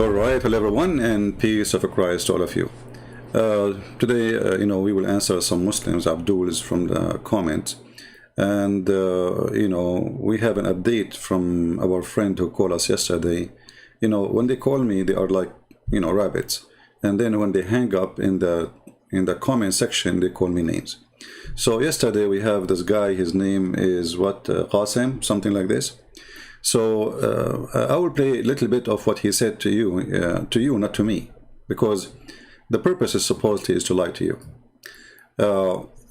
All right, hello everyone, and peace of Christ to all of you. Today, we will answer some Muslims, Abdul's from the comments, and we have an update from our friend who called us yesterday. When they call me, they are like, rabbits, and then when they hang up in the comment section, they call me names. So yesterday we have this guy. His name is Qasim, something like this. So I will play a little bit of what he said to you, not to me, because the purpose is supposedly is to lie to you.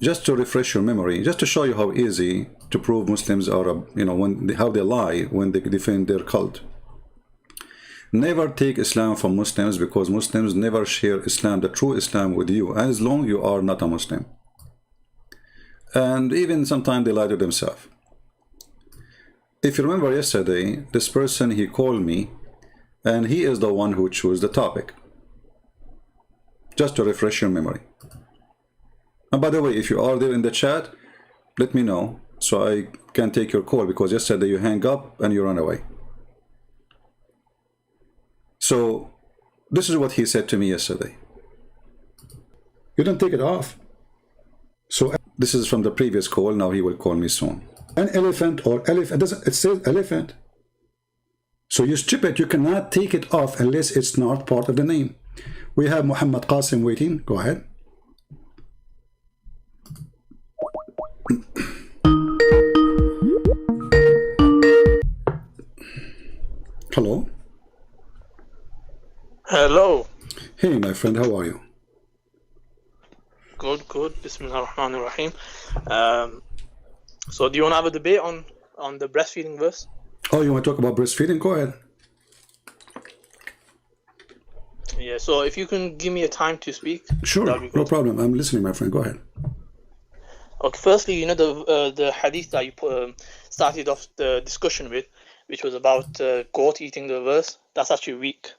Just to refresh your memory, just to show you how easy to prove Muslims are, how they lie when they defend their cult. Never take Islam from Muslims, because Muslims never share Islam, the true Islam, with you, as long you are not a Muslim. And even sometimes they lie to themselves. If you remember yesterday, this person, he called me, and he is the one who chose the topic. Just to refresh your memory. And by the way, if you are there in the chat, let me know so I can take your call, because yesterday you hang up and you run away. So this is what he said to me yesterday. You don't take it off. So this is from the previous call. Now he will call me soon. An elephant or elephant, it says elephant. So you stupid, you cannot take it off unless it's not part of the name. We have Muhammad Qasim waiting. Go ahead. Hello. Hello. Hey, my friend, how are you? Good, good. Bismillah ar-Rahman ar-Rahim. So do you want to have a debate on the breastfeeding verse? Oh, you want to talk about breastfeeding? Go ahead. Yeah, so if you can give me a time to speak. Sure, no problem. I'm listening, my friend. Go ahead. Okay, firstly, the hadith that you started off the discussion with, which was about goat eating the verse, that's actually weak.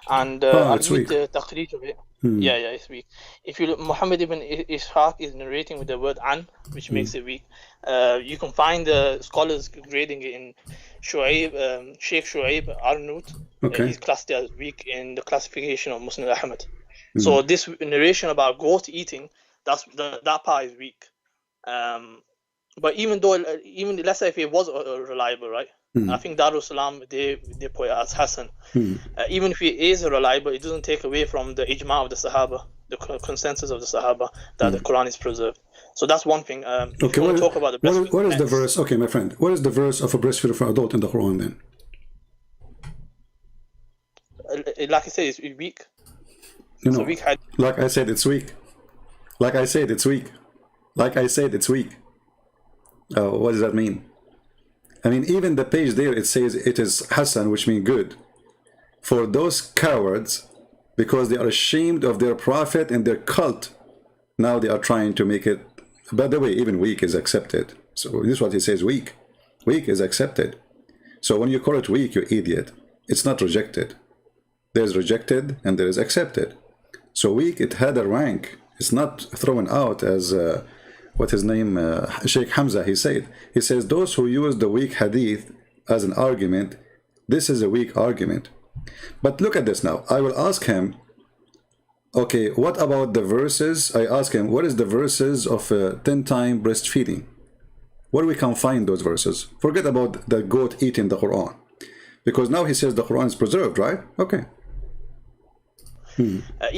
And I'll read the taqreej of it. Yeah, it's weak. If you look, Muhammad ibn Ishaq is narrating with the word an, which makes it weak. You can find the scholars grading it in Sheikh Shu'aib Arnout. Okay. He's classed as weak in the classification of Muslim Ahmad. So this narration about goat eating, that part is weak. But even let's say if it was reliable, right? I think Darul Salam, they put it as Hassan. Even if it is reliable, it doesn't take away from the ijma of the Sahaba, the consensus of the Sahaba, that the Quran is preserved. So that's one thing. Okay, talk about the what is the verse? Okay, my friend, what is the verse of a breastfeeder for adult in the Quran then? Like I said, it's weak. Weak. Like I said, it's weak. Like I said, it's weak. Like I said, it's weak. What does that mean? I mean, even the page there, it says it is Hassan, which means good. For those cowards, because they are ashamed of their prophet and their cult, now they are trying to make it. By the way, even weak is accepted. So this is what he says, weak. Weak is accepted. So when you call it weak, you idiot. It's not rejected. There's rejected and there is accepted. So weak, it had a rank. It's not thrown out as... what his name, Sheikh Hamza, he says, those who use the weak hadith as an argument, this is a weak argument. But look at this now. I will ask him, okay, what about the verses? I ask him, what is the verses of 10-time breastfeeding? Where we can find those verses? Forget about the goat eating the Quran. Because now he says the Quran is preserved, right? Okay.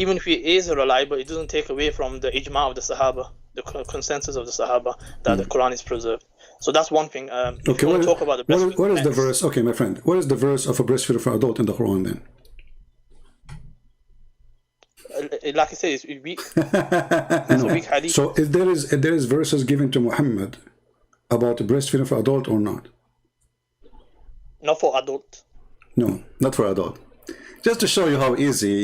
Even if it is reliable, it doesn't take away from the ijma of the Sahaba, the consensus of the Sahaba, that the Quran is preserved. So that's one thing. Okay, talk about the what is the verse? Okay, my friend, what is the verse of a breastfeeder for adult in the Quran then? Like I said, it's weak. It's a weak hadith. So if there is verses given to Muhammad about breastfeeding for adult or not? Not for adult. No, not for adult. Just to show you how easy,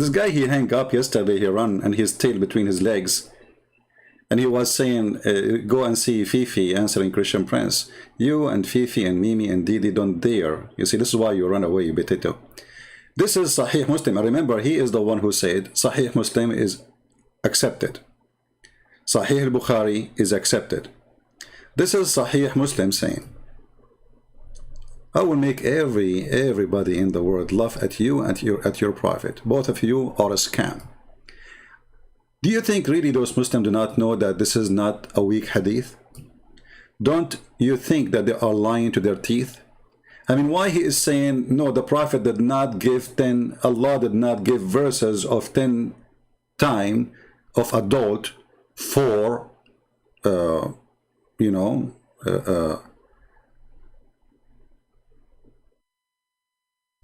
this guy, he hung up yesterday, he ran and his tail between his legs. And he was saying, go and see Fifi answering Christian Prince. You and Fifi and Mimi and Didi don't dare. You see, this is why you run away, you potato. This is Sahih Muslim. I remember he is the one who said Sahih Muslim is accepted. Sahih al-Bukhari is accepted. This is Sahih Muslim saying. I will make everybody in the world laugh at you and at your prophet. Both of you are a scam. Do you think really those Muslims do not know that this is not a weak hadith? Don't you think that they are lying to their teeth? I mean, why he is saying, no, the prophet did not give 10, Allah did not give verses of 10 time of adult for, you know,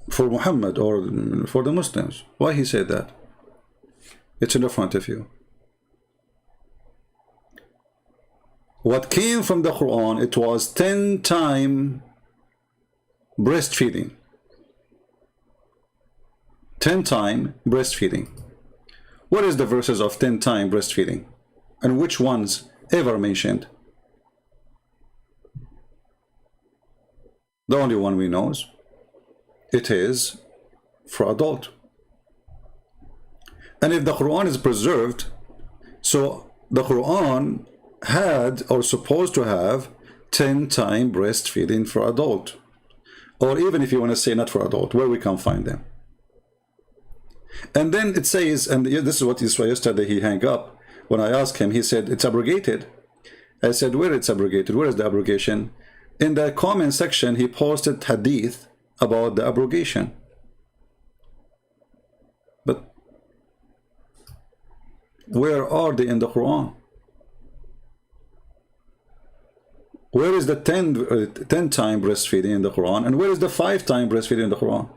for Muhammad or for the Muslims. Why he said that? It's in the front of you. What came from the Quran, it was 10 time breastfeeding. 10 time breastfeeding. What is the verses of 10 time breastfeeding? And which ones ever mentioned? The only one we know, it is for adult. And if the Quran is preserved, so the Quran had or supposed to have 10 time breastfeeding for adult. Or even if you want to say not for adult, where we can find them. And then it says, and this is what yesterday he hung up. When I asked him, he said, it's abrogated. I said, where it's abrogated? Where is the abrogation? In the comment section, he posted hadith about the abrogation. But where are they in the Quran? Where is the 10 time breastfeeding in the Quran? And where is the 5 time breastfeeding in the Quran?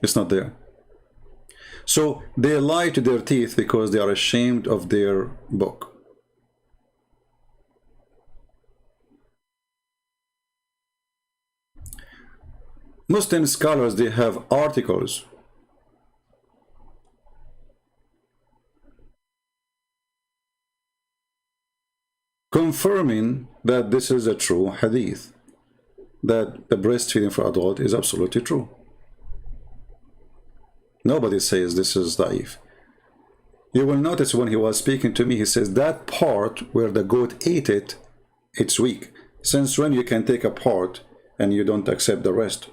It's not there. So they lie to their teeth because they are ashamed of their book. Muslim scholars, they have articles confirming that this is a true hadith, that the breastfeeding for adult is absolutely true. Nobody says this is da'if. You will notice when he was speaking to me, he says that part where the goat ate it, it's weak. Since when you can take a part and you don't accept the rest?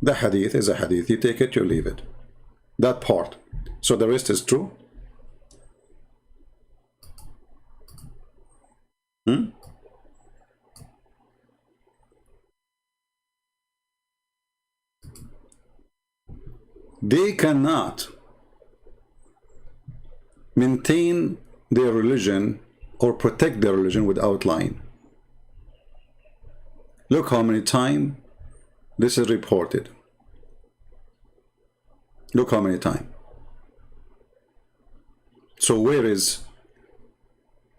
The hadith is a hadith. You take it, you leave it. That part. So the rest is true? They cannot maintain their religion or protect their religion without lying. Look how many times this is reported. Look how many times. So where is,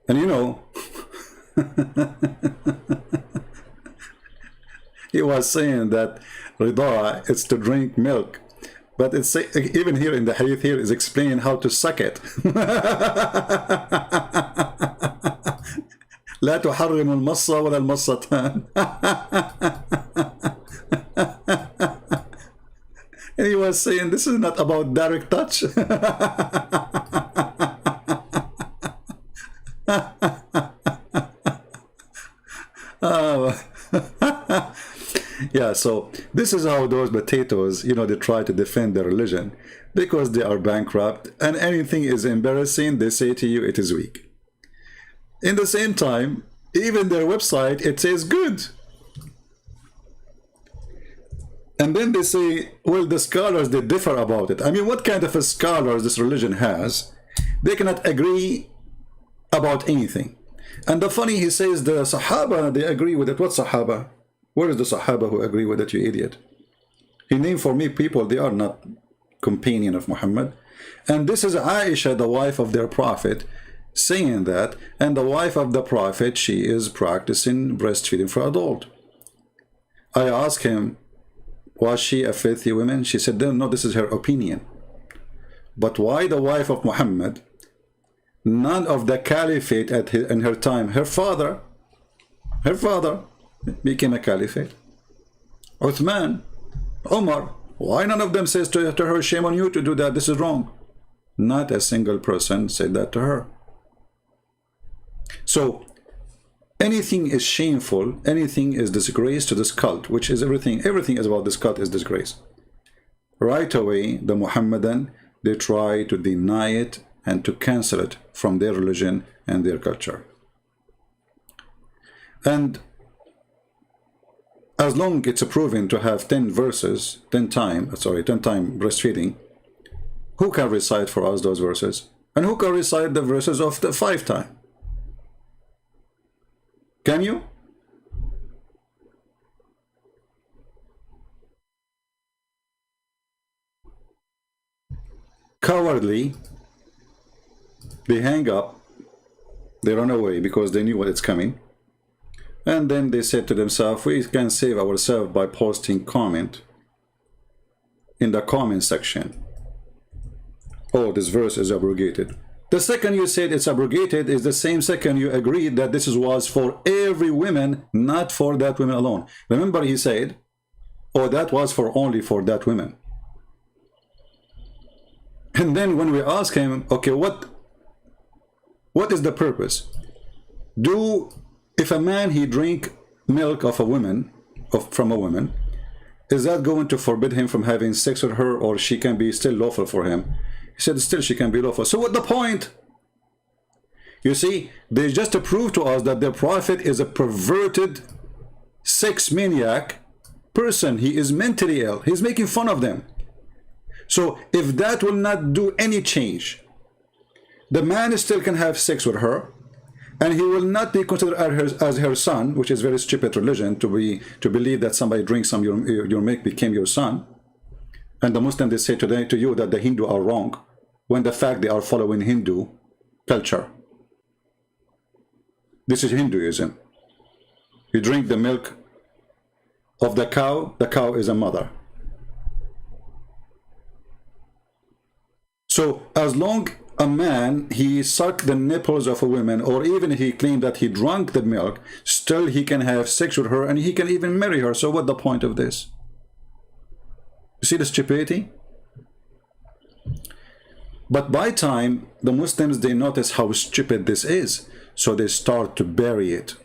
and you know, he was saying that rida is to drink milk, but it's even here in the hadith here is explaining how to suck it. لا تحرم المصة ولا المصتان. And he was saying this is not about direct touch. Yeah, so this is how those potatoes, you know, they try to defend their religion because they are bankrupt, and anything is embarrassing, they say to you it is weak. In the same time, even their website, it says good. And then they say, well, the scholars, they differ about it. I mean, what kind of a scholars this religion has? They cannot agree about anything. And the funny, he says the Sahaba, they agree with it. What Sahaba? Where is the Sahaba who agree with it, you idiot? He named for me people, they are not companion of Muhammad. And this is Aisha, the wife of their prophet, saying that, and the wife of the prophet, she is practicing breastfeeding for adult. I asked him, was she a filthy woman? She said, no, this is her opinion. But why the wife of Muhammad? None of the caliphate in her time, her father became a caliphate. Uthman, Umar, why none of them says to her, shame on you to do that, this is wrong? Not a single person said that to her. So anything is shameful, anything is disgrace to this cult, which is everything is about this cult is disgrace. Right away, the Muhammadan, they try to deny it and to cancel it from their religion and their culture. And as long it's proven to have 10 verses, 10 time breastfeeding, who can recite for us those verses? And who can recite the verses of the 5 time? Can you? Cowardly, they hang up, they run away because they knew what is coming. And then they said to themselves, we can save ourselves by posting comment in the comment section. Oh, this verse is abrogated. The second you said it's abrogated is the same second you agreed that this was for every woman, not for that woman alone. Remember he said, oh, that was for only for that woman. And then when we ask him, okay, what is the purpose? If a man he drink milk of a woman, from a woman, is that going to forbid him from having sex with her, or she can be still lawful for him? He said still she can be lawful. So what's the point? You see, they just to prove to us that the Prophet is a perverted sex maniac person. He is mentally ill. He's making fun of them. So if that will not do any change, the man still can have sex with her, and he will not be considered as her son, which is very stupid religion to believe that somebody drinks some your milk became your son. And the Muslims, they say today to you that the Hindu are wrong, when the fact they are following Hindu culture. This is Hinduism. You drink the milk of the cow is a mother. So as long a man, he sucked the nipples of a woman, or even he claimed that he drank the milk, still he can have sex with her and he can even marry her. So what's the point of this? You see the stupidity? But by time, the Muslims, they notice how stupid this is. So they start to bury it.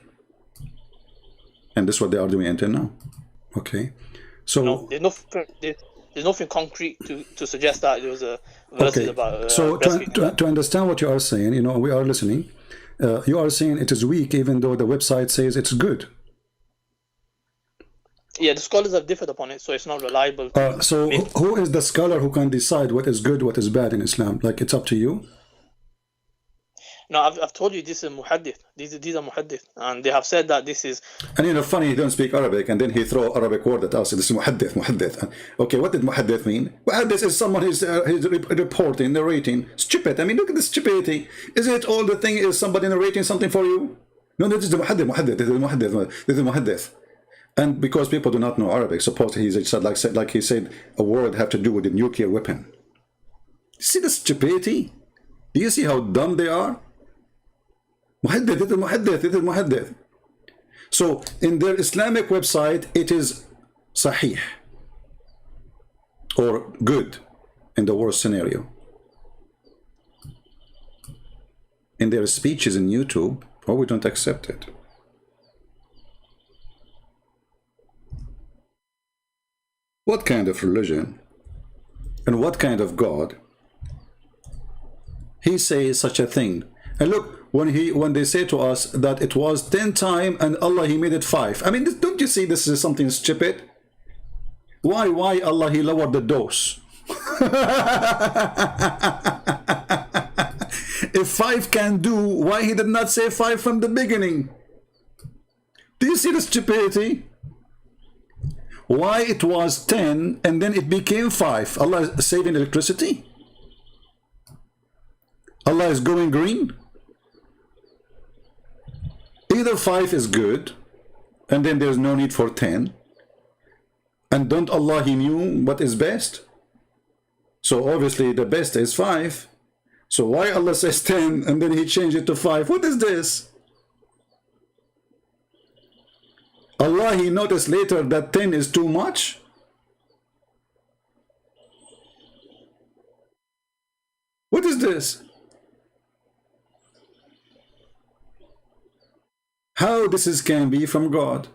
And this is what they are doing until now. Okay. So no, there's nothing concrete to suggest that there was a verse about so to understand what you are saying, you know, we are listening. You are saying it is weak even though the website says it's good. Yeah, the scholars have differed upon it, so it's not reliable. So who is the scholar who can decide what is good, what is bad in Islam? Like, it's up to you? No, I've told you this is muhaddith. These are muhaddith, and they have said that this is. And you know, funny, he don't speak Arabic, and then he throw Arabic word at us. This is muhaddith. Okay, what did muhaddith mean? Muhaddith is someone who's reporting, narrating. Stupid. I mean, look at the stupidity. Is it all the thing is somebody narrating something for you? No, this is the muhaddith. This is muhaddith. And because people do not know Arabic, suppose he said like he said a word have to do with a nuclear weapon. See the stupidity? Do you see how dumb they are? Muhaddith, it is muhaddith, it is muhaddith. So in their Islamic website, it is sahih, or good in the worst scenario. In their speeches in YouTube, well, we don't accept it. What kind of religion and what kind of God he says such a thing? And look, when they say to us that it was 10 times and Allah he made it 5. I mean, don't you see this is something stupid? Why Allah he lowered the dose? If 5 can do, why he did not say 5 from the beginning? Do you see the stupidity? Why it was 10 and then it became 5? Allah is saving electricity? Allah is going green? Either 5 is good, and then there's no need for 10. And don't Allah, he knew what is best? So obviously the best is 5. So why Allah says 10 and then he changed it to 5? What is this? Allah, he noticed later that 10 is too much? What is this? How this can be from God?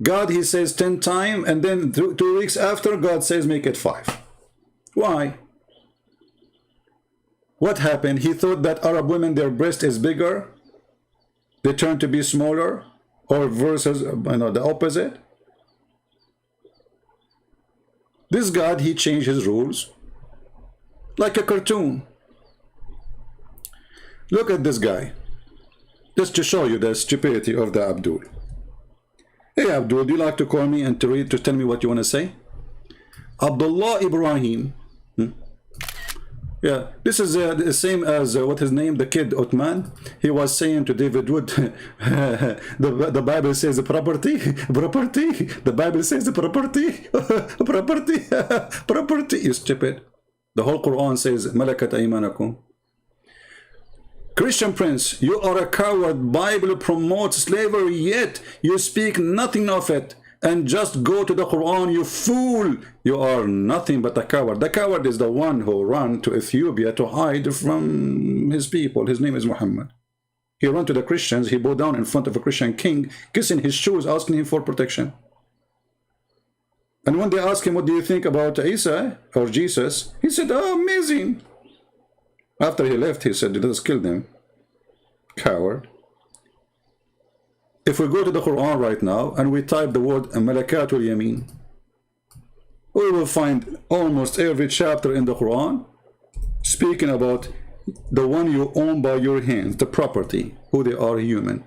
God, he says 10 times, and then 2 weeks after, God says make it 5. Why? What happened? He thought that Arab women, their breast is bigger, they turn to be smaller, or versus, the opposite. This God, he changed his rules like a cartoon. Look at this guy, just to show you the stupidity of the Abdul. Hey Abdul, do you like to call me and to tell me what you want to say? Abdullah Ibrahim. Yeah, this is the same as what his name, the kid Uthman. He was saying to David Wood, the Bible says the property. The Bible says the property, property. You stupid. The whole Quran says, Malakat aymanakum. Christian Prince, you are a coward. Bible promotes slavery, yet you speak nothing of it. And just go to the Quran, you fool. You are nothing but a coward. The coward is the one who ran to Ethiopia to hide from his people. His name is Muhammad. He ran to the Christians. He bowed down in front of a Christian king, kissing his shoes, asking him for protection. And when they asked him, what do you think about Isa or Jesus? He said, oh, amazing. After he left, he said, let us kill them. Coward. If we go to the Quran right now and we type the word Malakatul Yamin, we will find almost every chapter in the Quran speaking about the one you own by your hands, the property, who they are, human.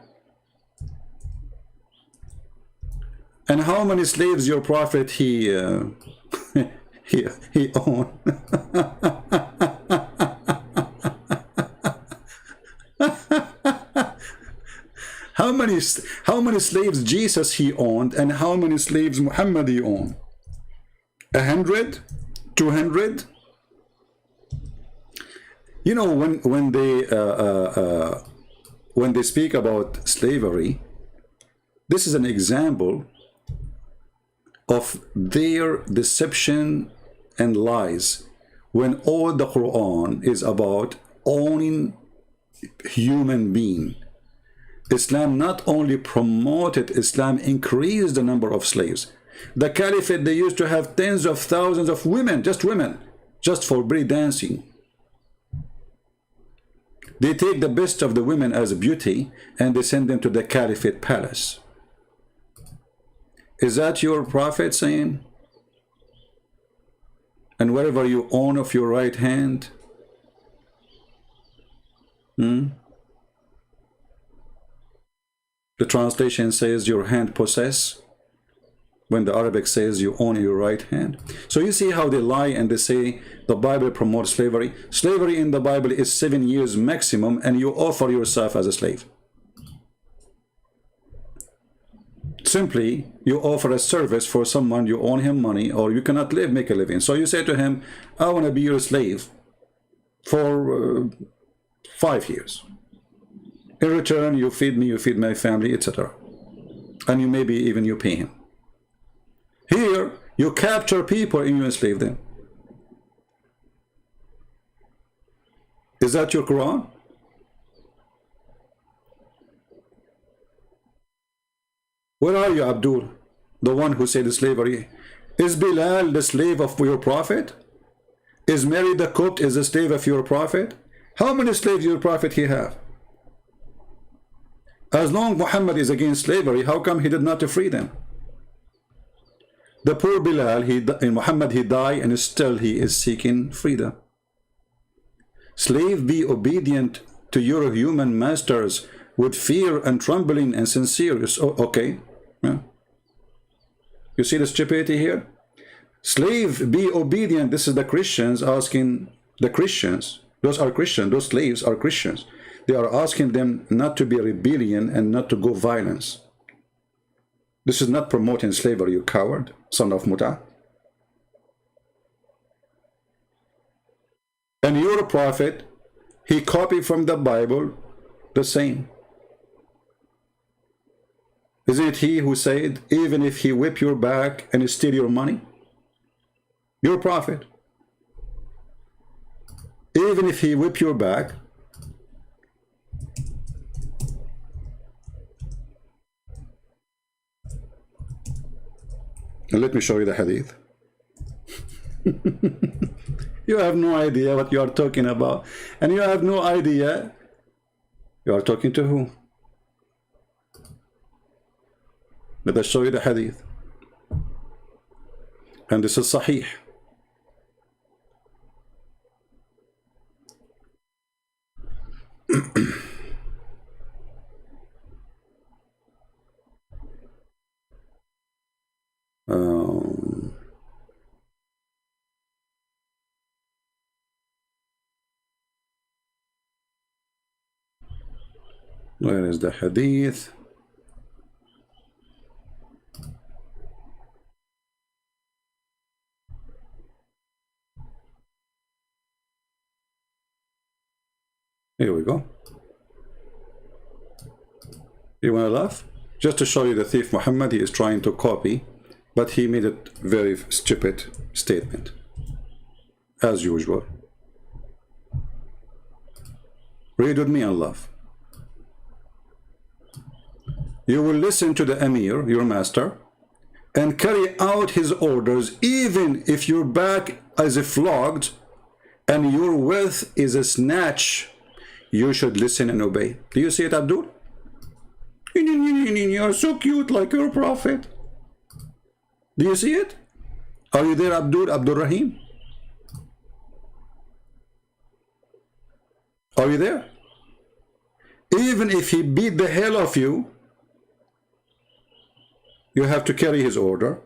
And how many slaves your prophet he owned? How many slaves Jesus he owned, and how many slaves Muhammad he owned? 100? 200? You know, when they speak about slavery, this is an example of their deception and lies, when all the Quran is about owning human being. Islam not only promoted, Islam increased the number of slaves. The caliphate, they used to have tens of thousands of women, just for break dancing. They take the best of the women as beauty and they send them to the caliphate palace. Is that your prophet saying? And whatever you own of your right hand, the translation says your hand possess, when the Arabic says you own your right hand. So you see how they lie and they say the Bible promotes slavery. Slavery in the Bible is 7 years maximum, and you offer yourself as a slave. Simply, you offer a service for someone, you owe him money, or you cannot make a living. So you say to him, I want to be your slave for 5 years. In return, you feed me, you feed my family, etc. And you maybe even you pay him. Here, you capture people and you enslave them. Is that your Quran? Where are you, Abdul? The one who said slavery. Is Bilal the slave of your prophet? Is Mary the Copt is the slave of your prophet? How many slaves your prophet he have? As long Muhammad is against slavery, how come he did not free them? The poor Bilal, in Muhammad he died, and still he is seeking freedom. Slave, be obedient to your human masters with fear and trembling and sincere. Okay. Yeah. You see the stupidity here? Slave, be obedient. This is the Christians asking the Christians. Those are Christians. Those slaves are Christians. They are asking them not to be rebellion and not to go violence. This is not promoting slavery, you coward, son of Muta. And your prophet, he copied from the Bible the same. Isn't it he who said, even if he whip your back and steal your money? Your prophet. even if he whip your back, and let me show you the hadith. You have no idea what you are talking about, and you have no idea you are talking to who. Let us show you the hadith, and this is sahih. Where is the hadith? Here we go. You want to laugh? Just to show you the thief Muhammad, he is trying to copy, but he made a very stupid statement, as usual. Read with me and laugh. You will listen to the Emir, your master, and carry out his orders, even if your back is flogged and your wealth is a snatch. You should listen and obey. Do you see it, Abdul? You're so cute, like your prophet. Do you see it? Are you there, Abdul Rahim? Are you there? Even if he beat the hell of you, you have to carry his order.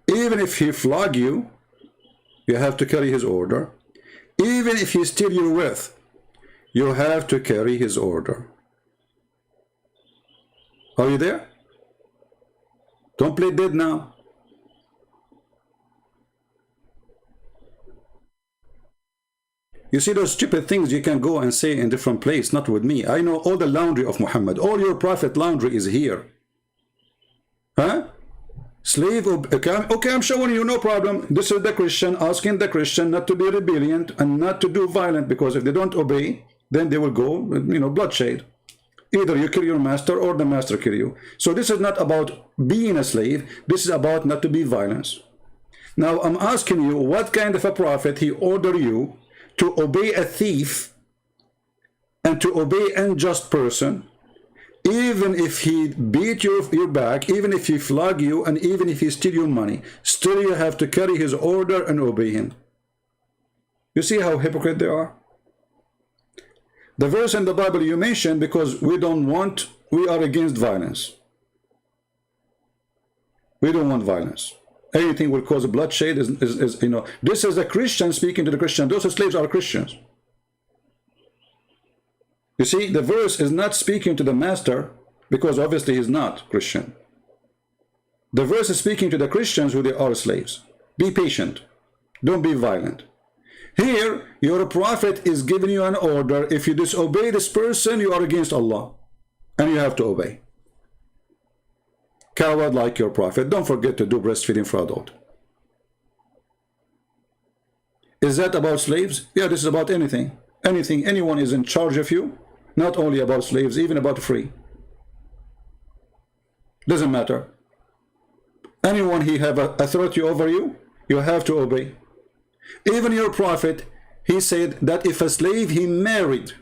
Even if he flog you, you have to carry his order. Even if he steal your wealth, you have to carry his order. Are you there? Don't play dead now. You see those stupid things you can go and say in different place, not with me. I know all the laundry of Muhammad. All your prophet laundry is here. Huh? Slave, okay, I'm showing you, no problem. This is the Christian, asking the Christian not to be rebellion and not to do violent, because if they don't obey, then they will go, bloodshed. Either you kill your master or the master kill you. So this is not about being a slave. This is about not to be violence. Now I'm asking you, what kind of a prophet he ordered you to obey a thief and to obey an unjust person? Even if he beat your back, even if he flog you, and even if he steal your money, still you have to carry his order and obey him. You see how hypocrite they are? The verse in the Bible you mentioned, because we are against violence. We don't want violence. Anything will cause bloodshed is this is a Christian speaking to the Christian. Those slaves are Christians. You see, the verse is not speaking to the master, because obviously he's not Christian. The verse is speaking to the Christians who they are slaves. Be patient. Don't be violent. Here, your prophet is giving you an order. If you disobey this person, you are against Allah. And you have to obey. Coward like your prophet. Don't forget to do breastfeeding for adult. Is that about slaves? Yeah, this is about anything. Anyone is in charge of you. Not only about slaves, even about free. Doesn't matter. Anyone he have authority over you, you have to obey. Even your prophet, he said that if a slave he married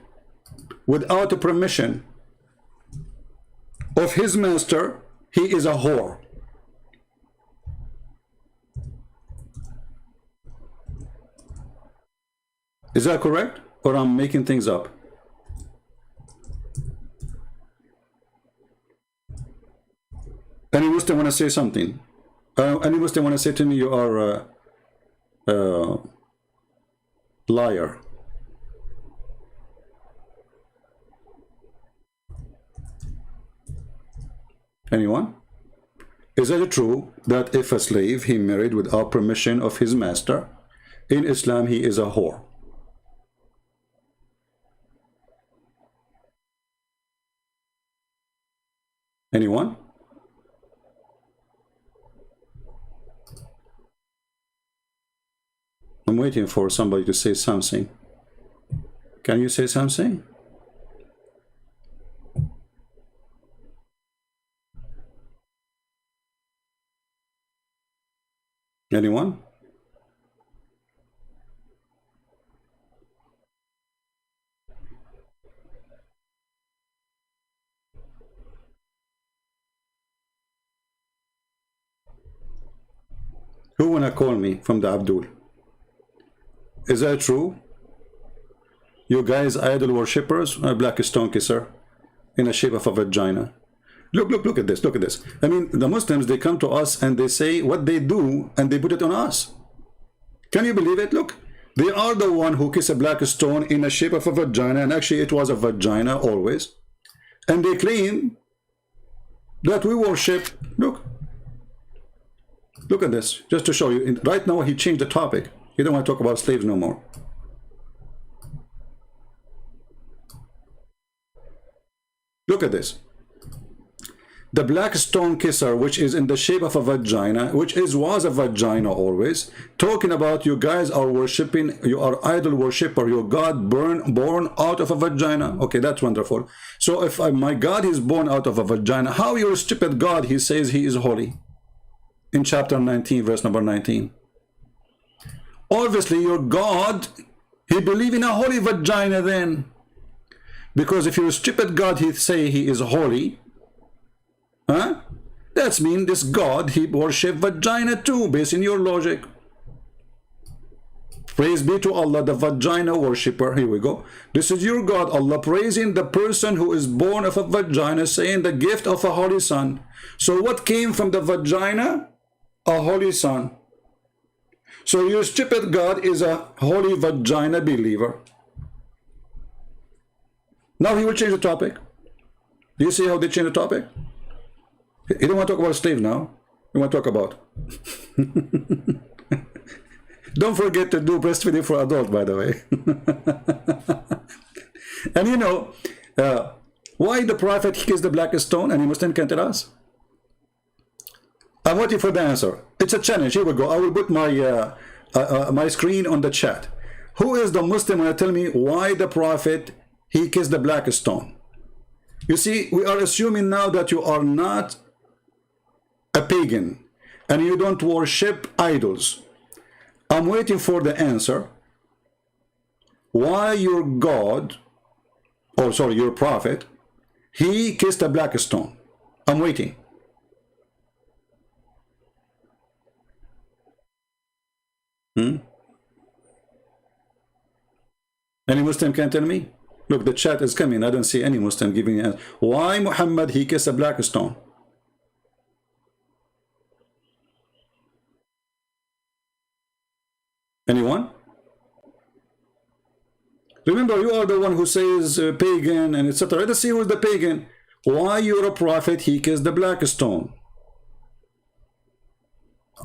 without the permission of his master, he is a whore. Is that correct? Or I'm making things up? Any Muslim want to say something? Any Muslim want to say to me, you are a liar? Anyone? Is it true that if a slave he married without permission of his master, in Islam he is a whore? Anyone? I'm waiting for somebody to say something. Can you say something? Anyone? Who wanna call me from the Abdul? Is that true? You guys idol worshippers, a black stone kisser in the shape of a vagina. Look at this, look at this. I mean, the Muslims, they come to us and they say what they do and they put it on us. Can you believe it? Look, they are the one who kiss a black stone in the shape of a vagina, and actually it was a vagina always. And they claim that we worship, look at this, just to show you. Right now he changed the topic. He don't want to talk about slaves no more. Look at this. The black stone kisser, which is in the shape of a vagina, which was a vagina always, talking about you guys are worshipping, you are idol worshipper, your God born out of a vagina. Okay, that's wonderful. So if my God is born out of a vagina, how your stupid God, he says he is holy? In chapter 19, verse number 19. Obviously, your God, he believe in a holy vagina then. Because if your stupid God, he say he is holy, huh? That's mean this God, he worship vagina too, based in your logic. Praise be to Allah, the vagina worshipper. Here we go. This is your God, Allah, praising the person who is born of a vagina, saying the gift of a holy son. So what came from the vagina? A holy son. So your stupid God is a holy vagina believer. Now he will change the topic. Do you see how they change the topic? He don't want to talk about slaves now. He want to talk about. Don't forget to do breastfeeding for adult, by the way. And you know, why the Prophet kissed the black stone and a Muslim can tell us? I'm waiting for the answer. It's a challenge. Here we go. I will put my my screen on the chat. Who is the Muslim who will tell me why the Prophet he kissed the black stone? You see, we are assuming now that you are not a pagan and you don't worship idols. I'm waiting for the answer. Why your God, or sorry, your Prophet, he kissed a black stone? I'm waiting. Any Muslim can tell me? Look, the chat is coming. I don't see any Muslim giving an answer. Why Muhammad he kissed a black stone? Anyone? Remember, you are the one who says pagan and etc. Let's see who's the pagan. Why your Prophet he kissed the black stone?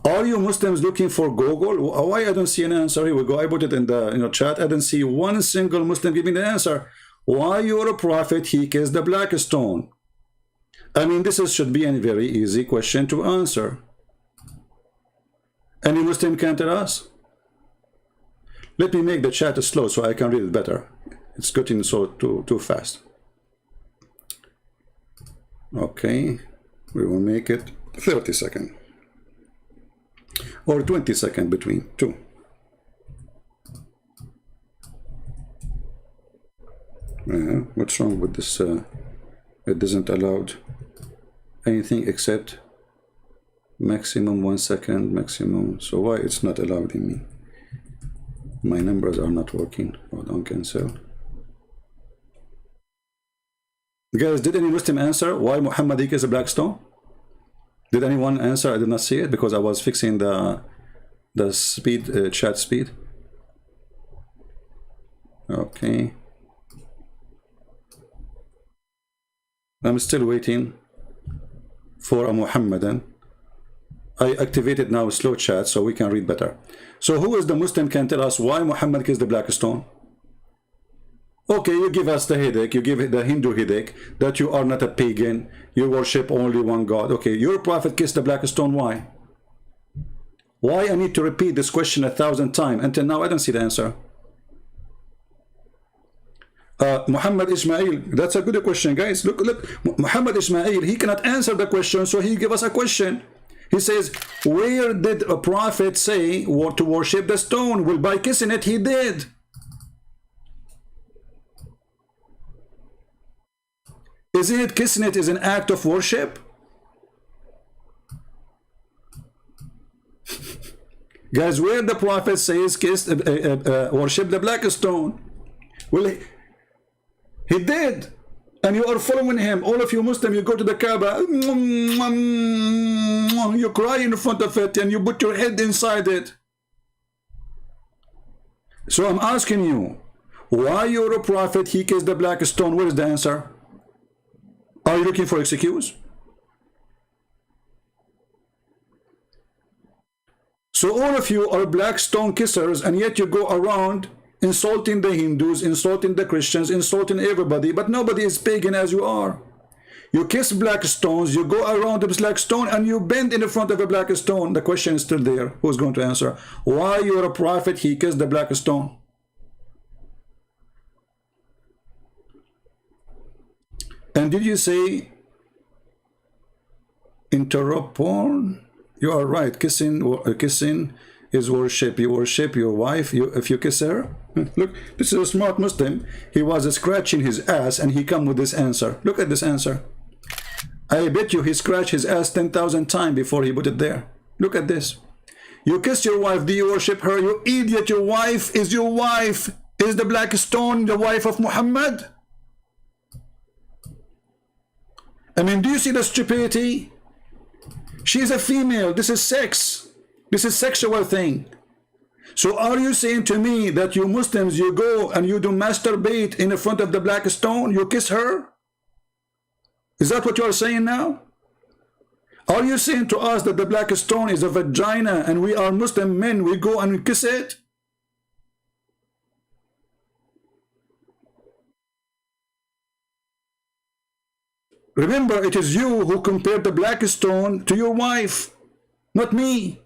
Are you Muslims looking for Google? Why I don't see an answer? Here we go. I put it in the chat. I don't see one single Muslim giving the answer. Why your Prophet he kissed the black stone? I mean, this should be a very easy question to answer. Any Muslim can tell us? Let me make the chat slow so I can read it better. It's getting so too fast. Okay, we will make it 30 seconds. Or 20 seconds between two. What's wrong with this? It doesn't allow anything except maximum 1 second maximum. So why it's not allowed in me? My numbers are not working. Hold on, cancel. Guys, did any Muslim answer why Muhammad is a black stone? Did anyone answer? I did not see it because I was fixing the speed, chat speed. Okay. I'm still waiting for a Muhammadan. I activated now slow chat so we can read better. So who is the Muslim can tell us why Muhammad kissed the black stone? Okay, you give us the headache, you give the Hindu headache, that you are not a pagan, you worship only one God. Okay, your Prophet kissed the black stone, why? Why I need to repeat this question 1,000 times? Until now, I don't see the answer. Muhammad Ismail, that's a good question, guys. Look, Muhammad Ismail, he cannot answer the question, so he give us a question. He says, where did a prophet say to worship the stone? Well, by kissing it, he did. Isn't it kissing it is an act of worship? Guys, where the prophet says worship the black stone? Well, he did. And you are following him. All of you Muslims, you go to the Kaaba, you cry in front of it, and you put your head inside it. So I'm asking you, why your prophet, he kissed the black stone? What is the answer? Are you looking for excuse? So all of you are black stone kissers, and yet you go around insulting the Hindus, insulting the Christians, insulting everybody, but nobody is pagan as you are. You kiss black stones, you go around the black stone, and you bend in the front of a black stone. The question is still there. Who's going to answer? Why you're a prophet, he kissed the black stone? And did you say interrupt porn? You are right. Kissing is worship. You worship your wife. If you kiss her, look, this is a smart Muslim. He was scratching his ass and he come with this answer. Look at this answer. I bet you he scratched his ass 10,000 times before he put it there. Look at this. You kiss your wife. Do you worship her? You idiot. Your wife. Is the black stone the wife of Muhammad? I mean, do you see the stupidity? She's a female. This is sex. This is sexual thing. So are you saying to me that you Muslims, you go and you do masturbate in the front of the black stone? You kiss her? Is that what you are saying now? Are you saying to us that the black stone is a vagina and we are Muslim men, we go and we kiss it? Remember, it is you who compared the black stone to your wife, not me.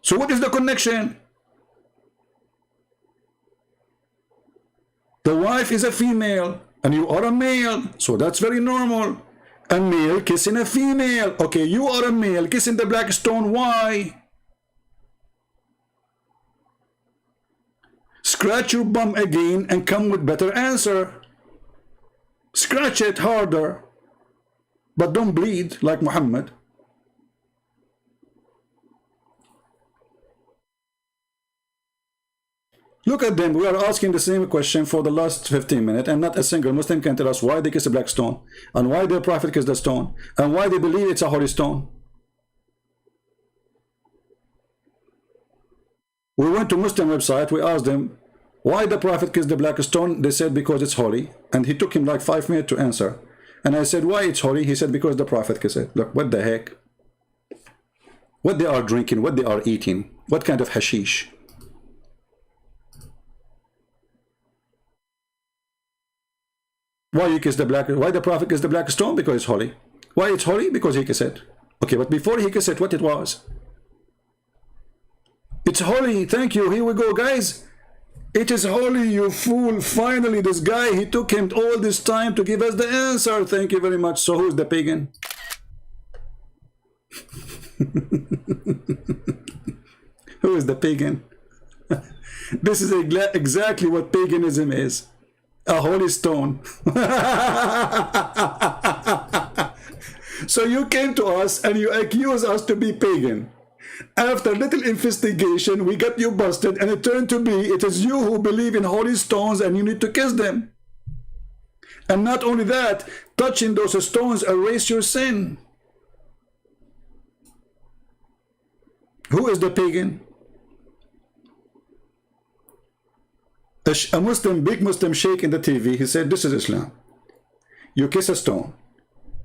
So what is the connection? The wife is a female and you are a male, so that's very normal. A male kissing a female. Okay, you are a male kissing the black stone. Why? Scratch your bum again and come with better answer. Scratch it harder, but don't bleed like Muhammad. Look at them. We are asking the same question for the last 15 minutes, and not a single Muslim can tell us why they kiss a black stone, and why their prophet kissed the stone, and why they believe it's a holy stone. We went to Muslim website, we asked them, why the prophet kissed the black stone? They said because it's holy, and he took him like 5 minutes to answer. And I said, why it's holy? He said because the prophet kissed it. Look, what the heck? What they are drinking, what they are eating, what kind of hashish? Why you kiss the black? Why the prophet kissed the black stone? Because it's holy. Why it's holy? Because he kissed it. Okay, but before he kissed it, what it was? It's holy. Thank you. Here we go, guys. It is holy, you fool. Finally, this guy, he took him all this time to give us the answer. Thank you very much. So who's the pagan? Who is the pagan? This is exactly what paganism is. A holy stone. So you came to us and you accused us to be pagan. After little investigation, we got you busted, and it turned to be it is you who believe in holy stones and you need to kiss them. And not only that, touching those stones erase your sin. Who is the pagan? A Muslim, big Muslim sheikh in the TV, he said, this is Islam. You kiss a stone.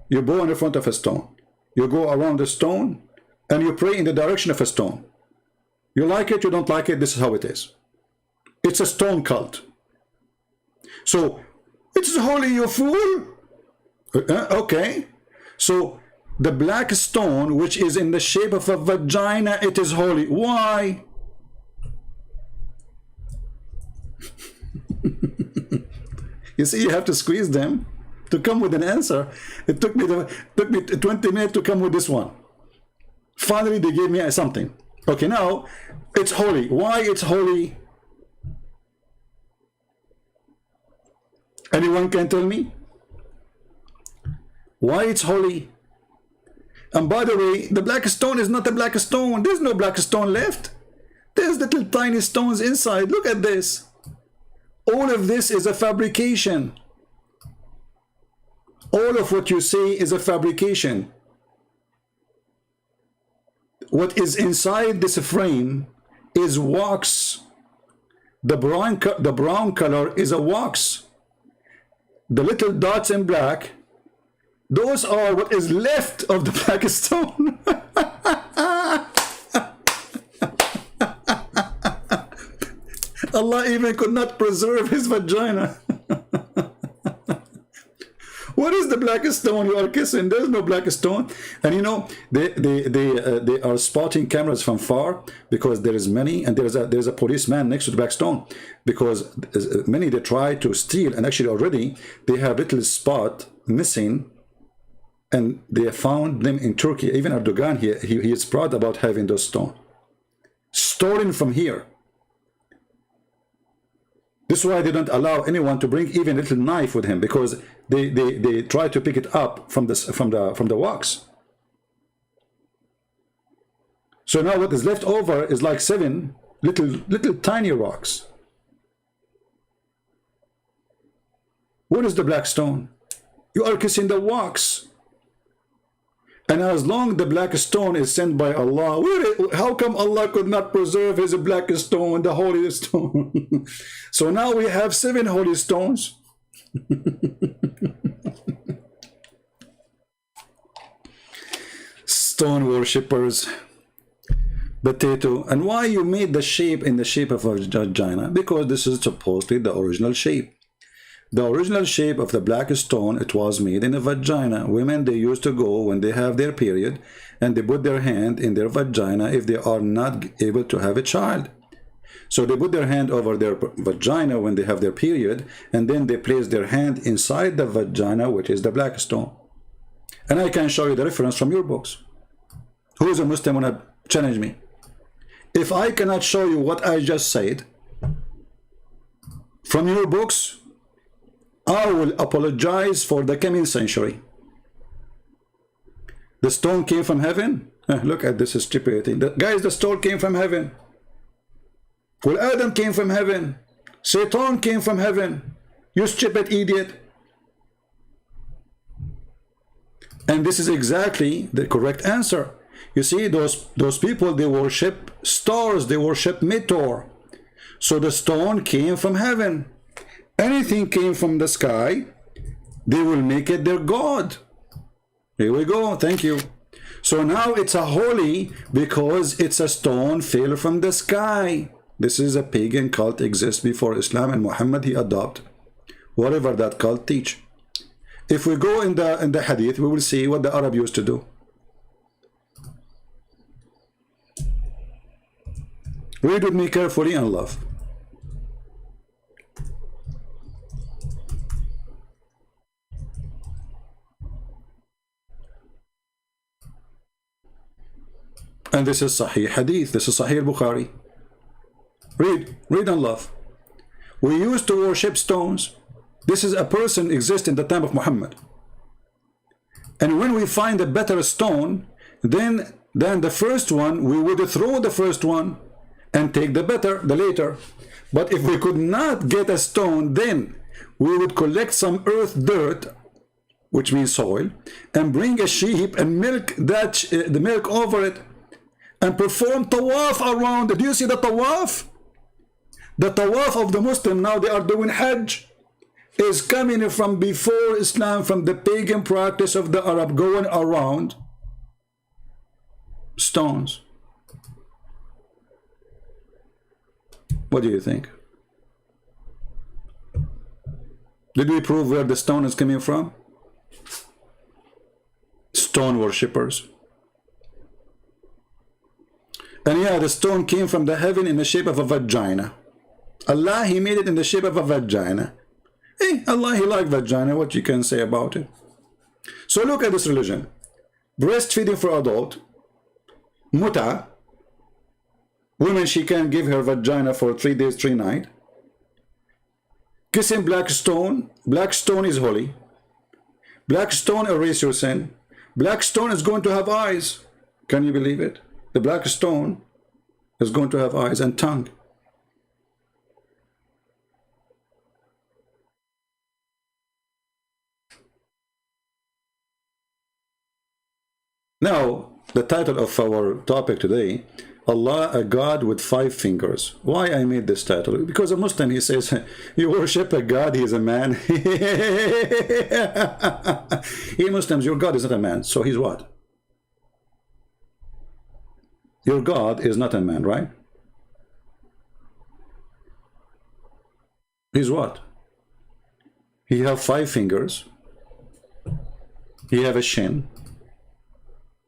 You bow in the front of a stone. You go around the stone, and you pray in the direction of a stone. You like it, you don't like it, this is how it is. It's a stone cult. So, it's holy, you fool. Okay. So, the black stone, which is in the shape of a vagina, it is holy. Why? You see, you have to squeeze them to come with an answer. It took me 20 minutes to come with this one. Finally, they gave me something. Okay, now it's holy. Why it's holy? Anyone can tell me why it's holy? And by the way, the black stone is not a black stone. There's no black stone left. There's little tiny stones inside. Look at this. All of this is a fabrication. All of what you see is a fabrication. What is inside this frame is wax. The brown color is a wax. The little dots in black, those are what is left of the black stone. Allah even could not preserve his vagina. What is the black stone you are kissing? There's no black stone. And you know, they are spotting cameras from far because there is many, and there's a policeman next to the black stone, because many they try to steal, and actually already they have little spot missing, and they have found them in Turkey. Even Erdogan here, he is proud about having those stones stolen from here. This is why they don't allow anyone to bring even a little knife with him, because they try to pick it up from the wax. So now what is left over is like 7 little tiny rocks. What is the black stone? You are kissing the wax. And as long the black stone is sent by Allah, how come Allah could not preserve his black stone, the holy stone? So now we have 7 holy stones. Stone worshippers. Potato. And why you made the shape in the shape of a vagina? Because this is supposedly the original shape. The original shape of the black stone, it was made in a vagina. Women, they used to go when they have their period, and they put their hand in their vagina if they are not able to have a child. So they put their hand over their vagina when they have their period, and then they place their hand inside the vagina, which is the black stone. And I can show you the reference from your books. Who is a Muslim wanna challenge me? If I cannot show you what I just said from your books, I will apologize for the coming century. The stone came from heaven? Look at this stupidity. Guys, the stone came from heaven. Well, Adam came from heaven. Satan came from heaven. You stupid idiot. And this is exactly the correct answer. You see, those people, they worship stars. They worship meteor. So the stone came from heaven. Anything came from the sky, they will make it their god. Here we go. Thank you. So now it's a holy because it's a stone fell from the sky. This is a pagan cult exists before Islam, and Muhammad, he adopt whatever that cult teach. If we go in the hadith, we will see what the Arab used to do. Read with me carefully and love. And this is Sahih Hadith. This is Sahih Bukhari. Read and love. We used to worship stones. This is a person exists in the time of Muhammad. And when we find a better stone, then the first one, we would throw the first one and take the later. But if we could not get a stone, then we would collect some earth dirt, which means soil, and bring a sheep and milk the milk over it, and perform tawaf around it. Do you see the tawaf? The tawaf of the Muslim, now they are doing Hajj, is coming from before Islam, from the pagan practice of the Arab, going around stones. What do you think? Did we prove where the stone is coming from? Stone worshippers. And yeah, the stone came from the heaven in the shape of a vagina. Allah, he made it in the shape of a vagina. Allah, he like vagina, what you can say about it? So look at this religion. Breastfeeding for adult, muta, women, she can give her vagina for 3 days, 3 nights. Kissing black stone is holy. Black stone erase your sin. Black stone is going to have eyes. Can you believe it? The black stone is going to have eyes and tongue. Now, the title of our topic today, Allah, a God with 5 fingers. Why I made this title? Because a Muslim, he says, you worship a God, he is a man. You Muslims, your God is not a man, so he's what? Your God is not a man, right? He's what? He have 5 fingers. He have a shin.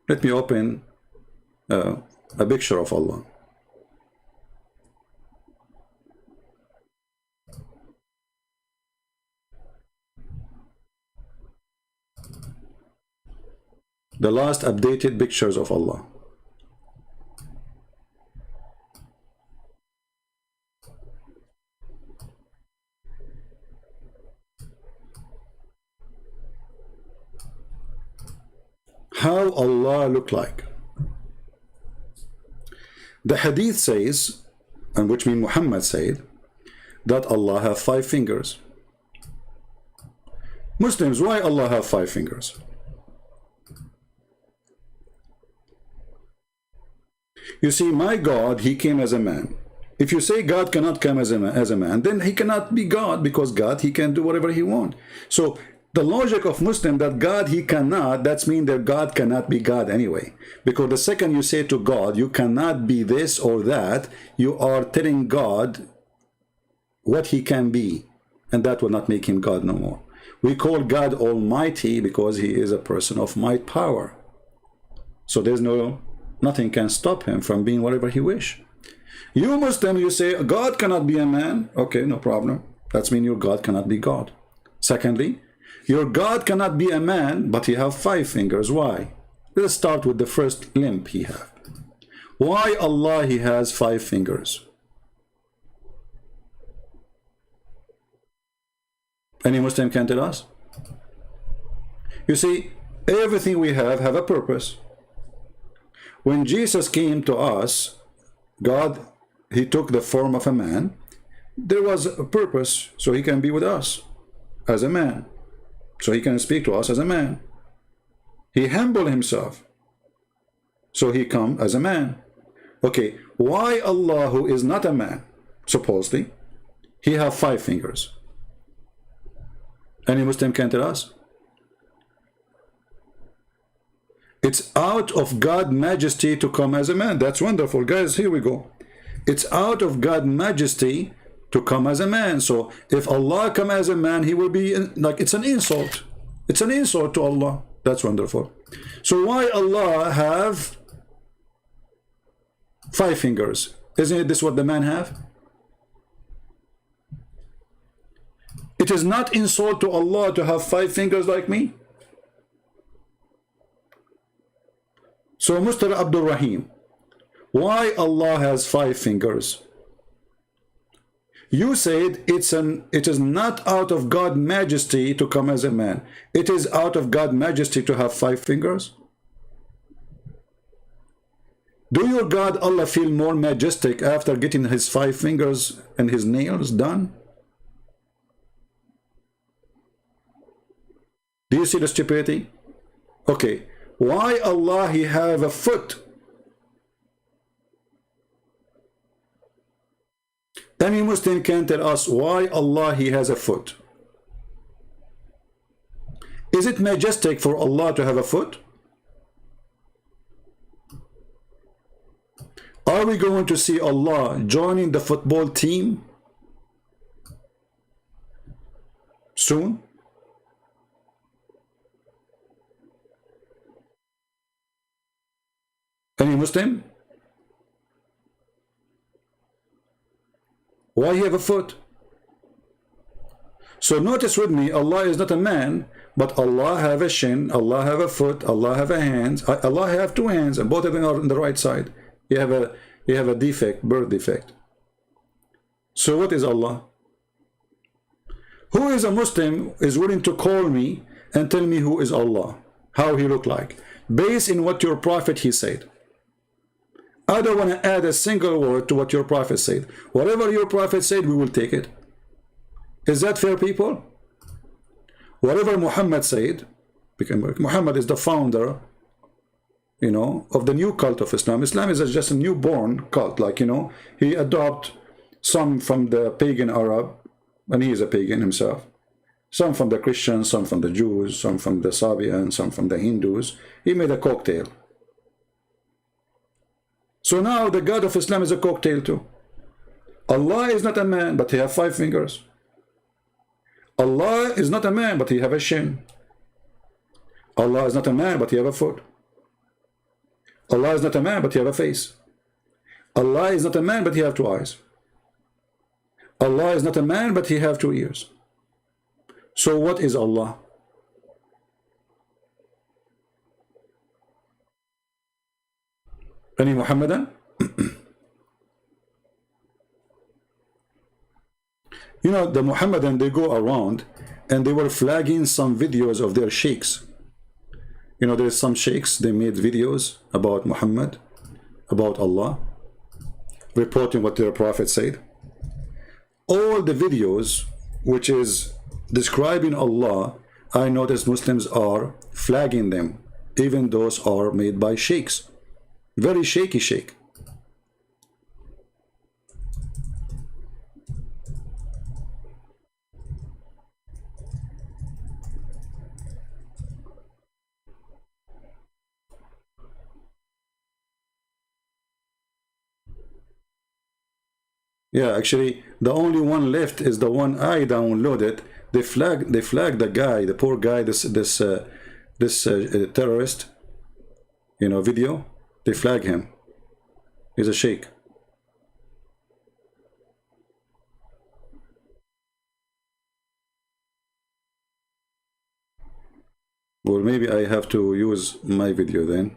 Let me open a picture of Allah. The last updated pictures of Allah. How Allah look like? The hadith says, and which means Muhammad said, that Allah have 5 fingers. Muslims, why Allah have 5 fingers? You see, my God, he came as a man. If you say God cannot come as a man, then he cannot be God, because God, he can do whatever he wants. So the logic of Muslim that God, he cannot, that's mean that God cannot be God anyway. Because the second you say to God, you cannot be this or that, you are telling God what he can be. And that will not make him God no more. We call God Almighty because he is a person of might power. So there's nothing can stop him from being whatever he wish. You Muslim, you say God cannot be a man. Okay, no problem. That's mean your God cannot be God. Secondly, your God cannot be a man, but he have 5 fingers. Why? Let's start with the first limb he have. Why Allah he has 5 fingers? Any Muslim can tell us? You see, everything we have a purpose. When Jesus came to us, God, he took the form of a man. There was a purpose, so he can be with us as a man. So he can speak to us as a man. He humbled himself, so he come as a man. Okay, why Allah, who is not a man, supposedly, he have 5 fingers? Any Muslim can tell us? It's out of God's majesty to come as a man. That's wonderful. Guys, here we go. It's out of God's majesty to come as a man. So if Allah come as a man, he will be like, it's an insult. It's an insult to Allah. That's wonderful. So why Allah have 5 fingers? Isn't this what the man have? It is not insult to Allah to have 5 fingers like me. So Mr. Abdul Rahim, why Allah has 5 fingers? You said it is not out of God's majesty to come as a man. It is out of God's majesty to have 5 fingers. Do your God Allah feel more majestic after getting his 5 fingers and his nails done? Do you see the stupidity? Okay, why Allah he have a foot? Any Muslim can tell us why Allah he has a foot? Is it majestic for Allah to have a foot? Are we going to see Allah joining the football team soon? Any Muslim? Why he have a foot? So notice with me, Allah is not a man, but Allah have a shin, Allah have a foot, Allah have a hand, Allah have two hands, and both of them are on the right side. You have a defect, birth defect. So what is Allah? Who is a Muslim is willing to call me and tell me who is Allah, how he look like, based in what your prophet he said. I don't want to add a single word to what your prophet said. Whatever your prophet said, we will take it. Is that fair, people? Whatever Muhammad said, because Muhammad is the founder, you know, of the new cult of Islam. Islam is just a newborn cult, like, you know, he adopted some from the pagan Arab, and he is a pagan himself, some from the Christians, some from the Jews, some from the Sabians, some from the Hindus. He made a cocktail. So now the God of Islam is a cocktail too. Allah is not a man, but he have 5 fingers. Allah is not a man, but he have a shin. Allah is not a man, but he have a foot. Allah is not a man, but he have a face. Allah is not a man, but he have 2 eyes. Allah is not a man, but he have 2 ears. So what is Allah? Any Muhammadan? You know, the Muhammadan, they go around and they were flagging some videos of their sheikhs. You know, there's some sheikhs, they made videos about Muhammad, about Allah, reporting what their prophet said. All the videos which is describing Allah, I notice Muslims are flagging them. Even those are made by sheikhs. Very shaky sheikh. Yeah, actually, the only one left is the one I downloaded. They flagged the guy, the poor guy, this terrorist, you know, video. They flag him. He's a sheikh. Well, maybe I have to use my video then.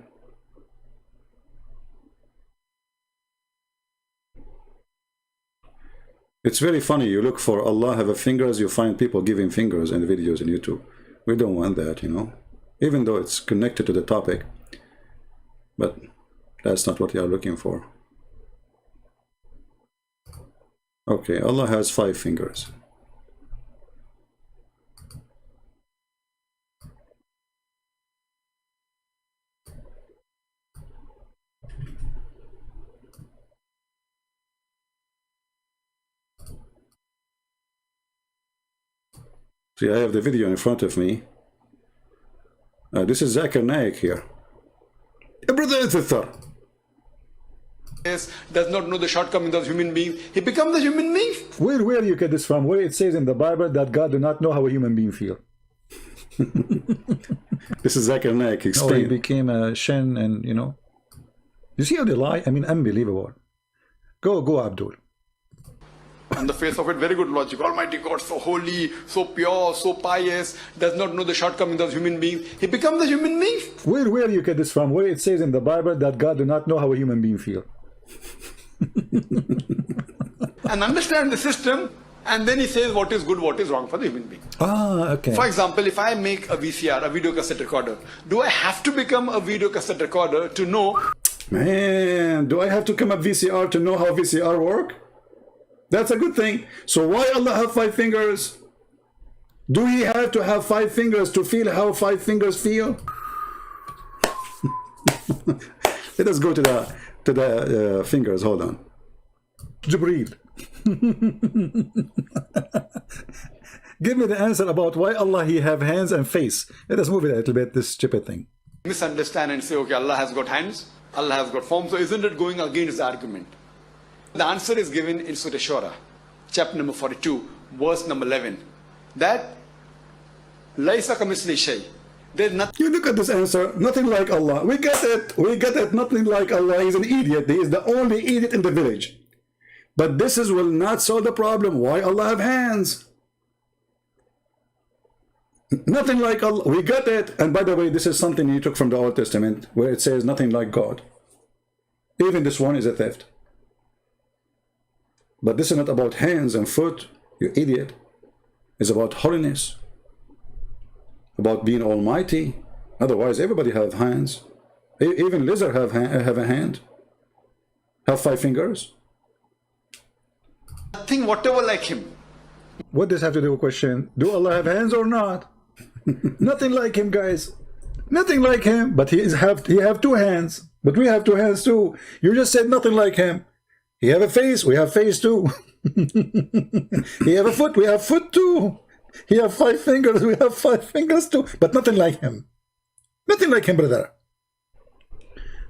It's very funny. You look for Allah have a fingers, you find people giving fingers in videos on YouTube. We don't want that, you know, even though it's connected to the topic. But that's not what you are looking for. Okay, Allah has 5 fingers. See, I have the video in front of me. This is Zakir Naik here. Brother and sister. Does not know the shortcomings of human beings. He becomes a human being. Where you get this from? Where it says in the Bible that God do not know how a human being feel. This is Zakir Naik. Explain. Oh, he became a Shin, and you know. You see how they lie? I mean, unbelievable. Go, Abdul. On the face of it, very good logic. Almighty God, so holy, so pure, so pious, does not know the shortcomings of human beings. He becomes a human being. Where you get this from? Where it says in the Bible that God do not know how a human being feel. And understand the system, and then he says what is good, what is wrong for the human being. Ah, okay. For example, if I make a VCR, a video cassette recorder, do I have to become a video cassette recorder to know? Man, do I have to come up VCR to know how VCR work? That's a good thing. So why Allah have 5 fingers? Do he have to have 5 fingers to feel how 5 fingers feel? Let us go to the fingers. Hold on. Jibreel. Give me the answer about why Allah he have hands and face. Let us move it a little bit, this stupid thing. Misunderstand and say, okay, Allah has got hands, Allah has got form, so isn't it going against the argument? The answer is given in Surah Shura, chapter number 42, verse number 11. That Laisa kamisli shay. There's nothing. You look at this answer, nothing like Allah. We get it, nothing like Allah. He's an idiot. He is the only idiot in the village. But this will not solve the problem. Why Allah have hands? Nothing like Allah. We got it. And by the way, this is something you took from the Old Testament, where it says nothing like God. Even this one is a theft. But this is not about hands and foot, you idiot. It's about holiness, about being almighty. Otherwise, everybody have hands. Even lizard have a hand. Have 5 fingers. Nothing whatever like him. What does have to do with question? Do Allah have hands or not? Nothing like him, guys. Nothing like him. But he have 2 hands. But we have 2 hands too. You just said nothing like him. He have a face. We have face too. He have a foot. We have foot too. He have 5 fingers. We have 5 fingers too. But nothing like him. Nothing like him, brother.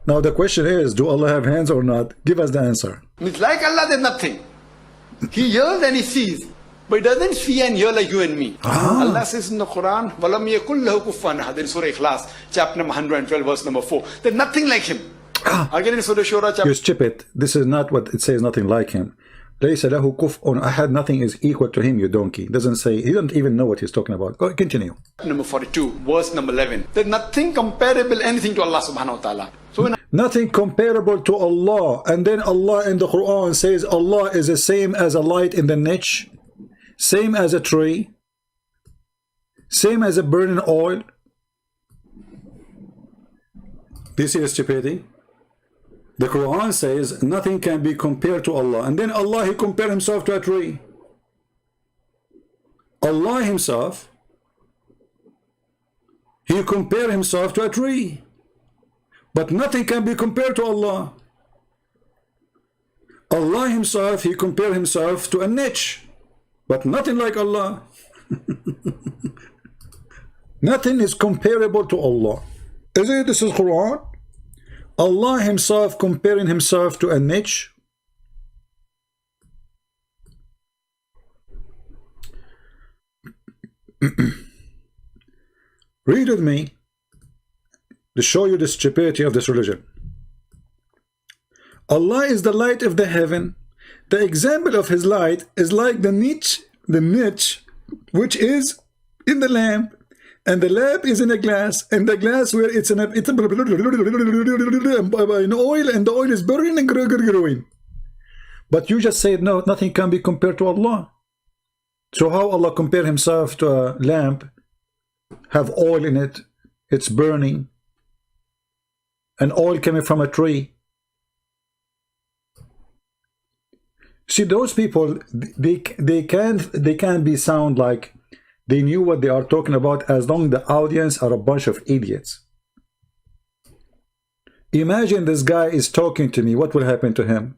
Now the question is, do Allah have hands or not? Give us the answer. It's like Allah, there's nothing. He hears and he sees. But he doesn't see and hear like you and me. Allah says in the Quran, وَلَمْ يَكُنْ لَهُ كُفُوًا أَحَدٌ in Surah Ikhlas, chapter number 112, verse number 4. There's nothing like him. Again in Surah Shura, chapter... You stupid. This is not what it says, nothing like him. لَيْسَ لَهُ كُفْءٌ أَحَدٌ. Nothing is equal to him, you donkey. Doesn't say, he doesn't even know what he's talking about. Go, continue. Number 42, verse number 11. There's nothing comparable, anything to Allah subhanahu wa ta'ala. So when nothing comparable to Allah. And then Allah in the Quran says Allah is the same as a light in the niche, same as a tree, same as a burning oil. Do you see the stupidity? The Quran says nothing can be compared to Allah. And then Allah, he compared himself to a tree. Allah himself, he compared himself to a tree. But nothing can be compared to Allah. Allah himself, he compared himself to a niche. But nothing like Allah. Nothing is comparable to Allah. Is it? This is Quran. Allah himself comparing himself to a niche. Read with me to show you the stupidity of this religion. Allah is the light of the heaven. The example of his light is like the niche which is in the lamp, and the lamp is in a glass, and the glass where it's in oil, and the oil is burning and growing. But you just said no, nothing can be compared to Allah. So how Allah compare himself to a lamp, have oil in it, it's burning, and oil coming from a tree? See, those people, they can't be sound like they knew what they are talking about, as long as the audience are a bunch of idiots. Imagine this guy is talking to me. What will happen to him?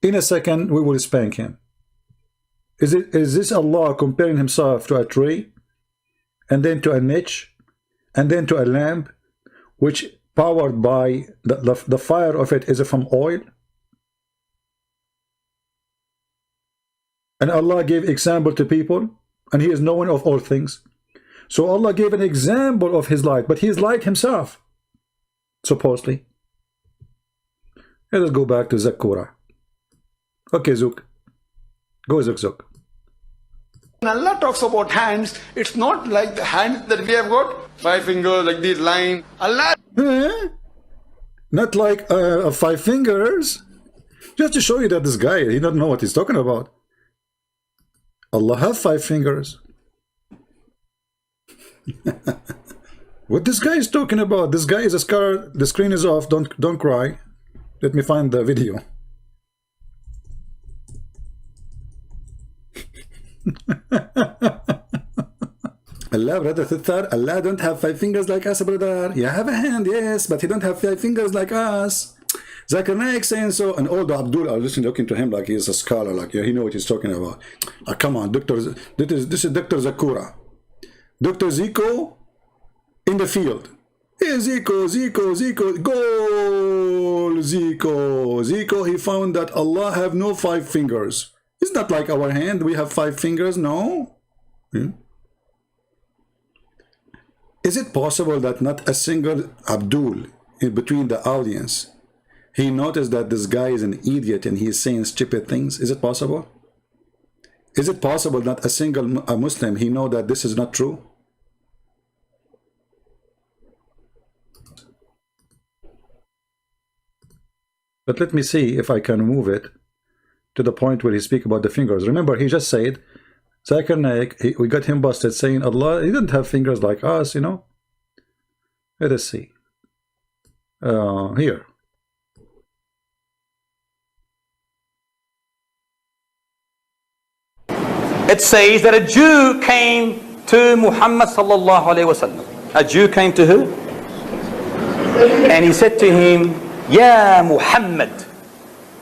In a second, we will spank him. Is this Allah comparing himself to a tree, and then to a niche, and then to a lamp, which powered by the fire of it is from oil? And Allah gave example to people, and he is known of all things. So Allah gave an example of his light, but he is light himself, supposedly. Let us go back to Zakura. Okay, Zook. Go, Zook. When Allah talks about hands, it's not like the hands that we have got, 5 fingers, like this line. Allah... Not like 5 fingers. Just to show you that this guy, he doesn't know what he's talking about. Allah have 5 fingers. What this guy is talking about? This guy is a scar. The screen is off. Don't cry. Let me find the video. Allah, brother Thithar, Allah don't have 5 fingers like us, brother. You have a hand, yes, but he don't have 5 fingers like us. Zakir Naik saying so, and all the Abdul are listening, looking to him like he's a scholar, like he know what he's talking about. Come on, Doctor, this is Dr. Zakura. Dr. Zico in the field. Hey, Zico, goal, Zico, he found that Allah have no 5 fingers. It's not like our hand, we have 5 fingers, no? Is it possible that not a single Abdul in between the audience, he noticed that this guy is an idiot and he's saying stupid things? Is it possible? Is it possible that a single Muslim, he know that this is not true? But let me see if I can move it to the point where he speak about the fingers. Remember, he just said, Zakir Naik, we got him busted saying Allah, he didn't have fingers like us, you know. Let us see. Here. It says that a Jew came to Muhammad sallallahu alayhi wasallam. A Jew came to who? And he said to him, Ya Muhammad.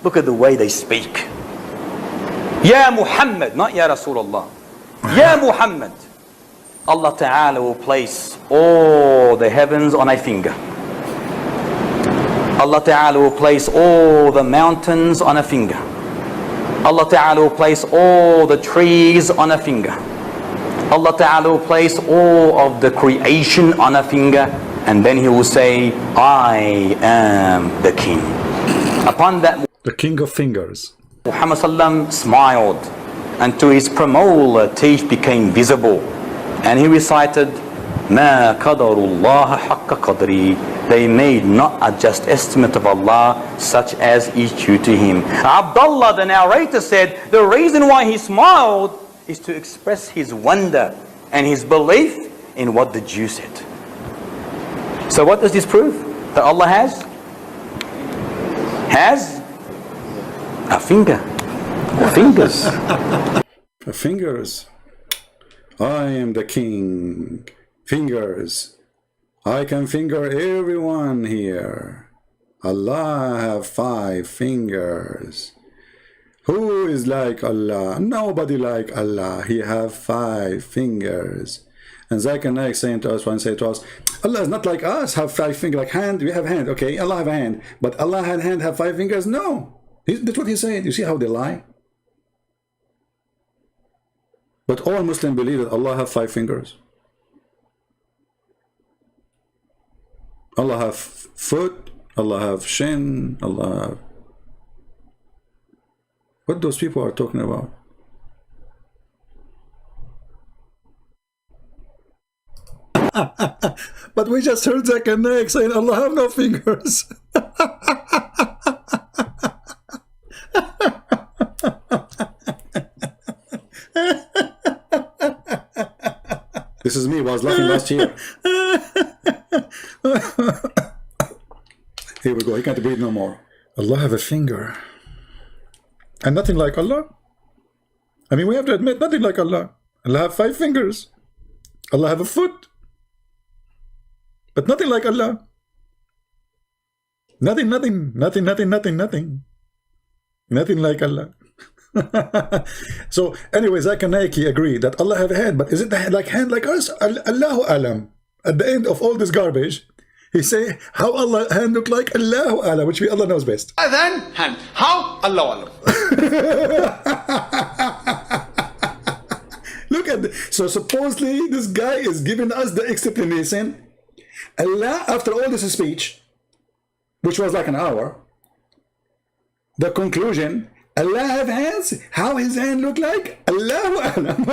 Look at the way they speak. Ya Muhammad, not Ya Rasulullah. Ya Muhammad. Allah Ta'ala will place all the heavens on a finger. Allah Ta'ala will place all the mountains on a finger. Allah Ta'ala will place all the trees on a finger. Allah Ta'ala will place all of the creation on a finger, and then he will say, I am the king. Upon that, the king of fingers, Muhammad Sallam smiled, and to his premolar teeth became visible, and he recited, Ma qadarullah haqqa qadri. They made not a just estimate of Allah such as is due to him. Abdullah, the narrator, said the reason why he smiled is to express his wonder and his belief in what the Jew said. So what does this prove? That Allah has a finger, or fingers. Fingers. I am the king. Fingers. I can finger everyone here. Allah have 5 fingers. Who is like Allah? Nobody like Allah. He have 5 fingers. And Zakir Naik saying to us, one say to us, Allah is not like us, have 5 fingers, like hand, we have hand. Okay, Allah have a hand. But Allah had hand, have 5 fingers? No. That's what he's saying. You see how they lie? But all Muslims believe that Allah have 5 fingers. Allah have foot, Allah have shin, Allah have... What those people are talking about? But we just heard Zakir Naik saying Allah have no fingers. This is me, I was laughing last year. Here we go, he can't breathe no more. Allah have a finger. And nothing like Allah. I mean, we have to admit, nothing like Allah. Allah have 5 fingers. Allah have a foot. But nothing like Allah. Nothing like Allah. So, anyway, Zakir Naik agreed that Allah have a hand, but is it like hand like us? Allahu Alam. At the end of all this garbage, he say how Allah hand look like? Allahu Alam, which Allah knows best. Then hand. How? Allahu Alam. Look at so supposedly this guy is giving us the explanation. Allah, after all this speech, which was like an hour, the conclusion, Allah have hands? How his hand look like? Allahu Alam.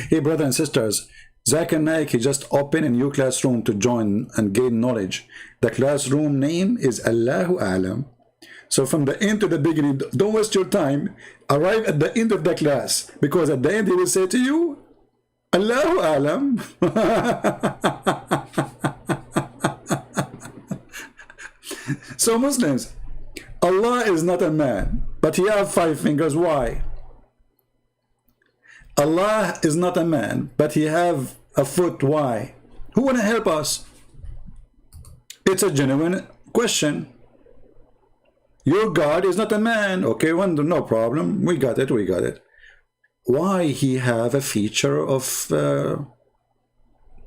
Hey, brothers and sisters, Zakir Naik, he just opened a new classroom to join and gain knowledge. The classroom name is Allahu Alam. So from the end to the beginning, don't waste your time. Arrive at the end of the class, because at the end he will say to you, Allahu Alam. So Muslims, Allah is not a man, but he have 5 fingers. Why? Allah is not a man, but he have a foot. Why? Who want to help us? It's a genuine question. Your God is not a man. Okay, no problem. We got it. Why he have a feature of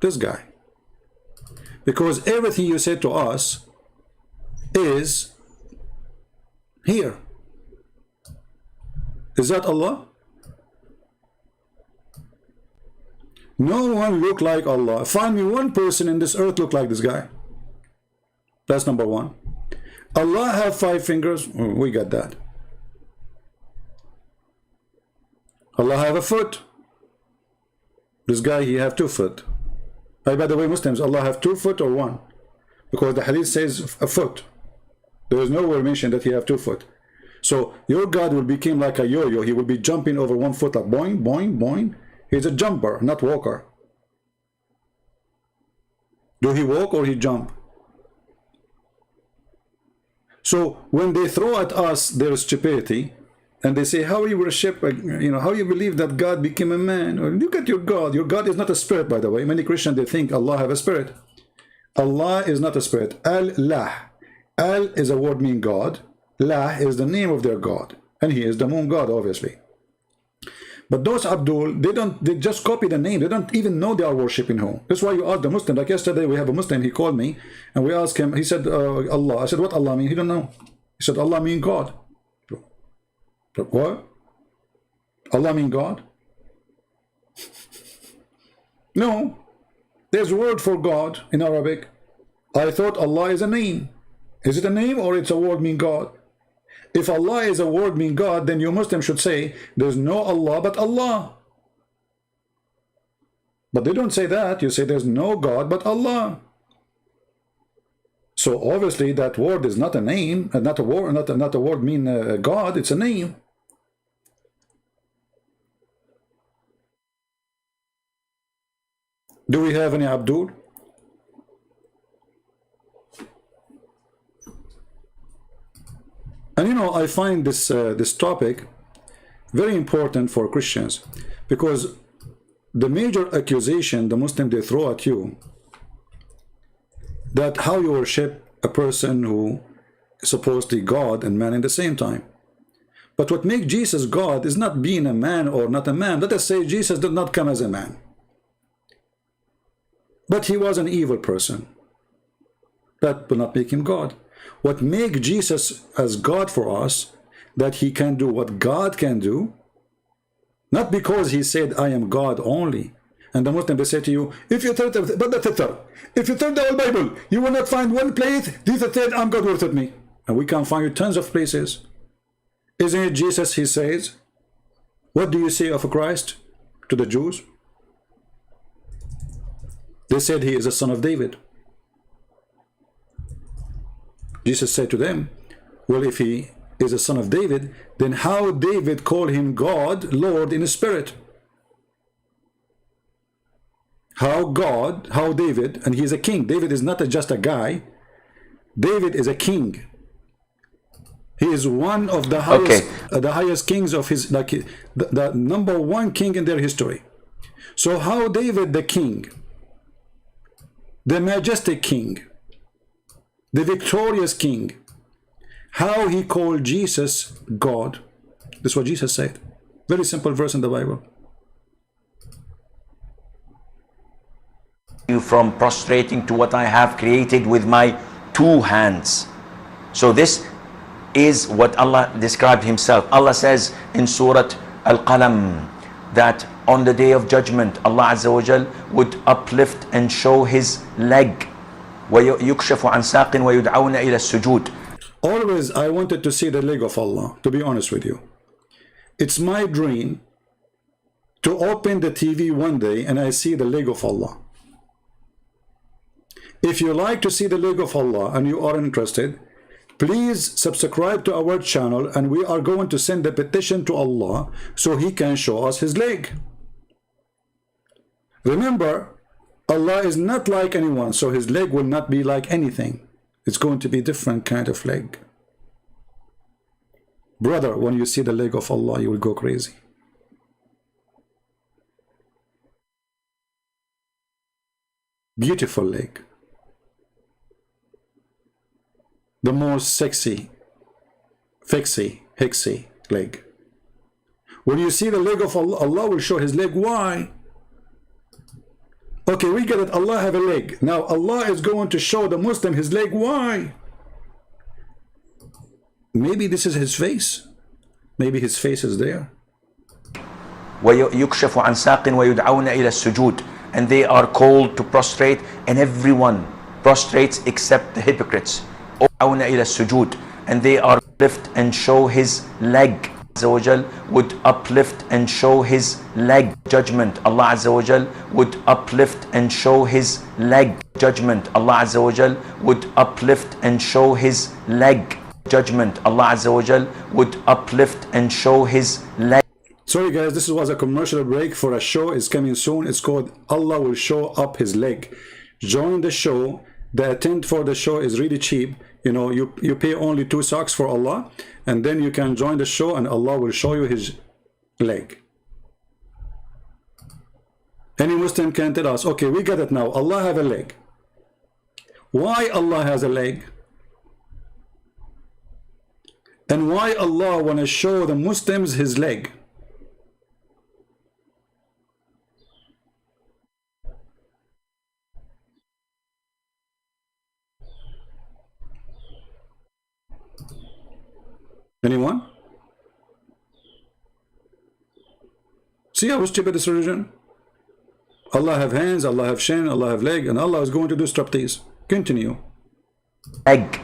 this guy? Because everything you said to us is here. Is that Allah? No one look like Allah. Find me one person in this earth look like this guy. That's number one. Allah have 5 fingers. We got that. Allah have a foot. This guy, he have 2 foot. By the way, Muslims, Allah have 2 foot or 1. because the hadith says a foot. There is nowhere mentioned that he have 2 foot. So your God will become like a yo-yo. He will be jumping over 1 foot, like boing, boing, boing. He's a jumper, not walker. Do he walk or he jump? So when they throw at us their stupidity, and they say, how you worship, how you believe that God became a man? Or look at your God. Your God is not a spirit, by the way. Many Christians, they think Allah have a spirit. Allah is not a spirit. Al-Lah. Al is a word meaning God. Lah is the name of their God. And he is the moon God, obviously. But those Abdul, they just copy the name. They don't even know they are worshipping who. That's why you ask the Muslim. Like yesterday, we have a Muslim, he called me, and we asked him, he said, Allah. I said, what Allah mean? He don't know. He said, Allah mean God. What? Allah mean God? No. There's a word for God in Arabic. I thought Allah is a name. Is it a name or it's a word mean God? If Allah is a word mean God, then you Muslim should say, there's no Allah but Allah. But they don't say that. You say there's no God but Allah. So obviously that word is not a name, not a word mean God, it's a name. Do we have any Abdul? And I find this topic very important for Christians, because the major accusation the Muslim they throw at you, that how you worship a person who is supposedly God and man in the same time. But what makes Jesus God is not being a man or not a man. Let us say Jesus did not come as a man, but he was an evil person. That will not make him God. What makes Jesus as God for us, that he can do what God can do, not because he said, I am God only. And the Muslim, they say to you, if you turn the whole Bible, you will not find one place, Jesus said, I'm God worship me. And we can find you tons of places. Isn't it Jesus, he says? What do you say of Christ to the Jews? They said he is a son of David. Jesus said to them, well, if he is a son of David, then how David called him God, Lord in the spirit? How David, and he is a king. David is not just a guy. David is a king. He is one of the highest, the highest kings of his, like the number 1 king in their history. So how David the king, the majestic king, the victorious king, how he called Jesus God? That's what Jesus said. Very simple verse in the Bible. You from prostrating to what I have created with my 2 hands. So this is what Allah described himself. Allah says in Surah Al-Qalam that on the day of judgment, Allah Azza wa Jal would uplift and show his leg. وَيُكْشَفُ عَنْ سَاقٍ وَيُدْعَوْنَ إِلَى السُّجُودِ. Always I wanted to see the leg of Allah, to be honest with you. It's my dream to open the TV one day and I see the leg of Allah. If you like to see the leg of Allah and you are interested, please subscribe to our channel and we are going to send a petition to Allah so he can show us his leg. Remember, Allah is not like anyone, so his leg will not be like anything. It's going to be different kind of leg. Brother, when you see the leg of Allah, you will go crazy. Beautiful leg. The most sexy, hexy leg. When you see the leg of Allah, Allah will show his leg. Why? Okay, we get it. Allah have a leg. Now Allah is going to show the Muslim his leg. Why? Maybe this is his face. Maybe his face is there. وَيُكْشَفُ عَنْ سَاقٍ وَيُدْعَوْنَ إِلَى السُّجُودِ. And they are called to prostrate, and everyone prostrates except the hypocrites. وَيُدْعَوْنَ إِلَى السُّجُودِ. And they are lift and show his leg. Azza wa Jal would uplift and show his leg. Judgment. Allah Azza wa Jal would uplift and show his leg. Judgment. Allah Azza wa Jal would uplift and show his leg. Judgment. Allah Azza wa Jal would uplift and show his leg. Sorry guys, this was a commercial break for a show. It's coming soon. It's called Allah Will Show Up His Leg. Join the show. The attend for the show is really cheap. You know, you pay only 2 socks for Allah, and then you can join the show and Allah will show you his leg. Any Muslim can tell us, okay, we got it now. Allah have a leg. Why Allah has a leg? And why Allah want to show the Muslims his leg? Anyone? See how stupid this religion? Allah have hands, Allah have shin, Allah have leg, and Allah is going to do striptease. Continue. Leg.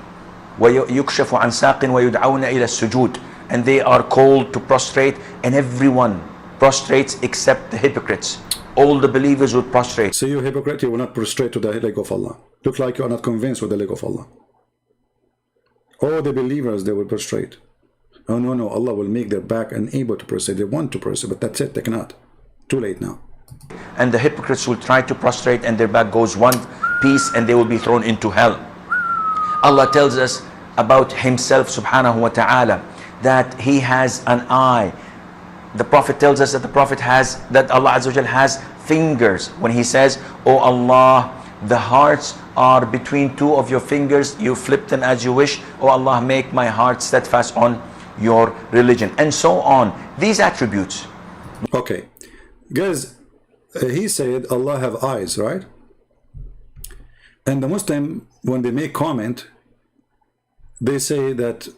ويكشف عن ساق ويدعون إلى السجود, and they are called to prostrate, and everyone prostrates except the hypocrites. All the believers would prostrate. See, you hypocrite, you will not prostrate to the leg of Allah. Look like you are not convinced with the leg of Allah. All the believers, they will prostrate. Oh no, no, Allah will make their back unable to prostrate. They want to prostrate, but that's it, they cannot. Too late now. And the hypocrites will try to prostrate, and their back goes one piece, and they will be thrown into hell. Allah tells us about himself subhanahu wa ta'ala that he has an eye. The Prophet tells us that Allah Azza wa Jal has fingers. When he says, "Oh Allah, the hearts are between 2 of your fingers, you flip them as you wish. Oh Allah, make my heart steadfast on your religion," and so on. These attributes. Okay, guys, he said Allah have eyes, right? And the Muslim, when they make comment, they say that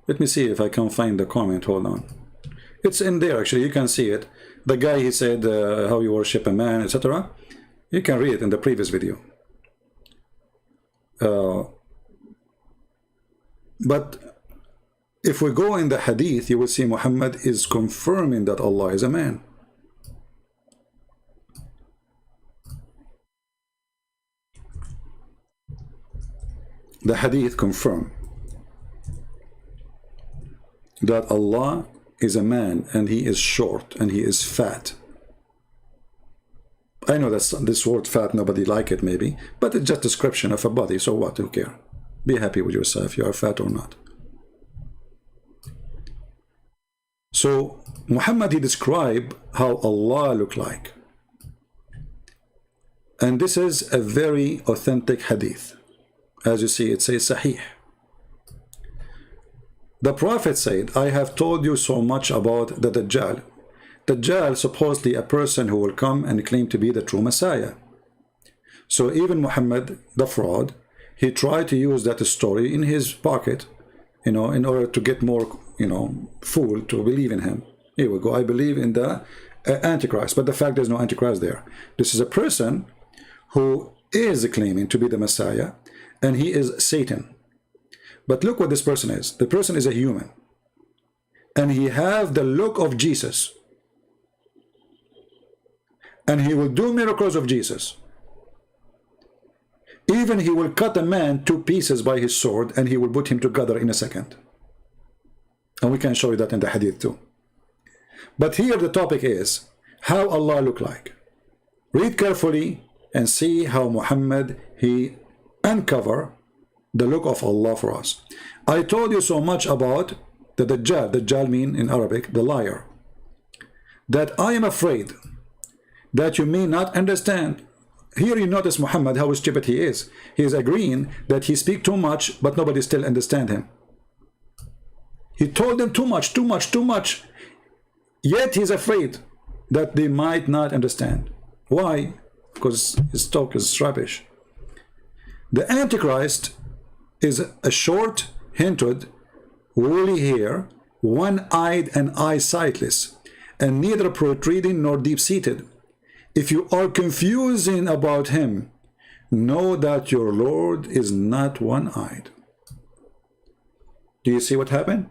let me see if I can find the comment. Hold on, it's in there actually, you can see it. The guy, he said how you worship a man, etc. You can read it in the previous video. But if we go in the hadith, you will see Muhammad is confirming that Allah is a man. The hadith confirm that Allah is a man, and he is short, and he is fat. I know that this word fat, nobody like it maybe, but it's just description of a body, so what, who care? Be happy with yourself, you are fat or not. So Muhammad, he described how Allah look like, and this is a very authentic hadith. As you see, it says Sahih. The Prophet said, "I have told you so much about the Dajjal." Dajjal, supposedly a person who will come and claim to be the true Messiah. So even Muhammad, the fraud, he tried to use that story in his pocket, you know, in order to get more, you know, fool to believe in him. Here we go, I believe in the Antichrist, but the fact there's no Antichrist there. This is a person who is claiming to be the Messiah, and he is Satan. But look what this person is. The person is a human, and he have the look of Jesus, and he will do miracles of Jesus. Even he will cut a man 2 pieces by his sword, and he will put him together in a second. And we can show you that in the hadith too. But here the topic is how Allah look like. Read carefully and see how Muhammad, he uncover the look of Allah for us. I told you so much about the Dajjal. Dajjal mean in Arabic the liar, that I am afraid that you may not understand. Here you notice Muhammad, how stupid he is. He is agreeing that he speak too much, but nobody still understand him. He told them too much, too much, too much, yet he's afraid that they might not understand. Why? Because his talk is rubbish. The Antichrist is a short, hinted, woolly hair, one-eyed and eye-sightless, and neither protruding nor deep-seated. If you are confusing about him, know that your Lord is not one-eyed. Do you see what happened?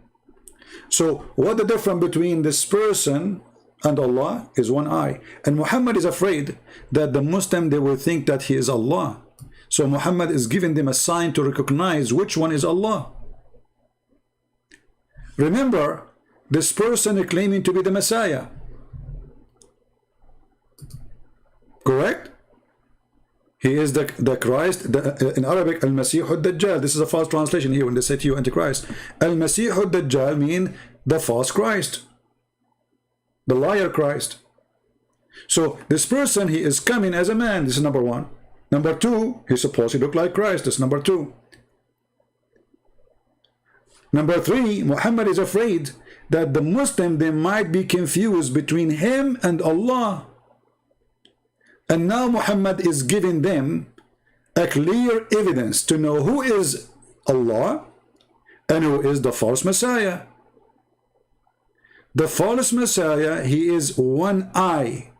So what the difference between this person and Allah is one eye. And Muhammad is afraid that the Muslim, they will think that he is Allah. So Muhammad is giving them a sign to recognize which one is Allah. Remember, this person is claiming to be the Messiah. Correct? He is the Christ, in Arabic, Al-Masih al-Dajjal. This is a false translation here when they say to you Antichrist. Al-Masih al-Dajjal mean the false Christ, the liar Christ. So this person, he is coming as a man. This is number one. Number two, he's supposed to look like Christ. That's number two. Number three, Muhammad is afraid that the Muslim, they might be confused between him and Allah. And now Muhammad is giving them a clear evidence to know who is Allah and who is the false Messiah. The false Messiah, he is one eye.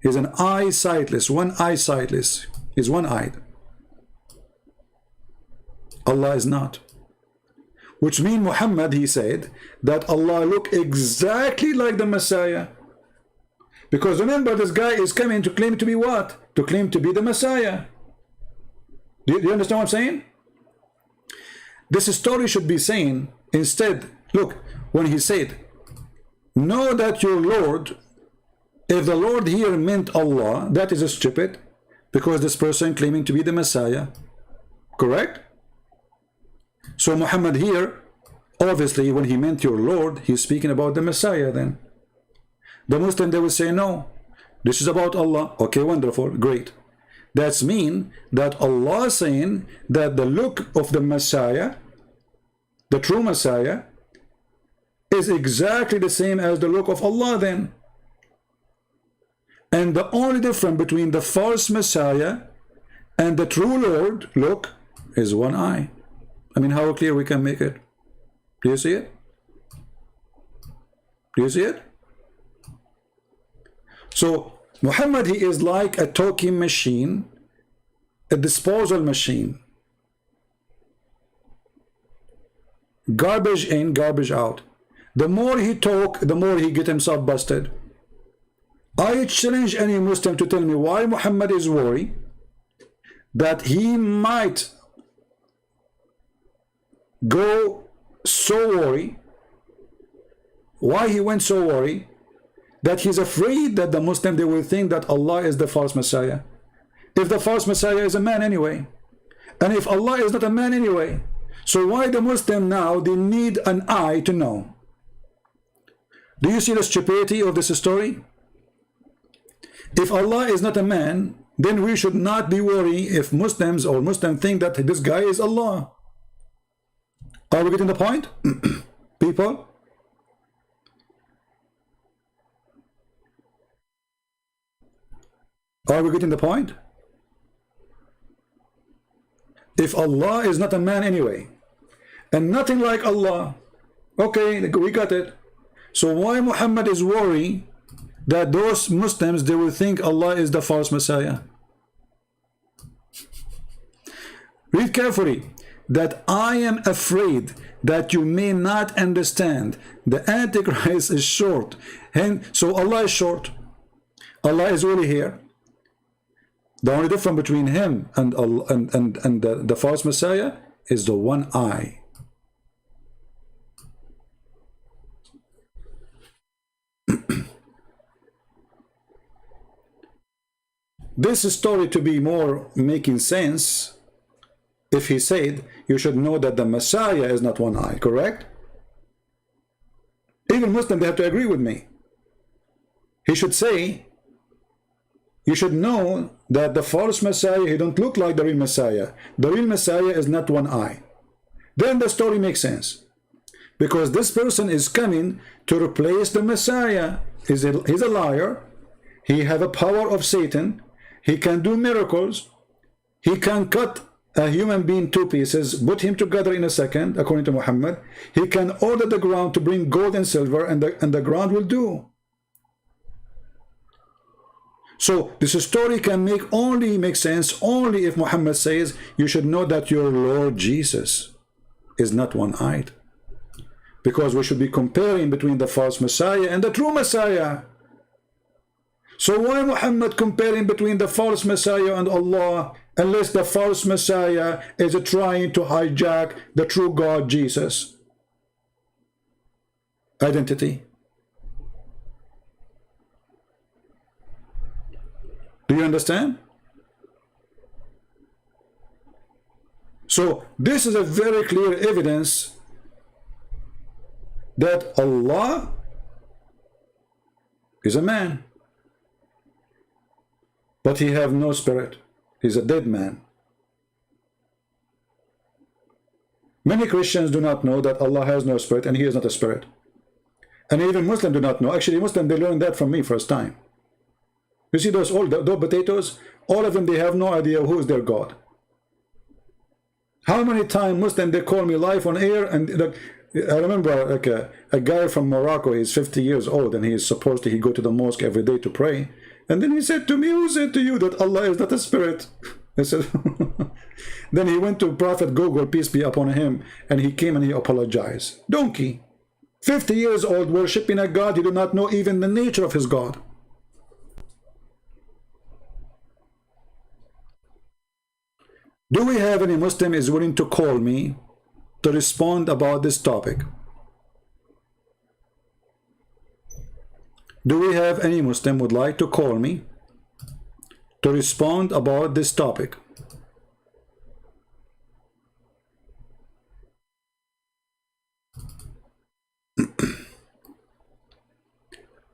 He's an eye sightless, one eye sightless. He's one-eyed. Allah is not. Which means Muhammad, he said, that Allah look exactly like the Messiah. Because remember, this guy is coming to claim to be what? To claim to be the Messiah. Do you understand what I'm saying? This story should be saying, instead, look, when he said, know that your Lord, if the Lord here meant Allah, that is stupid, because this person claiming to be the Messiah. Correct? So Muhammad here, obviously, when he meant your Lord, he's speaking about the Messiah then. The Muslim, they will say, no, this is about Allah. Okay, wonderful, great. That's mean that Allah is saying that the look of the Messiah, the true Messiah, is exactly the same as the look of Allah then. And the only difference between the false Messiah and the true Lord, look, is one eye. I mean, how clear we can make it? Do you see it? Do you see it? So Muhammad, he is like a talking machine, a disposal machine. Garbage in, garbage out. The more he talk, the more he get himself busted. I challenge any Muslim to tell me why Muhammad is worried that he might go so worried. Why he went so worried? That he's afraid that the Muslim, they will think that Allah is the false Messiah. If the false Messiah is a man anyway. And if Allah is not a man anyway. So why the Muslim now, they need an eye to know? Do you see the stupidity of this story? If Allah is not a man, then we should not be worried if Muslims or Muslims think that this guy is Allah. Are we getting the point? People? Are we getting the point? If Allah is not a man anyway, and nothing like Allah, okay, we got it. So why Muhammad is worried that those Muslims, they will think Allah is the false Messiah? Read carefully. That I am afraid that you may not understand. The Antichrist is short. And so Allah is short. Allah is really here. The only difference between him and the false Messiah is the one eye. This story to be more making sense if he said, you should know that the Messiah is not one eye, correct? Even Muslims, they have to agree with me. He should say, you should know that the false Messiah, he don't look like the real Messiah. The real Messiah is not one eye. Then the story makes sense. Because this person is coming to replace the Messiah. He's a liar. He has a power of Satan. He can do miracles. He can cut a human being two pieces, put him together in a second, according to Muhammad. He can order the ground to bring gold and silver, and the ground will do. So this story can only make sense only if Muhammad says, you should know that your Lord Jesus, is not one-eyed. Because we should be comparing between the false Messiah and the true Messiah. So why Muhammad comparing between the false Messiah and Allah, unless the false Messiah is trying to hijack the true God Jesus identity? Do you understand? So this is a very clear evidence that Allah is a man, but he have no spirit. He's a dead man. Many Christians do not know that Allah has no spirit and he is not a spirit. And even Muslims do not know. Actually, Muslims, they learned that from me first time. You see those potatoes? All of them, they have no idea who is their God. How many times Muslims, they call me live on air, and I remember like a guy from Morocco, he's 50 years old, and he is supposed to go to the mosque every day to pray. And then he said to me, who said to you that Allah is not a spirit? I said, then he went to Prophet Google, peace be upon him, and he came and he apologized. Donkey. 50 years old, worshipping a God, he do not know even the nature of his God. Do we have any Muslim is willing to call me to respond about this topic? Do we have any Muslim would like to call me to respond about this topic?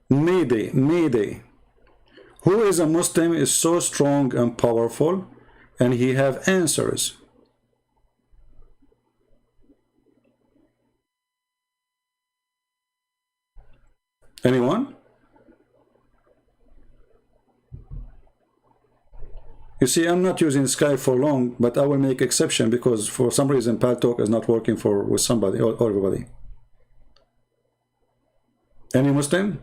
Mayday. Who is a Muslim is so strong and powerful and he have answers? Anyone? You see, I'm not using Skype for long, but I will make exception because for some reason Paltalk is not working with somebody or everybody. Any Muslim?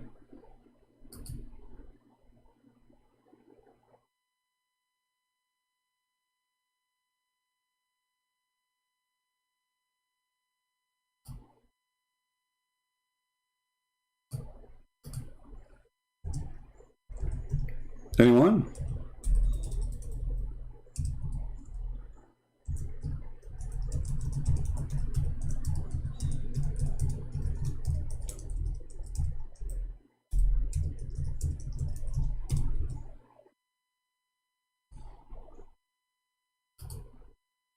Anyone?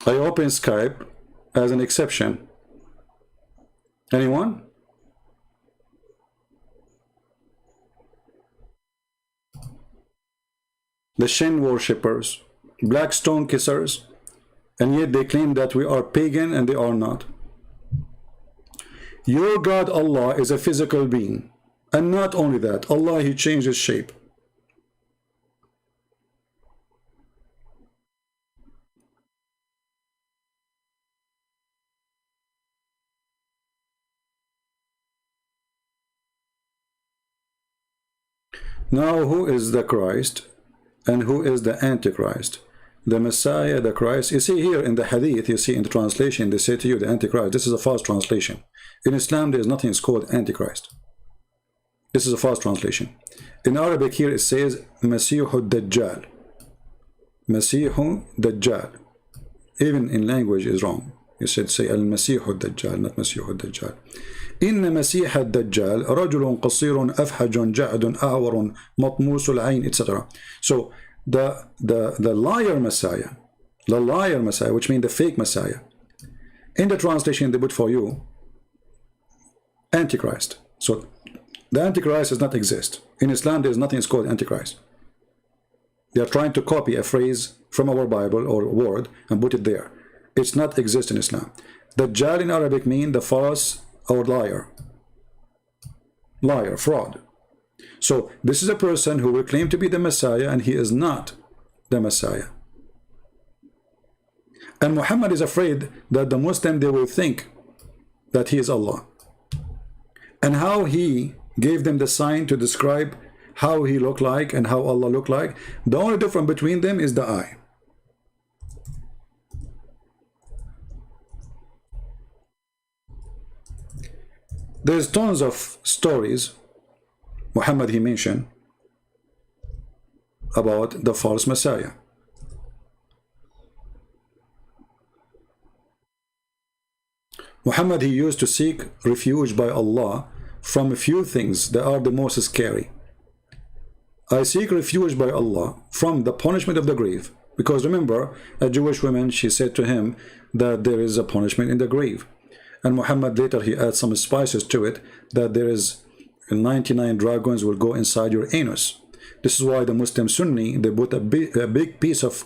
I open Skype as an exception. Anyone? The Shin worshippers, black stone kissers, and yet they claim that we are pagan and they are not. Your God Allah is a physical being, and not only that, Allah, he changed his shape. Now who is the Christ and who is the Antichrist? The Messiah, the Christ. You see here in the Hadith, you see in the translation, they say to you the Antichrist. This is a false translation. In Islam, there is nothing called Antichrist. This is a false translation. In Arabic here it says Masihud Dajjal. Masihud Dajjal. Even in language is wrong. You should say Al-Masihud Dajjal, not Masihud Dajjal. إن مسيح الدجال رجل قصير أفحج جعد أعور مطموس العين, etc. So the liar Messiah, which means the fake Messiah, in the translation they put for you Antichrist. So the Antichrist does not exist. In Islam there is nothing called Antichrist. They are trying to copy a phrase from our Bible or word and put it there. It's not exist in Islam. Dajjal in Arabic means the false or liar, fraud. So this is a person who will claim to be the Messiah and he is not the Messiah. And Muhammad is afraid that the Muslim, they will think that he is Allah. And how he gave them the sign to describe how he looked like and how Allah looked like, the only difference between them is the eye. there's tons of stories Muhammad he mentioned about the false Messiah. Muhammad he used to seek refuge by Allah from a few things that are the most scary. I seek refuge by Allah from the punishment of the grave. Because remember, a Jewish woman, she said to him that there is a punishment in the grave. And Muhammad later he adds some spices to it, that there is 99 dragons will go inside your anus. This is why the Muslim Sunni, they put a big piece of